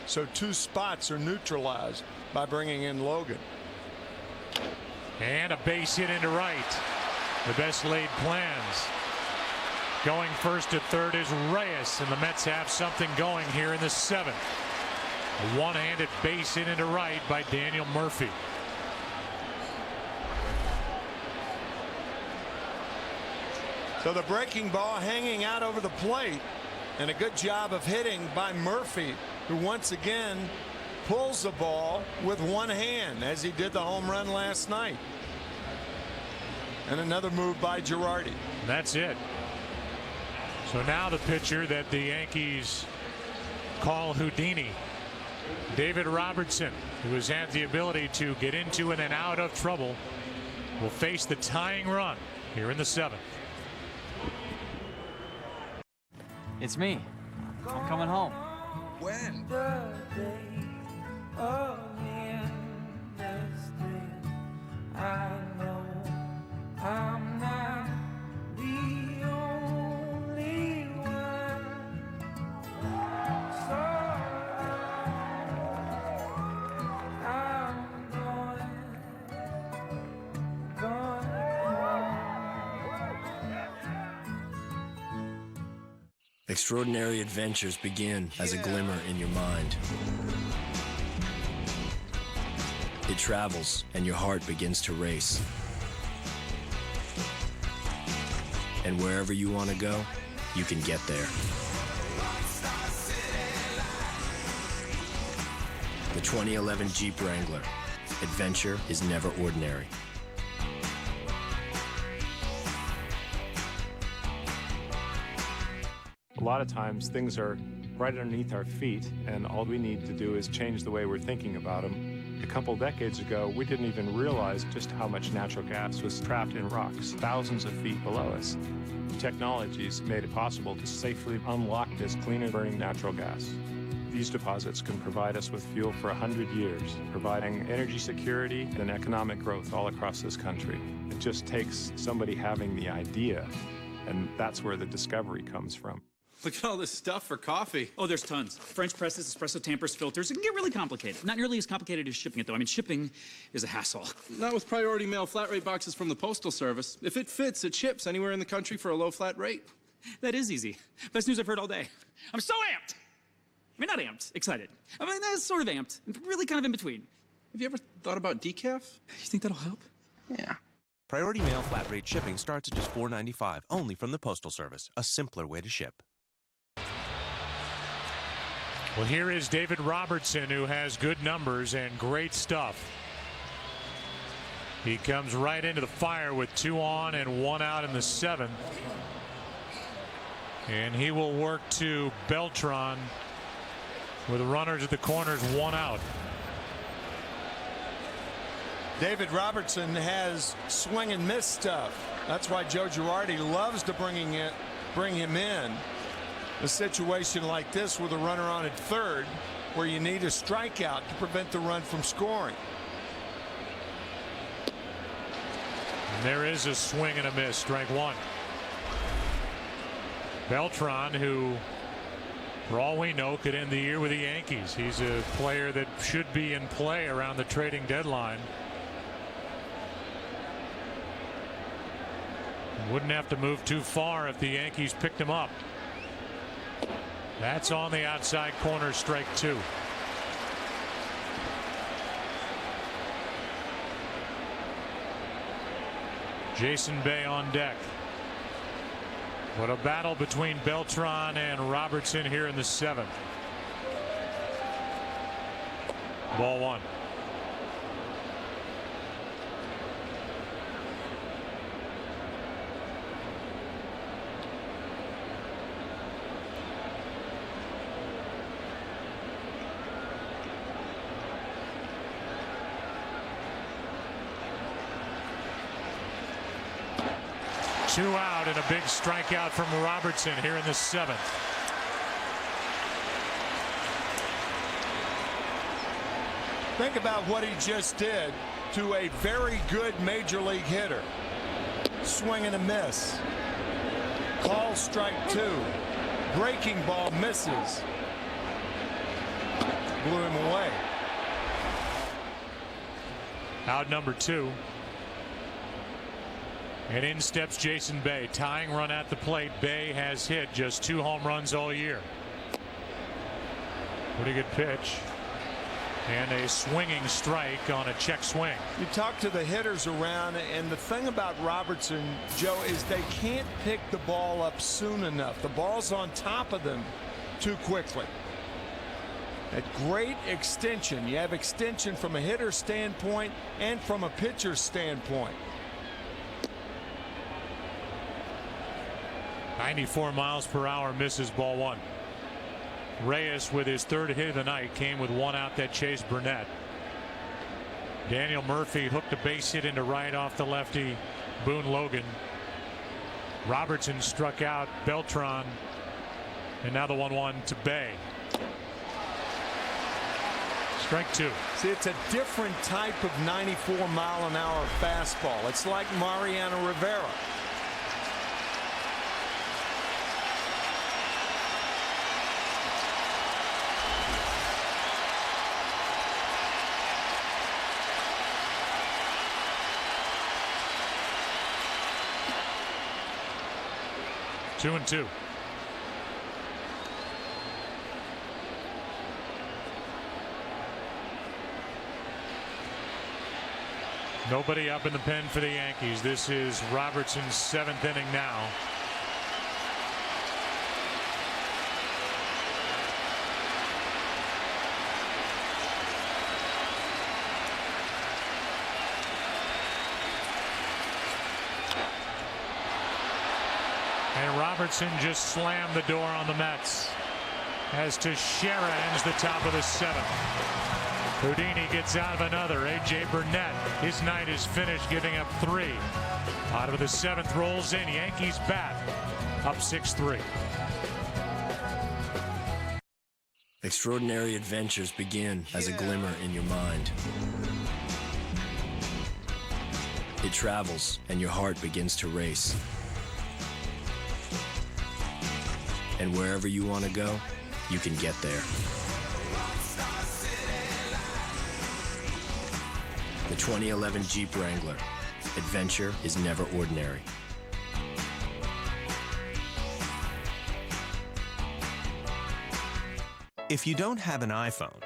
So 2 spots are neutralized by bringing in Logan. And a base hit into right. The best laid plans. Going first to third is Reyes, and the Mets have something going here in the 7th. A one-handed base hit into right by Daniel Murphy. So the breaking ball hanging out over the plate, and a good job of hitting by Murphy, who once again pulls the ball with one hand, as he did the home run last night. And another move by Girardi. That's it. So now the pitcher that the Yankees call Houdini, David Robertson, who has had the ability to get into and then out of trouble, will face the tying run here in the 7th. It's me. I'm coming home. When? I know I'm not the only one. So I'm going Extraordinary adventures begin as a glimmer in your mind. It travels, and your heart begins to race. And wherever you want to go, you can get there. The 2011 Jeep Wrangler. Adventure is never ordinary. A lot of times things are right underneath our feet, and all we need to do is change the way we're thinking about them. A couple decades ago, we didn't even realize just how much natural gas was trapped in rocks thousands of feet below us. Technologies made it possible to safely unlock this cleaner burning natural gas. These deposits can provide us with fuel for 100 years, providing energy security and economic growth all across this country. It just takes somebody having the idea, and that's where the discovery comes from. Look at all this stuff for coffee. Oh, there's tons. French presses, espresso tampers, filters. It can get really complicated. Not nearly as complicated as shipping it, though. I mean, shipping is a hassle. Not with priority mail flat rate boxes from the Postal Service. If it fits, it ships anywhere in the country for a low flat rate. That is easy. Best news I've heard all day. I'm so amped. I mean, not amped, excited. I mean, that's sort of amped. Really kind of in between. Have you ever thought about decaf? You think that'll help? Yeah. Priority mail flat rate shipping starts at just $4.95, only from the Postal Service. A simpler way to ship. Well, here is David Robertson, who has good numbers and great stuff. He comes right into the fire with 2 on and 1 out in the 7th. And he will work to Beltran with runners at the corners, 1 out. David Robertson has swing and miss stuff. That's why Joe Girardi loves to bring him in. A situation like this with a runner on at third, where you need a strikeout to prevent the run from scoring. And there is a swing and a miss, strike 1. Beltran, who for all we know could end the year with the Yankees. He's a player that should be in play around the trading deadline. Wouldn't have to move too far if the Yankees picked him up. That's on the outside corner, strike 2. Jason Bay on deck. What a battle between Beltran and Robertson here in the 7th. Ball 1. Two out and a big strikeout from Robertson here in the 7th. Think about what he just did to a very good major league hitter. Swing and a miss. Call strike 2. Breaking ball misses. Blew him away. Out number 2. And in steps Jason Bay. Tying run at the plate. Bay has hit just 2 home runs all year. Pretty good pitch. And a swinging strike on a check swing. You talk to the hitters around, and the thing about Robertson, Joe, is they can't pick the ball up soon enough. The ball's on top of them too quickly. At great extension. You have extension from a hitter's standpoint and from a pitcher's standpoint. 94 miles per hour, misses ball 1. Reyes with his 3rd hit of the night came with 1 out that chased Burnett. Daniel Murphy hooked a base hit into right off the lefty Boone Logan. Robertson struck out Beltran, and now the 1-1 to Bay. Strike 2. See, it's a different type of 94-mile-an-hour fastball. It's like Mariano Rivera. Two and 2. Nobody up in the pen for the Yankees. This is Robertson's 7th inning now. And Robertson just slammed the door on the Mets as Teixeira ends the top of the 7th. Houdini gets out of another. A.J. Burnett, his night is finished, giving up 3. Out of the 7th rolls in. Yankees bat up 6-3. Extraordinary adventures begin as a glimmer in your mind. It travels and your heart begins to race. And wherever you want to go, you can get there. The 2011 Jeep Wrangler. Adventure is never ordinary. If you don't have an iPhone,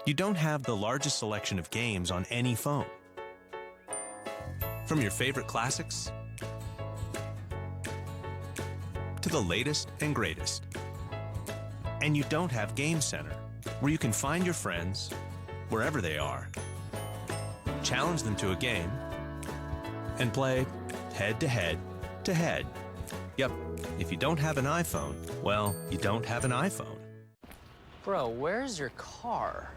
you don't have the largest selection of games on any phone. From your favorite classics to the latest and greatest. And you don't have Game Center, where you can find your friends wherever they are, challenge them to a game, and play head-to-head to head. Yep, if you don't have an iPhone, well, you don't have an iPhone. Bro, where's your car?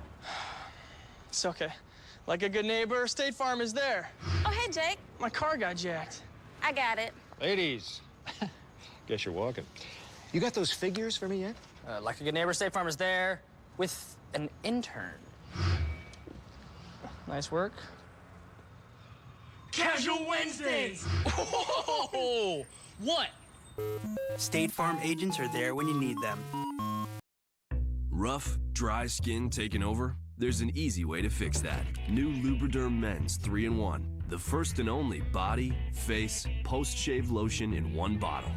It's okay. Like a good neighbor, State Farm is there. Oh, hey, Jake. My car got jacked. I got it. Ladies, guess you're walking. You got those figures for me yet? Like a good neighbor, State Farm is there with an intern. Nice work. Casual Wednesdays! Whoa! What? State Farm agents are there when you need them. Rough, dry skin taking over? There's an easy way to fix that. New Lubriderm Men's 3-in-1. The first and only body, face, post-shave lotion in one bottle.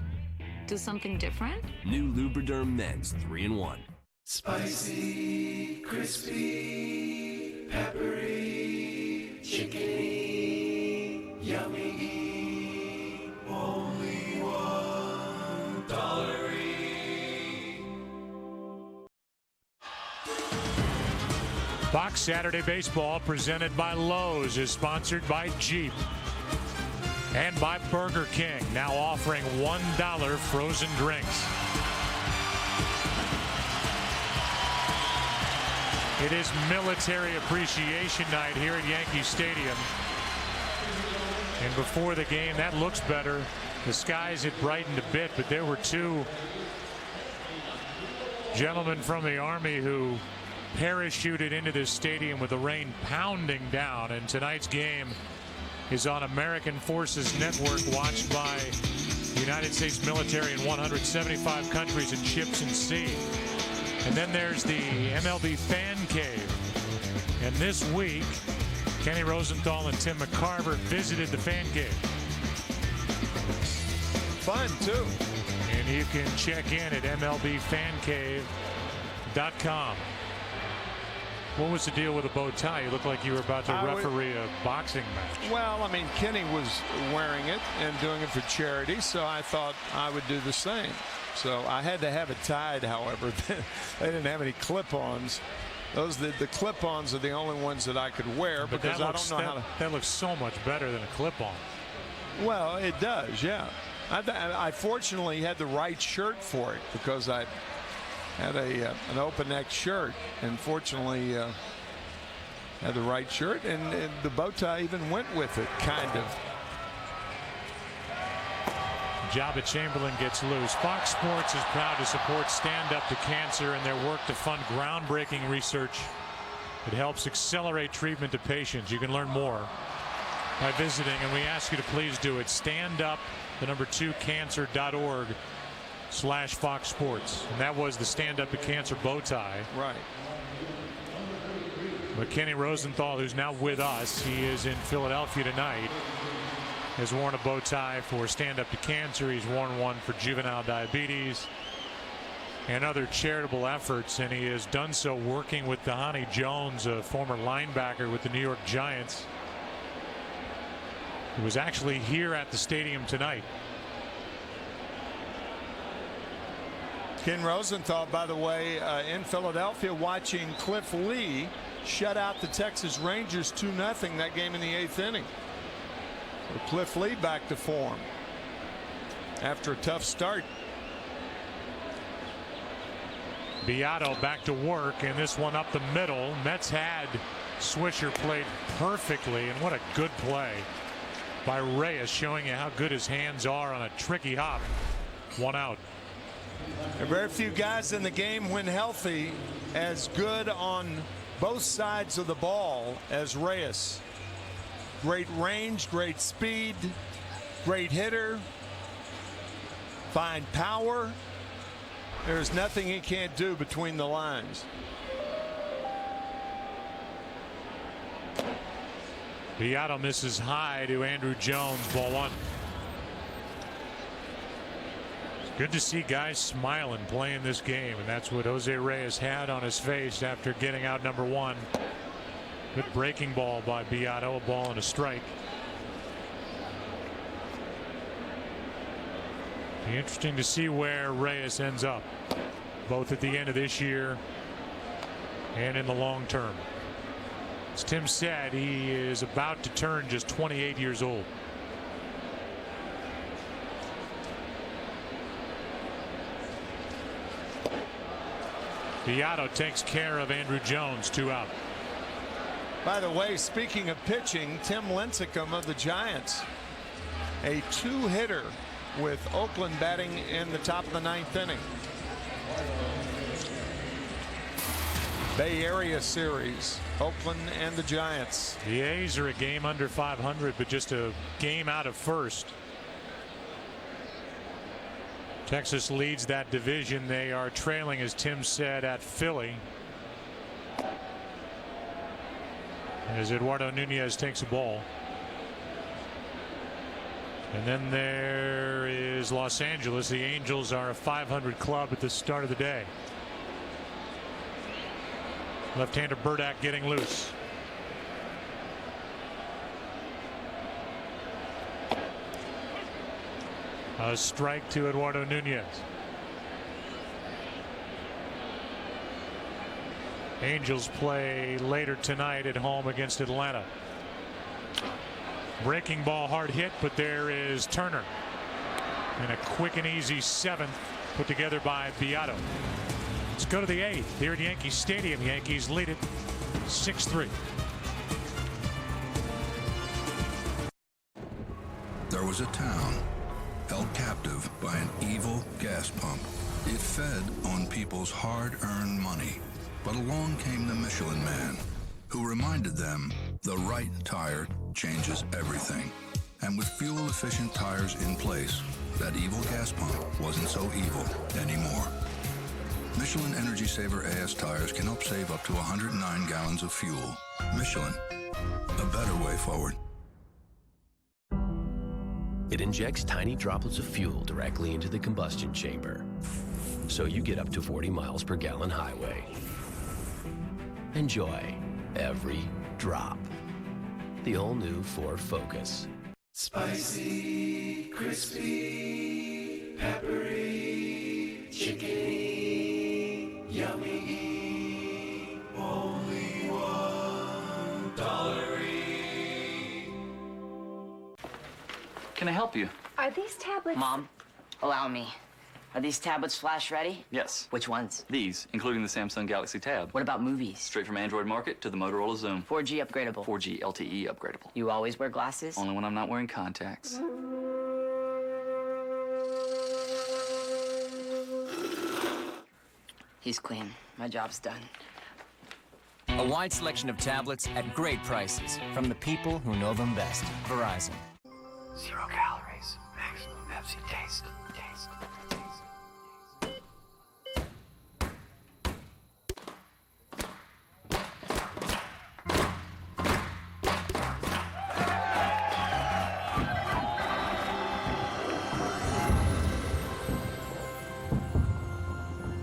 Do something different? New Lubriderm Men's 3-in-1. Spicy, crispy, peppery, chickeny, yummy, only $1. Fox Saturday Baseball, presented by Lowe's, is sponsored by Jeep and by Burger King, now offering $1 frozen drinks. It is Military Appreciation Night here at Yankee Stadium. And before the game, that looks better. The skies had brightened a bit, but there were two gentlemen from the Army who parachuted into this stadium with the rain pounding down. And tonight's game is on American Forces Network, watched by the United States military in 175 countries and ships and sea. And then there's the MLB Fan Cave. And this week, Kenny Rosenthal and Tim McCarver visited the Fan Cave. Fun, too. And you can check in at MLBFancave.com. What was the deal with the bow tie? You look like you were about to referee a boxing match. Well, I mean, Kenny was wearing it and doing it for charity, so I thought I would do the same. So I had to have it tied, however. They didn't have any clip-ons. The clip-ons are the only ones that I could wear, but because I don't know how to. That looks so much better than a clip-on. Well, it does, yeah. I fortunately had the right shirt for it, because I had an open neck shirt, and fortunately had the right shirt, and the bow tie even went with it, kind of. Jabba Chamberlain gets loose. Fox Sports is proud to support Stand Up to Cancer and their work to fund groundbreaking research that helps accelerate treatment to patients. You can learn more by visiting, and we ask you to please do it. standup2cancer.org/Fox Sports. And that was the Stand Up to Cancer bow tie. Right. But Kenny Rosenthal, who's now with us, he is in Philadelphia tonight, has worn a bow tie for Stand Up to Cancer. He's worn one for juvenile diabetes and other charitable efforts, and he has done so working with Dhani Jones, a former linebacker with the New York Giants, who was actually here at the stadium tonight. Ken Rosenthal, by the way, in Philadelphia, watching Cliff Lee shut out the Texas Rangers 2-0 that game in the 8th inning. So Cliff Lee back to form after a tough start. Beato back to work, and this one up the middle. Mets had Swisher played perfectly, and what a good play by Reyes, showing you how good his hands are on a tricky hop. One out. There are very few guys in the game, when healthy, as good on both sides of the ball as Reyes. Great range, great speed, great hitter, fine power. There's nothing he can't do between the lines. Beato misses high to Andrew Jones, ball one. It's good to see guys smiling playing this game, and that's what Jose Reyes had on his face after getting out number one. Good breaking ball by Beato, a ball and a strike. Be interesting to see where Reyes ends up. both at the end of this year and in the long term. As Tim said, he is about to turn just 28 years old. Beato takes care of Andrew Jones, 2 out. By the way, speaking of pitching, Tim Lincecum of the Giants, a 2-hitter with Oakland batting in the top of the 9th inning. Bay Area series, Oakland and the Giants. The A's are a game under 500, but just a game out of first. Texas leads that division. They are trailing, as Tim said, at Philly. As Eduardo Nunez takes a ball. And then there is Los Angeles. The Angels are a 500 club at the start of the day. Left-hander Burdack getting loose. A strike to Eduardo Nunez. Angels play later tonight at home against Atlanta. Breaking ball, hard hit, but there is Turner. And a quick and easy 7th put together by Beato. Let's go to the 8th here at Yankee Stadium. Yankees lead it 6-3. There was a town held captive by an evil gas pump. It fed on people's hard-earned money. But along came the Michelin Man, who reminded them the right tire changes everything. And with fuel-efficient tires in place, that evil gas pump wasn't so evil anymore. Michelin Energy Saver AS tires can help save up to 109 gallons of fuel. Michelin, a better way forward. It injects tiny droplets of fuel directly into the combustion chamber, so you get up to 40 miles per gallon highway. Enjoy every drop. The all-new Ford Focus. Spicy, crispy, peppery, chickeny, yummy, only $1. Can I help you? Are these tablets? Mom, allow me. Are these tablets flash ready? Yes. Which ones? These, including the Samsung Galaxy Tab. What about movies? Straight from Android Market to the Motorola Zoom. 4G upgradable. 4G LTE upgradable. You always wear glasses? Only when I'm not wearing contacts. He's clean. My job's done. A wide selection of tablets at great prices from the people who know them best. Verizon. 0 calories. Maximum Pepsi taste.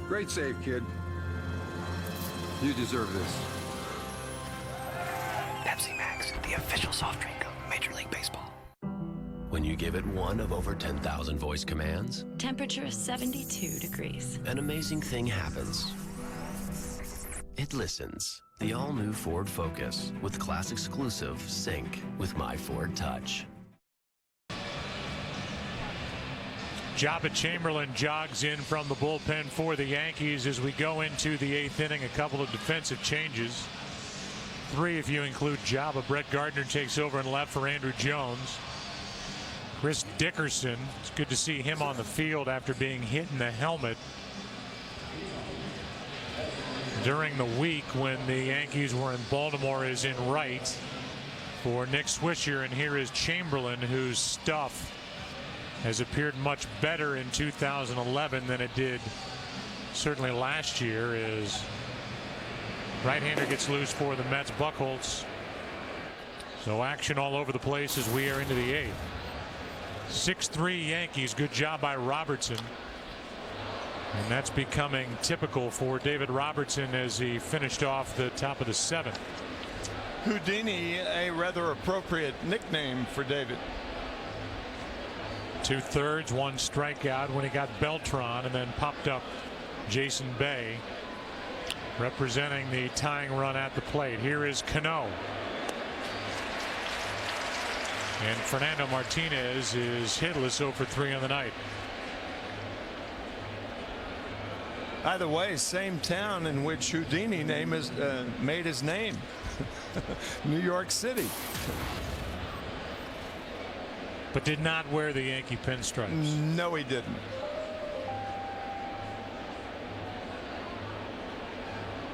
Great save, kid. You deserve this. Pepsi Max, the official soft drink of Major League Baseball. When you give it one of over 10,000 voice commands, Temperature 72 degrees. an amazing thing happens. It listens. The all-new Ford Focus with class exclusive Sync with My Ford Touch. Jabba Chamberlain jogs in from the bullpen for the Yankees as we go into the 8th inning. A couple of defensive changes. 3 if you include Jabba. Brett Gardner takes over in left for Andrew Jones. Chris Dickerson, it's good to see him on the field after being hit in the helmet during the week when the Yankees were in Baltimore, is in right for Nick Swisher. And here is Chamberlain, whose stuff has appeared much better in 2011 than it did certainly last year. As right-hander gets loose for the Mets. Buchholz. So action all over the place as we are into the 8th. 6-3 Yankees. Good job by Robertson. And that's becoming typical for David Robertson as he finished off the top of the 7th. Houdini, a rather appropriate nickname for David. 2/3, 1 strikeout when he got Beltran, and then popped up Jason Bay representing the tying run at the plate. Here is Cano. And Fernando Martinez is hitless 0 for 3 on the night. Either way, same town in which Houdini made his name. New York City. But did not wear the Yankee pinstripes. No, he didn't.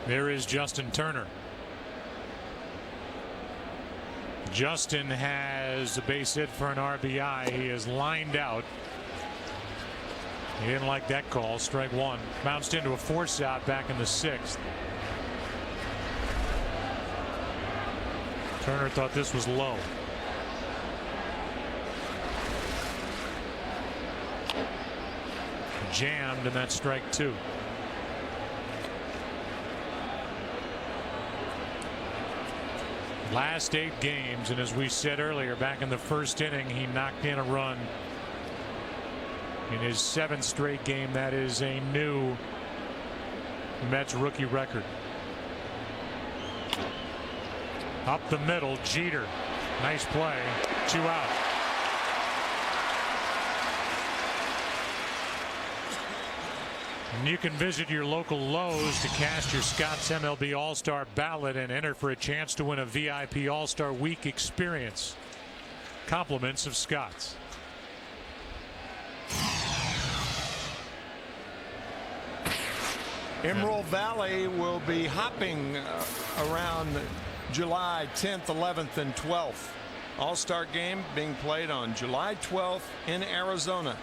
There is Justin Turner. Justin has a base hit for an RBI. He is lined out. He didn't like that call. Strike one. Bounced into a force out back in the 6th. Turner thought this was low. Jammed, and that's strike 2. Last 8 games, and as we said earlier, back in the 1st inning, he knocked in a run in his 7th straight game. That is a new Mets rookie record. Up the middle, Jeter. Nice play. 2 out. And you can visit your local Lowe's to cast your Scott's MLB All-Star ballot and enter for a chance to win a VIP All-Star Week experience. Compliments of Scott's. Emerald Valley will be hopping around July 10th, 11th, and 12th. All-Star game being played on July 12th in Arizona.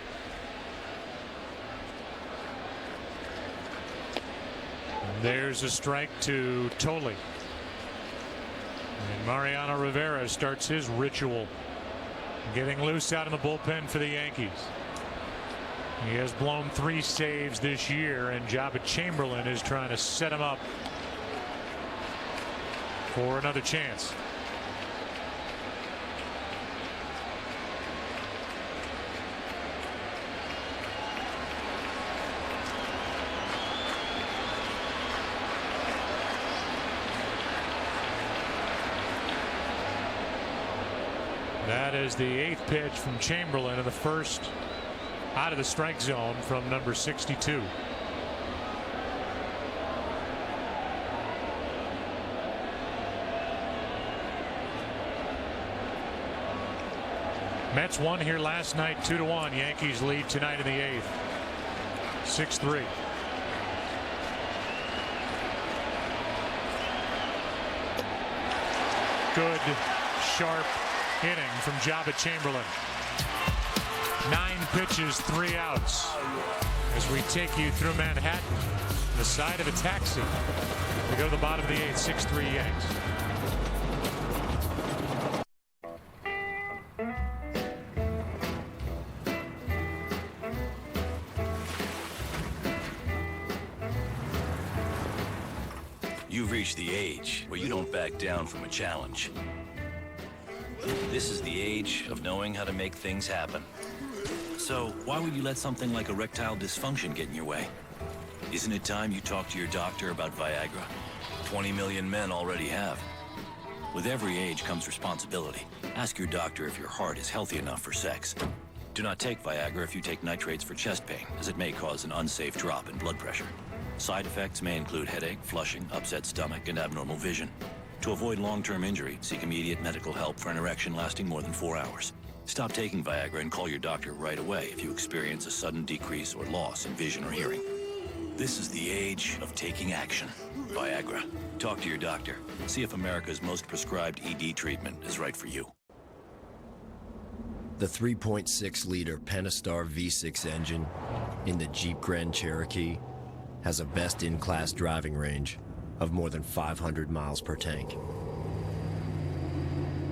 There's a strike to Tolle. And Mariano Rivera starts his ritual, getting loose out in the bullpen for the Yankees. He has blown 3 saves this year, and Jabba Chamberlain is trying to set him up for another chance. That is the 8th pitch from Chamberlain, and the first out of the strike zone from number 62. Mets won here last night 2-1. Yankees lead tonight in the 8th. 6-3. Good, sharp inning from Jabba Chamberlain. 9 pitches, 3 outs. As we take you through Manhattan, the side of a taxi. We go to the bottom of the 8th, 6-3 Yanks. You've reached the age where you don't back down from a challenge. This is the age of knowing how to make things happen. So why would you let something like erectile dysfunction get in your way? Isn't it time you talk to your doctor about Viagra? 20 million men already have. With every age comes responsibility. Ask your doctor if your heart is healthy enough for sex. Do not take Viagra if you take nitrates for chest pain, as it may cause an unsafe drop in blood pressure. Side effects may include headache, flushing, upset stomach, and abnormal vision. To avoid long-term injury, seek immediate medical help for an erection lasting more than 4 hours. Stop taking Viagra and call your doctor right away if you experience a sudden decrease or loss in vision or hearing. This is the age of taking action. Viagra. Talk to your doctor. See if America's most prescribed ED treatment is right for you. The 3.6-liter Pentastar V6 engine in the Jeep Grand Cherokee has a best-in-class driving range of more than 500 miles per tank.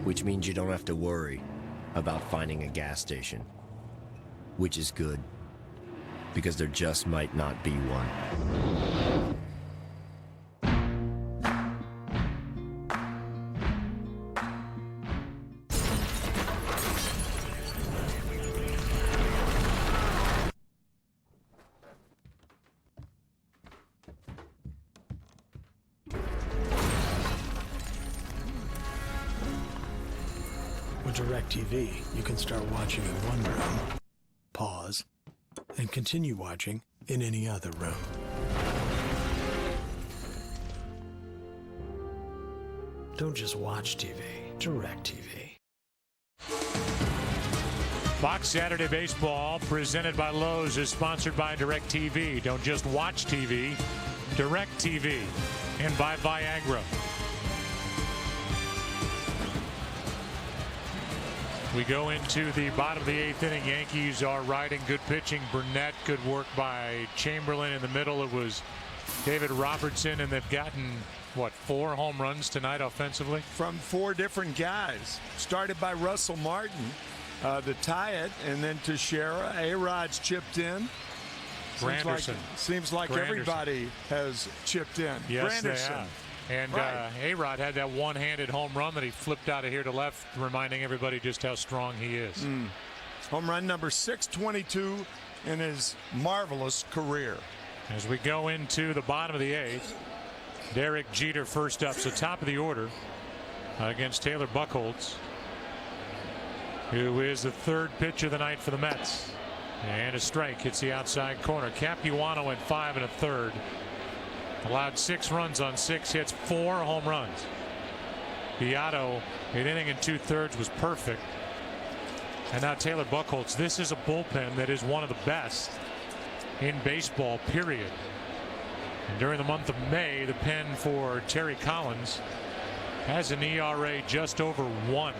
Which means you don't have to worry about finding a gas station. Which is good, because there just might not be one. With DirecTV, you can start watching in one room, pause, and continue watching in any other room. Don't just watch TV, DirecTV. Fox Saturday Baseball, presented by Lowe's, is sponsored by DirecTV. Don't just watch TV, DirecTV. And by Viagra. We go into the bottom of the 8th inning. Yankees are riding good pitching. Burnett, good work by Chamberlain. In the middle, it was David Robertson, and they've gotten, what, 4 home runs tonight offensively? From 4 different guys. Started by Russell Martin to tie it, and then Teixeira. A-Rod's chipped in. Seems like everybody has chipped in. Yes, they have. And right. A-Rod had that one-handed home run that he flipped out of here to left, reminding everybody just how strong he is. Home run number 622 in his marvelous career. As we go into the bottom of the 8th, Derek Jeter first up. So top of the order against Taylor Buchholz, who is the 3rd pitch of the night for the Mets. And a strike hits the outside corner. Capuano went 5 1/3. Allowed 6 runs on 6 hits, 4 home runs. Beato, an inning and 2/3 was perfect. And now Taylor Buchholz. This is a bullpen that is one of the best in baseball, period. And during the month of May, the pen for Terry Collins has an ERA just over 1.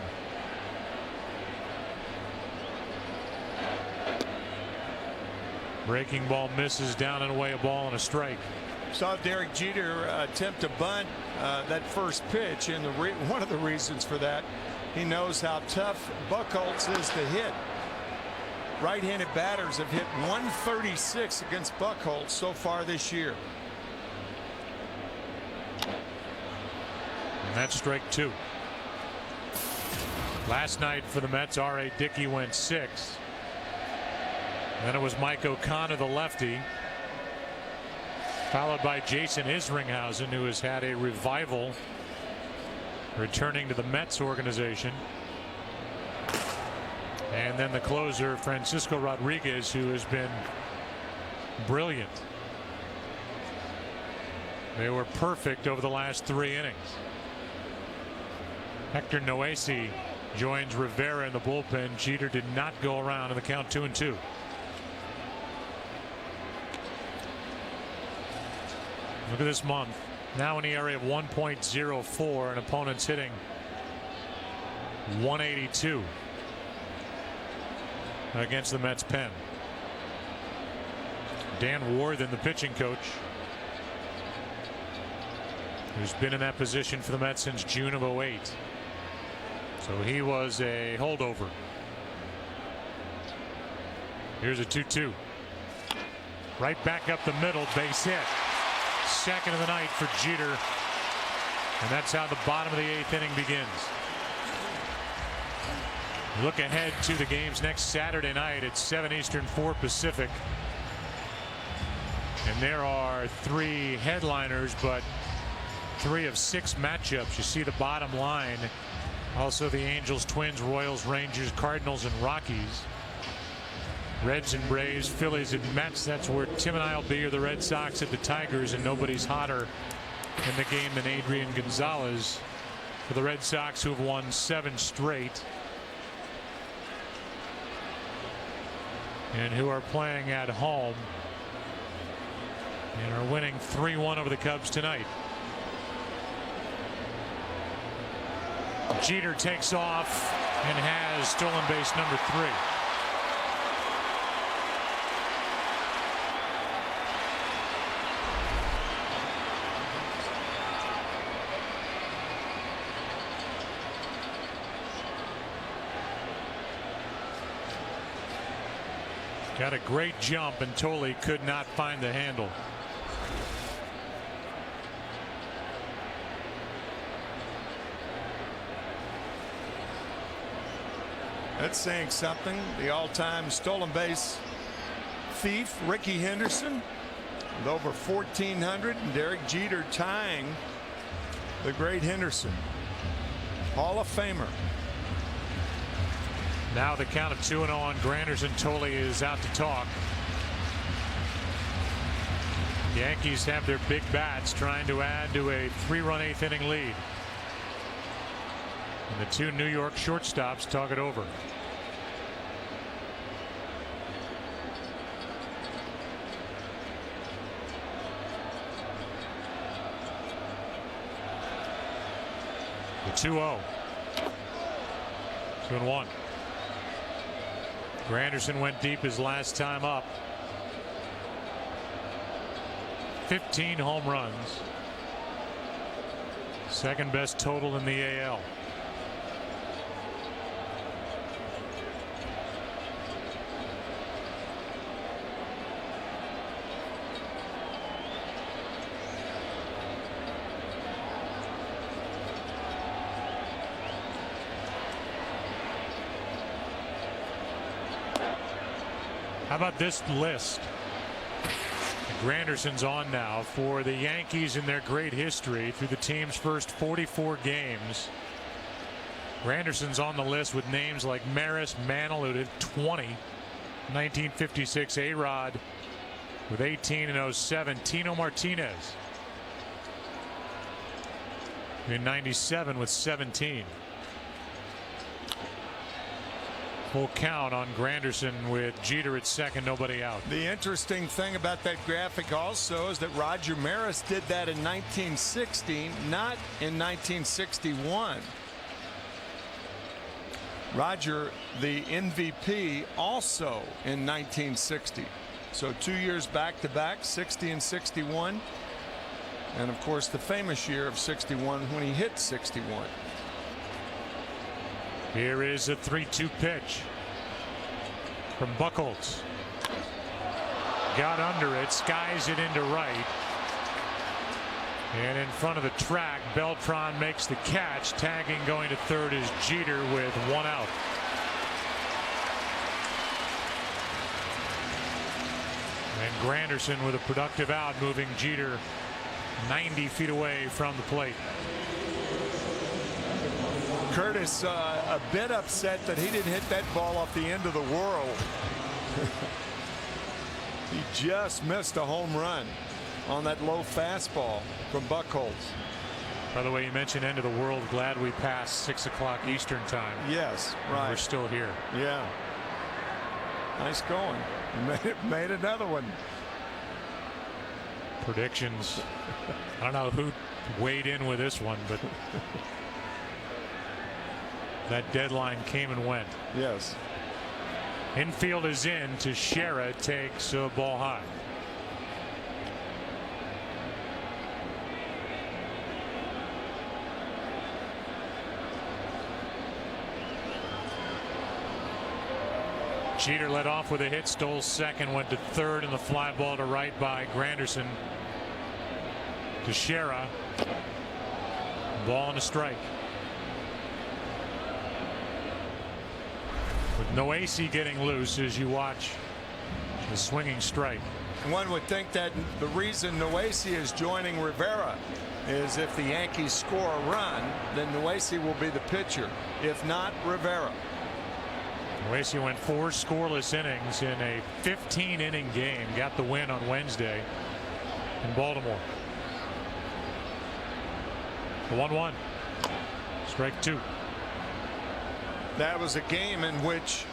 Breaking ball misses, down and away, a ball and a strike. Saw Derek Jeter attempt to bunt that first pitch, and one of the reasons for that, he knows how tough Buchholz is to hit. Right-handed batters have hit 136 against Buchholz so far this year. And that's strike 2. Last night for the Mets, R.A. Dickey went 6. Then it was Mike O'Connor, the lefty, followed by Jason Isringhausen, who has had a revival returning to the Mets organization. And then the closer, Francisco Rodriguez, who has been brilliant. They were perfect over the last 3 innings. Hector Noesi joins Rivera in the bullpen. Jeter did not go around in the count 2-2. Look at this month. Now an ERA of 1.04, and opponents hitting 182 against the Mets pen. Dan Warthen, the pitching coach, who's been in that position for the Mets since June of 2008. So he was a holdover. Here's a 2-2. Right back up the middle, base hit. Second of the night for Jeter, and that's how the bottom of the 8th inning begins. Look ahead to the games next Saturday night at 7 Eastern, 4 Pacific. And there are 3 headliners, but 3 of 6 matchups. You see the bottom line. Also the Angels, Twins, Royals, Rangers, Cardinals, and Rockies. Reds and Braves, Phillies and Mets. That's where Tim and I will be, or the Red Sox at the Tigers, and nobody's hotter in the game than Adrian Gonzalez for the Red Sox, who have won 7 straight and who are playing at home and are winning 3-1 over the Cubs tonight. Jeter takes off and has stolen base number 3. Got a great jump, and Tolley could not find the handle. That's saying something. The all-time stolen base thief, Ricky Henderson, with over 1,400, and Derek Jeter tying the great Henderson. Hall of Famer. Now the count of 2-0 on Granderson. Tolle is out to talk. Yankees have their big bats trying to add to a 3-run 8th inning lead. And the two New York shortstops talk it over. The 2-0. 2-1. Granderson went deep his last time up. 15 home runs. Second best total in the AL. How about this list? Granderson's on now for the Yankees in their great history through the team's first 44 games. Granderson's on the list with names like Maris, Mantle, who did 20. 1956, A-Rod with 18 in 07. Tino Martinez in 97 with 17. Full count on Granderson with Jeter at second, nobody out. The interesting thing about that graphic also is that Roger Maris did that in 1960, not in 1961. Roger, the MVP, also in 1960. So 2 years back to back, 60 and 61. And of course the famous year of 61 when he hit 61. Here is a 3-2 pitch from Buchholz. Got under it, skies it into right. And in front of the track, Beltran makes the catch. Tagging going to third is Jeter with 1 out. And Granderson with a productive out, moving Jeter 90 feet away from the plate. Curtis a bit upset that he didn't hit that ball off the end of the world. He just missed a home run on that low fastball from Buchholz. By the way, you mentioned end of the world. Glad we passed 6 o'clock Eastern time. Yes, right. We're still here. Yeah. Nice going. Made another one. Predictions. I don't know who weighed in with this one, but that deadline came and went. Yes. Infield is in. Teixeira takes a ball high. Jeter led off with a hit, stole second, went to third, and the fly ball to right by Granderson. Teixeira. Ball and a strike. With Noesi getting loose as you watch the swinging strike. One would think that the reason Noesi is joining Rivera is if the Yankees score a run, then Noesi will be the pitcher. If not, Rivera. Noesi went 4 scoreless innings in a 15-inning game. Got the win on Wednesday in Baltimore. The 1-1. Strike 2. That was a game in which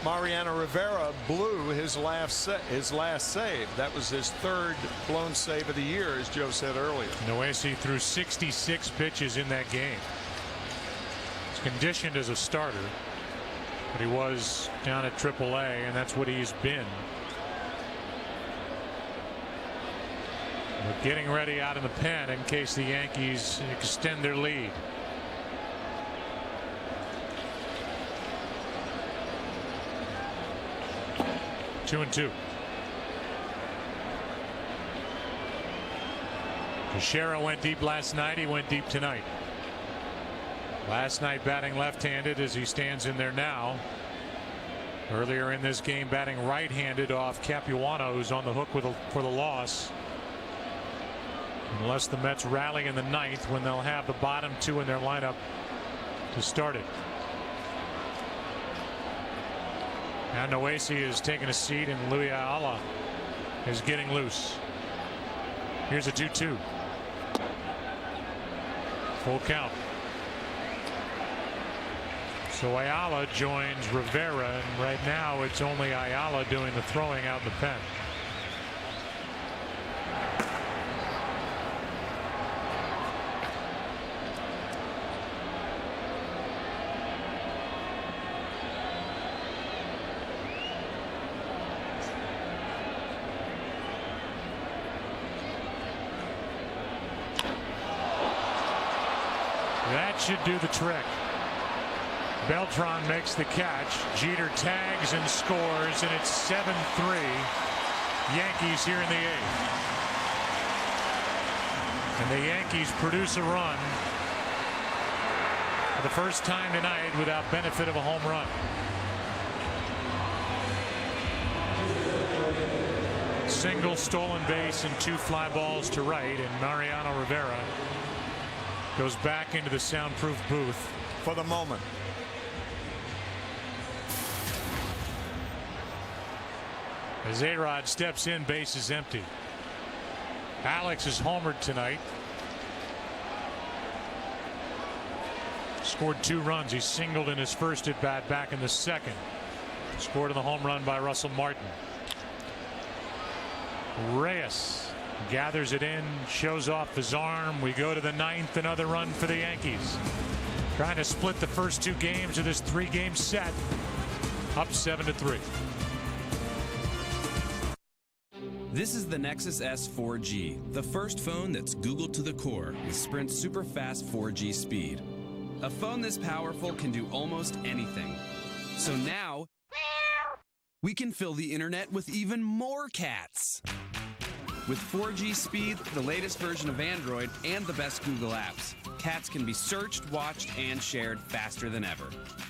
Mariano Rivera blew his last save. That was his 3rd blown save of the year, as Joe said earlier. Noesi threw 66 pitches in that game. He's conditioned as a starter, but he was down at AAA, and that's what he's been. But getting ready out in the pen in case the Yankees extend their lead. Two and 2. Teixeira went deep last night. He went deep tonight. Last night batting left-handed as he stands in there now. Earlier in this game batting right-handed off Capuano, who's on the hook for the loss. Unless the Mets rally in the 9th, when they'll have the bottom 2 in their lineup to start it. And Noesi is taking a seat, and Louis Ayala is getting loose. Here's a 2-2. Full count. So Ayala joins Rivera, and right now it's only Ayala doing the throwing out in the pen. That should do the trick. Beltran makes the catch. Jeter tags and scores, and it's 7-3. Yankees here in the 8th. And the Yankees produce a run for the first time tonight without benefit of a home run. Single stolen base and 2 fly balls to right, and Mariano Rivera goes back into the soundproof booth for the moment. As A-Rod steps in, base is empty. Alex is homered tonight. Scored 2 runs. He singled in his first at bat back in the second. Scored on the home run by Russell Martin. Reyes gathers it in, shows off his arm. We go to the 9th, another run for the Yankees. Trying to split the first 2 games of this 3-game set. Up 7-3. This is the Nexus S 4G, the first phone that's Googled to the core with Sprint's super fast 4G speed. A phone this powerful can do almost anything. So now, we can fill the internet with even more cats. With 4G speed, the latest version of Android, and the best Google apps, cats can be searched, watched, and shared faster than ever.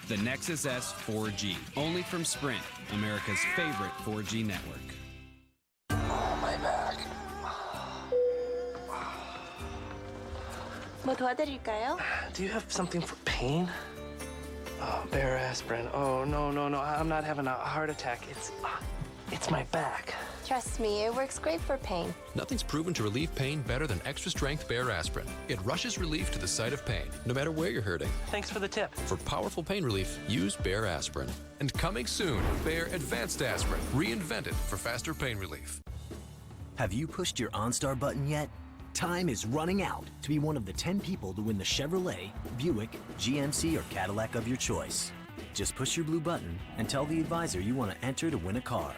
The Nexus S 4G, only from Sprint, America's favorite 4G network. Oh, my back. 뭐 도와드릴까요? Do you have something for pain? Oh, Bear aspirin. Oh, no. I'm not having a heart attack. It's my back. Trust me, it works great for pain. Nothing's proven to relieve pain better than extra-strength Bear aspirin. It rushes relief to the site of pain, no matter where you're hurting. Thanks for the tip. For powerful pain relief, use Bear aspirin. And coming soon, Bear Advanced Aspirin, reinvented for faster pain relief. Have you pushed your OnStar button yet? Time is running out to be one of the 10 people to win the Chevrolet, Buick, GMC, or Cadillac of your choice. Just push your blue button and tell the advisor you want to enter to win a car.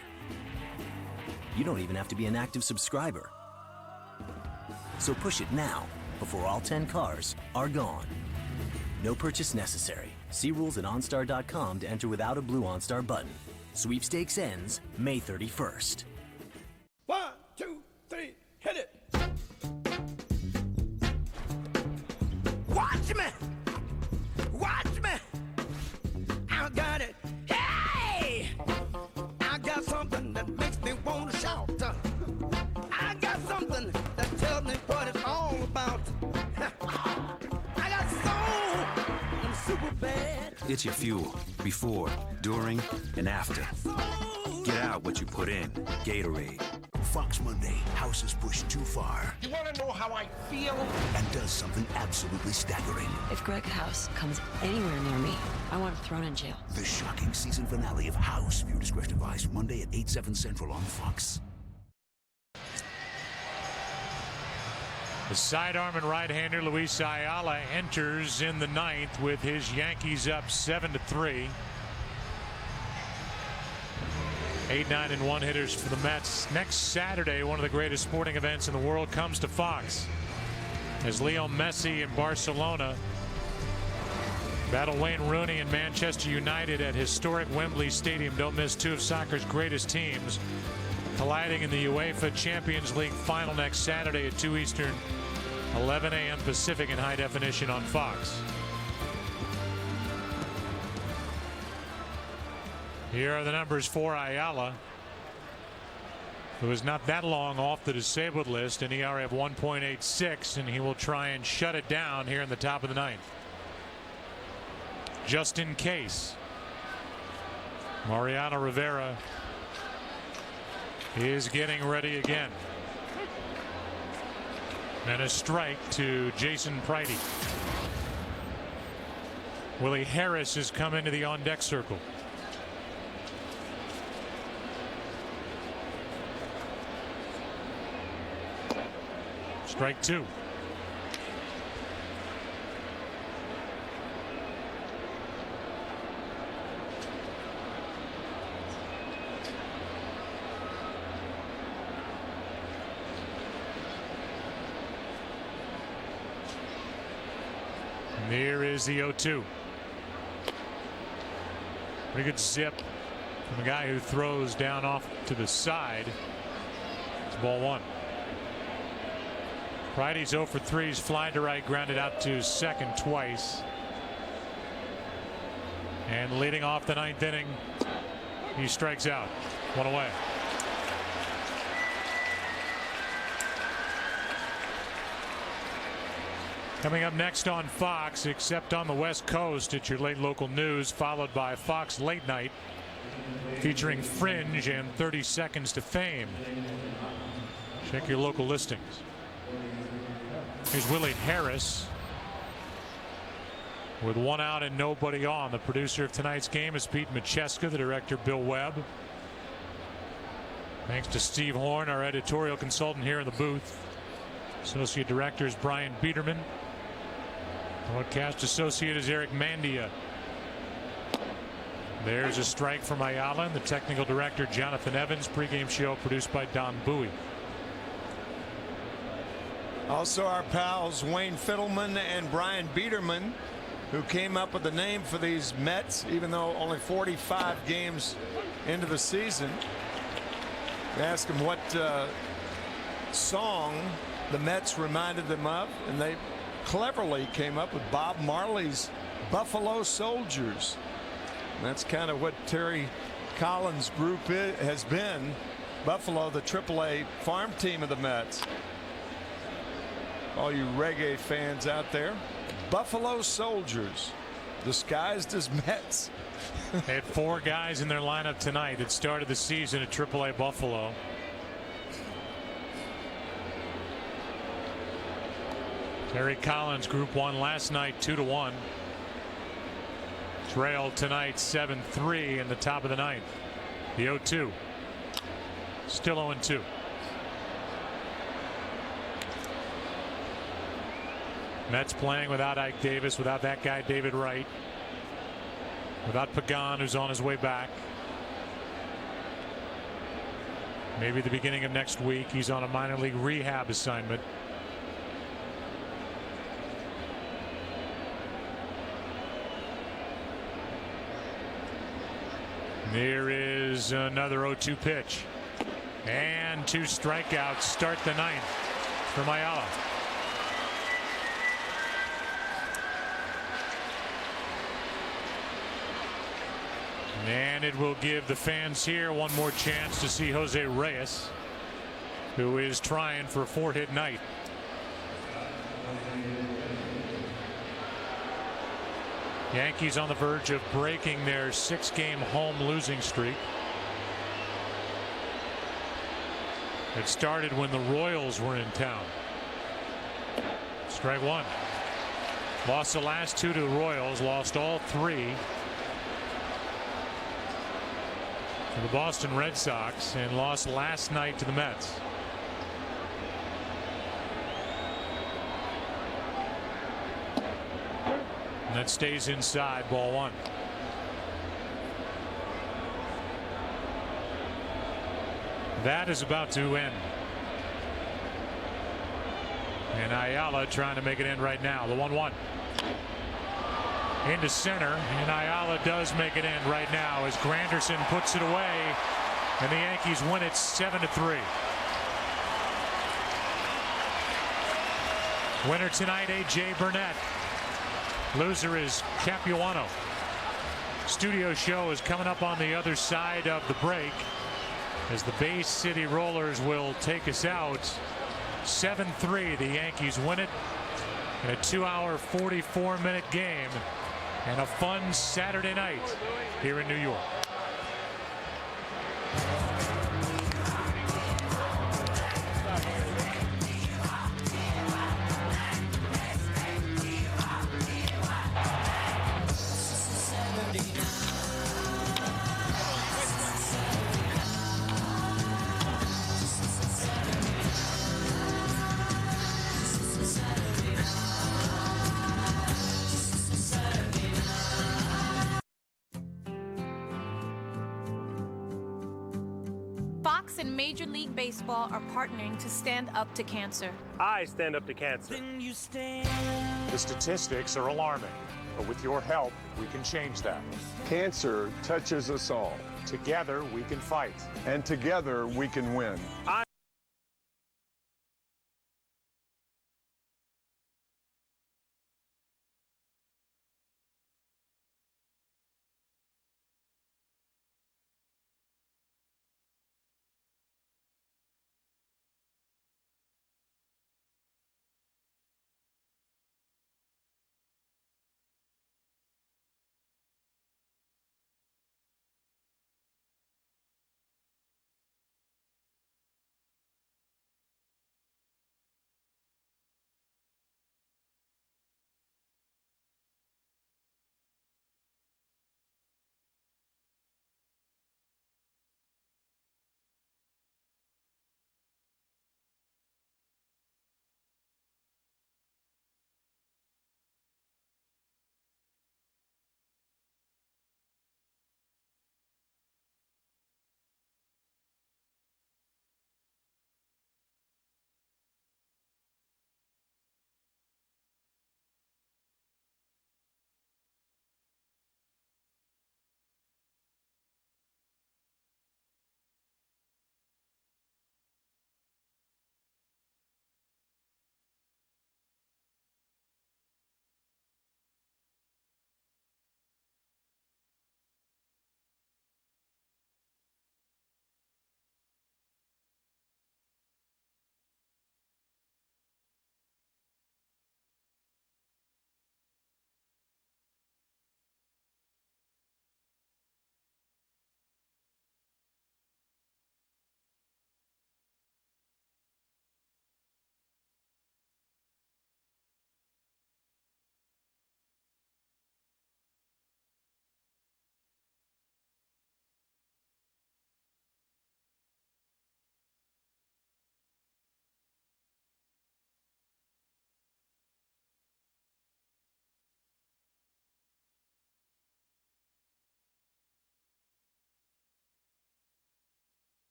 You don't even have to be an active subscriber. So push it now before all 10 cars are gone. No purchase necessary. See rules at OnStar.com to enter without a blue OnStar button. Sweepstakes ends May 31st. 1, 2, 3, hit it! Watch me! Watch me! I got it! Hey! I got something that makes me want to shout. I got something that tells me what it's all about. I got soul! I'm super bad. It's your fuel. Before, during, and after. Get out what you put in. Gatorade. Fox Monday, House is pushed too far You want to know how I feel? and does something absolutely staggering. If Greg House comes anywhere near me, I want him thrown in jail. The shocking season finale of House. Viewer discretion advised. Monday at 8/7 Central on Fox. The sidearm and right-hander Luis Ayala enters in the 9th with his Yankees up 7-3. 8, 9, and 1 hitters for the Mets. Next Saturday, one of the greatest sporting events in the world comes to Fox as Leo Messi and Barcelona battle Wayne Rooney and Manchester United at historic Wembley Stadium. Don't miss 2 of soccer's greatest teams colliding in the UEFA Champions League final next Saturday at 2 Eastern, 11 a.m. Pacific in high definition on Fox. Here are the numbers for Ayala, who is not that long off the disabled list, an ERA of 1.86, and he will try and shut it down here in the top of the 9th. Just in case. Mariano Rivera is getting ready again. And a strike to Jason Pridey. Willie Harris has come into the on-deck circle. Strike two. And there is the 0-2. Pretty good zip from a guy who throws down off to the side. It's ball one. Pridey's 0 for 3. He's flying to right, grounded out to second twice. And leading off the ninth inning, he strikes out. One away. Coming up next on Fox, except on the West Coast, it's your late local news, followed by Fox Late Night, featuring Fringe and 30 Seconds to Fame. Check your local listings. Here's Willie Harris with one out and nobody on. The producer of tonight's game is Pete Macheska, the director Bill Webb. Thanks to Steve Horn, our editorial consultant here in the booth. Associate director is Brian Biederman. Broadcast associate is Eric Mandia. There's a strike from Ayala, and the technical director Jonathan Evans. Pregame show produced by Don Bowie. Also our pals Wayne Fiddleman and Brian Biederman, who came up with the name for these Mets, even though only 45 games into the season. They asked them what song the Mets reminded them of, and they cleverly came up with Bob Marley's Buffalo Soldiers. And that's kind of what Terry Collins' group has been. Buffalo, the AAA farm team of the Mets. All you reggae fans out there, Buffalo Soldiers disguised as Mets. They had 4 guys in their lineup tonight that started the season at AAA Buffalo. Terry Collins, Group 1 last night, 2-1. Trailed tonight 7-3 in the top of the ninth. The 0-2. Still 0-2. Mets playing without Ike Davis, without that guy David Wright, without Pagan, who's on his way back. Maybe the beginning of next week he's on a minor league rehab assignment. There is another 0-2 pitch, and 2 strikeouts start the ninth for Ayala. And it will give the fans here one more chance to see Jose Reyes, who is trying for a 4-hit night. Yankees on the verge of breaking their 6-game home losing streak. It started when the Royals were in town. Strike one. Lost the last 2 to the Royals, lost all 3 to the Boston Red Sox, and lost last night to the Mets. And that stays inside, ball one. That is about to end. And Ayala trying to make it end right now. The 1-1. Into center, and Ayala does make it end right now as Granderson puts it away, and the Yankees win it 7-3. Winner tonight, A.J. Burnett. Loser is Capuano. Studio show is coming up on the other side of the break as the Bay City Rollers will take us out. 7-3, the Yankees win it in a 2-hour 44-minute game and a fun Saturday night here in New York. Major League Baseball are partnering to stand up to cancer. I stand up to cancer. The statistics are alarming, but with your help, we can change that. Cancer touches us all. Together, we can fight. And together, we can win.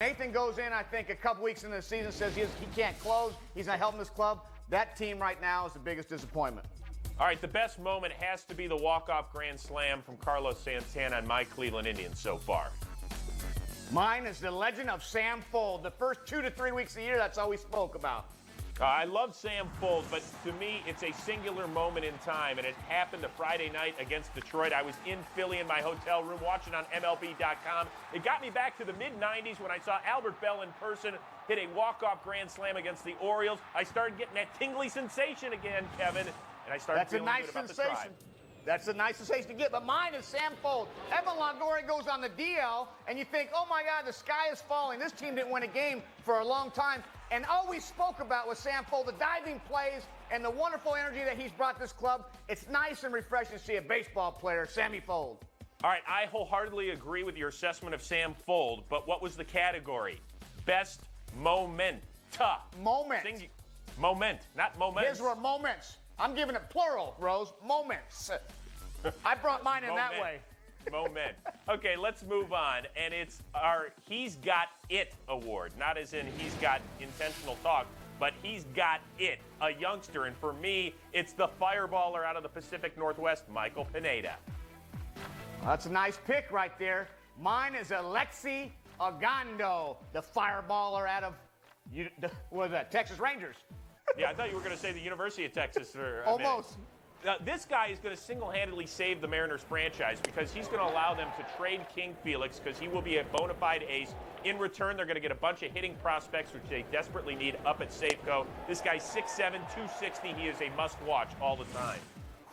Nathan goes in, I think, a couple weeks into the season, says he can't close. He's not helping this club. That team right now is the biggest disappointment. All right, the best moment has to be the walk-off grand slam from Carlos Santana and my Cleveland Indians so far. Mine is the legend of Sam Fuld. The first 2 to 3 weeks of the year, that's all we spoke about. I love Sam Fuld, but to me, it's a singular moment in time, and it happened a Friday night against Detroit. I was in Philly in my hotel room watching on MLB.com. It got me back to the mid-'90s when I saw Albert Bell in person hit a walk-off grand slam against the Orioles. I started getting that tingly sensation again, Kevin, and I started feeling good about the Tribe. That's a nice sensation to get, but mine is Sam Fuld. Evan Longoria goes on the DL, and you think, oh my God, the sky is falling. This team didn't win a game for a long time. And all we spoke about was Sam Fuld, the diving plays and the wonderful energy that he's brought this club. It's nice and refreshing to see a baseball player, Sammy Fuld. All right, I wholeheartedly agree with your assessment of Sam Fuld, but what was the category? Best momenta. Moment. Moment, not moments. His were moments. I'm giving it plural, Rose. Moments. I brought mine in that way. Moment. Okay, let's move on. And it's our He's Got It award. Not as in he's got intentional talk, but he's got it. A youngster. And for me, it's the fireballer out of the Pacific Northwest, Michael Pineda. That's a nice pick right there. Mine is Alexi Ogando, the fireballer out of, what was that, Texas Rangers. Yeah, I thought you were going to say the University of Texas. Almost. This guy is going to single-handedly save the Mariners franchise because he's going to allow them to trade King Felix because he will be a bona fide ace. In return, they're going to get a bunch of hitting prospects, which they desperately need up at Safeco. This guy's 6'7", 260. He is a must-watch all the time.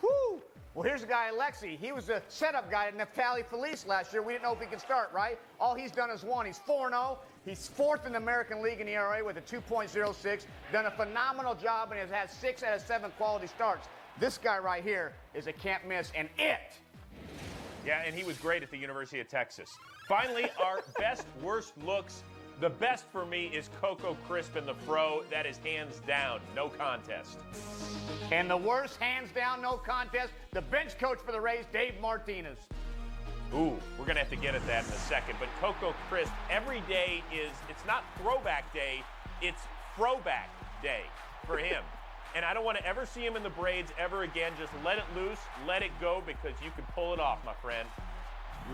Whew. Well, here's a guy, Alexi. He was a setup guy at Neftali Felice last year. We didn't know if he could start, right? All he's done is won. He's 4-0. He's fourth in the American League in ERA with a 2.06. Done a phenomenal job and has had 6 out of 7 quality starts. This guy right here is a can't miss, and it. Yeah, and he was great at the University of Texas. Finally, our best, worst looks. The best for me is Coco Crisp in the fro. That is hands down, no contest. And the worst, hands down, no contest, the bench coach for the Rays, Dave Martinez. Ooh, we're going to have to get at that in a second. But Coco Crisp, every day it's not throwback day, it's throwback day for him. And I don't want to ever see him in the braids ever again. Just let it loose, let it go, because you can pull it off, my friend.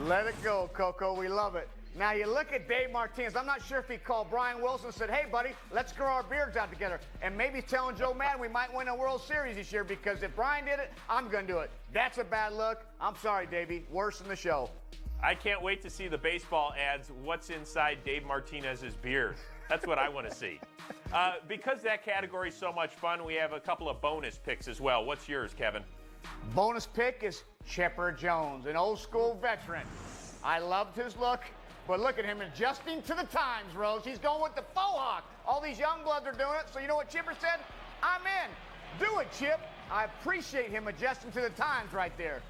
Let it go, Coco. We love it. Now, you look at Dave Martinez. I'm not sure if he called Brian Wilson and said, hey, buddy, let's grow our beards out together. And maybe telling Joe Madden we might win a World Series this year because if Brian did it, I'm going to do it. That's a bad look. I'm sorry, Davey. Worse in the show. I can't wait to see the baseball ads, what's inside Dave Martinez's beard. That's what I want to see. Because that category is so much fun, we have a couple of bonus picks as well. What's yours, Kevin? Bonus pick is Chipper Jones, an old school veteran. I loved his look, but look at him adjusting to the times, Rose. He's going with the faux hawk. All these young bloods are doing it, so you know what Chipper said? I'm in. Do it, Chip. I appreciate him adjusting to the times right there.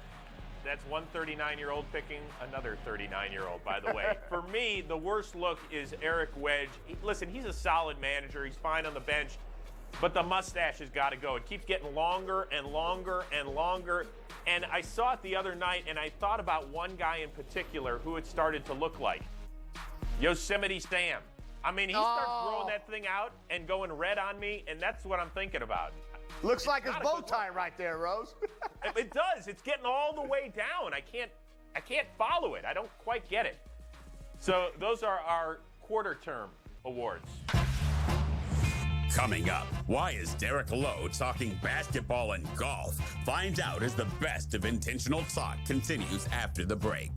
That's one 39-year-old picking another 39-year-old, by the way. For me, the worst look is Eric Wedge. Listen, he's a solid manager. He's fine on the bench, but the mustache has got to go. It keeps getting longer and longer and longer. And I saw it the other night, and I thought about one guy in particular who it started to look like. Yosemite Sam. I mean, he starts growing that thing out and going red on me, and that's what I'm thinking about. Looks like his bow tie right there, Rose. It does. It's getting all the way down. I can't follow it. I don't quite get it. So those are our quarter term awards. Coming up, why is Derek Lowe talking basketball and golf? Find out as the best of intentional talk continues after the break.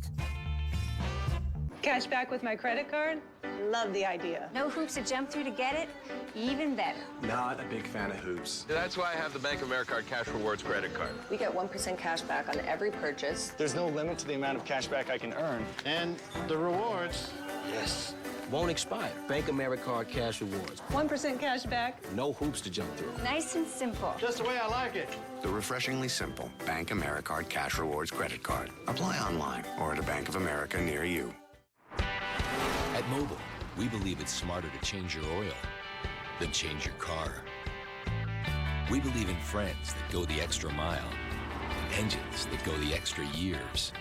Cash back with my credit card? Love the idea. No hoops to jump through to get it? Even better. Not a big fan of hoops. That's why I have the Bank of America Cash Rewards credit card. We get 1% cash back on every purchase. There's no limit to the amount of cash back I can earn. And the rewards, yes, won't expire. Bank America Cash Rewards. 1% cash back. No hoops to jump through. Nice and simple. Just the way I like it. The refreshingly simple Bank America Cash Rewards credit card. Apply online or at a Bank of America near you. At Mobile, we believe it's smarter to change your oil than change your car. We believe in friends that go the extra mile and engines that go the extra years.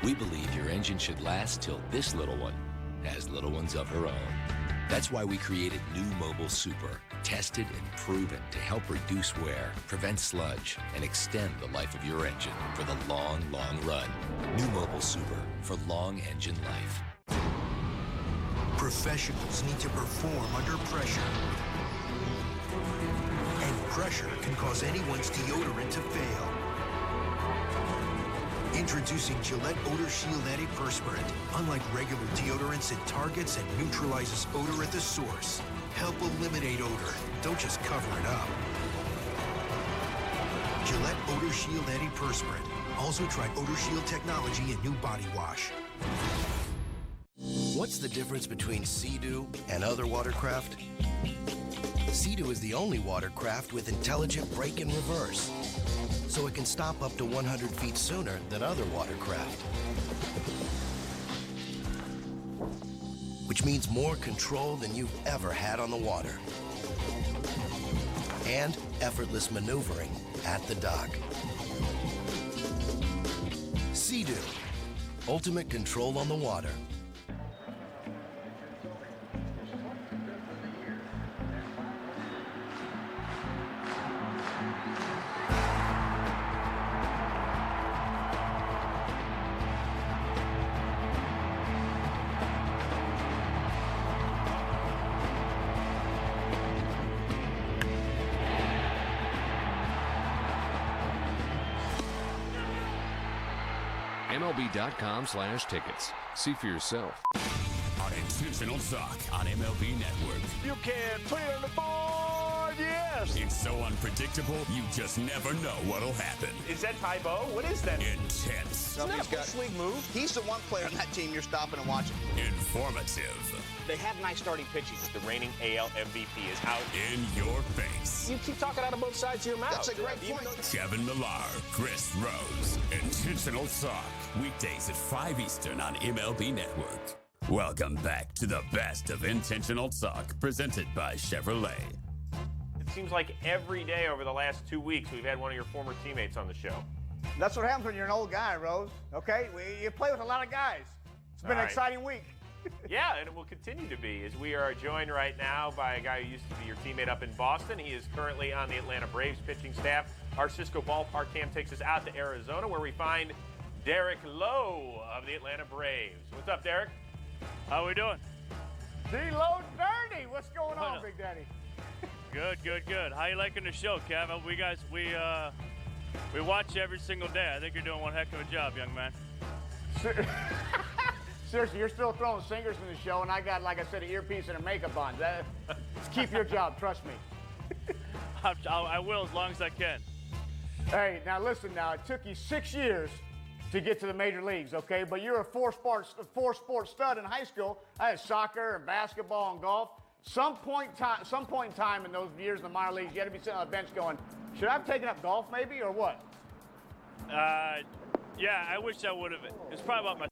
We believe your engine should last till this little one has little ones of her own. That's why we created New Mobile Super, tested and proven to help reduce wear, prevent sludge, and extend the life of your engine for the long, long run. New Mobile Super for long engine life. Professionals need to perform under pressure. And pressure can cause anyone's deodorant to fail. Introducing Gillette Odor Shield Antiperspirant. Unlike regular deodorants, it targets and neutralizes odor at the source. Help eliminate odor. Don't just cover it up. Gillette Odor Shield Antiperspirant. Also try Odor Shield technology in new body wash. What's the difference between Sea-Doo and other watercraft? Sea-Doo is the only watercraft with intelligent brake and reverse, so it can stop up to 100 feet sooner than other watercraft. Which means more control than you've ever had on the water. And effortless maneuvering at the dock. Sea-Doo, ultimate control on the water. MLB.com/tickets. See for yourself. Unintentional Talk on MLB Network. You can put it on the board, yes! It's so unpredictable, you just never know what'll happen. Is that Tybo? What is that? Intense. Isn't that a bush league move? He's the one player on that team you're stopping and watching. Informative. They have nice starting pitching. The reigning AL MVP is out. In your face. You keep talking out of both sides of your mouth. That's a great point. Kevin Millar, Chris Rose. Intentional Talk. Weekdays at 5 Eastern on MLB Network. Welcome back to the best of Intentional Talk, presented by Chevrolet. It seems like every day over the last 2 weeks we've had one of your former teammates on the show. That's what happens when you're an old guy, Rose. Okay? You play with a lot of guys. It's been an exciting week. Yeah, and it will continue to be, as we are joined right now by a guy who used to be your teammate up in Boston. He is currently on the Atlanta Braves pitching staff. Our Cisco Ballpark cam takes us out to Arizona, where we find Derek Lowe of the Atlanta Braves. What's up, Derek? How we doing? D-Low Dirty. What's going on, Big Daddy? Good. How you liking the show, Kev? We watch you every single day. I think you're doing one heck of a job, young man. Seriously, you're still throwing singers in the show, and I got, like I said, an earpiece and a makeup on. Keep your job, trust me. I will, as long as I can. Hey, now listen now. It took you 6 years to get to the major leagues, okay? But you're a four-sport stud in high school. I had soccer and basketball and golf. Some point in time in those years in the minor leagues, you had to be sitting on the bench going, should I have taken up golf maybe, or what? Yeah, I wish I would have. It's probably about my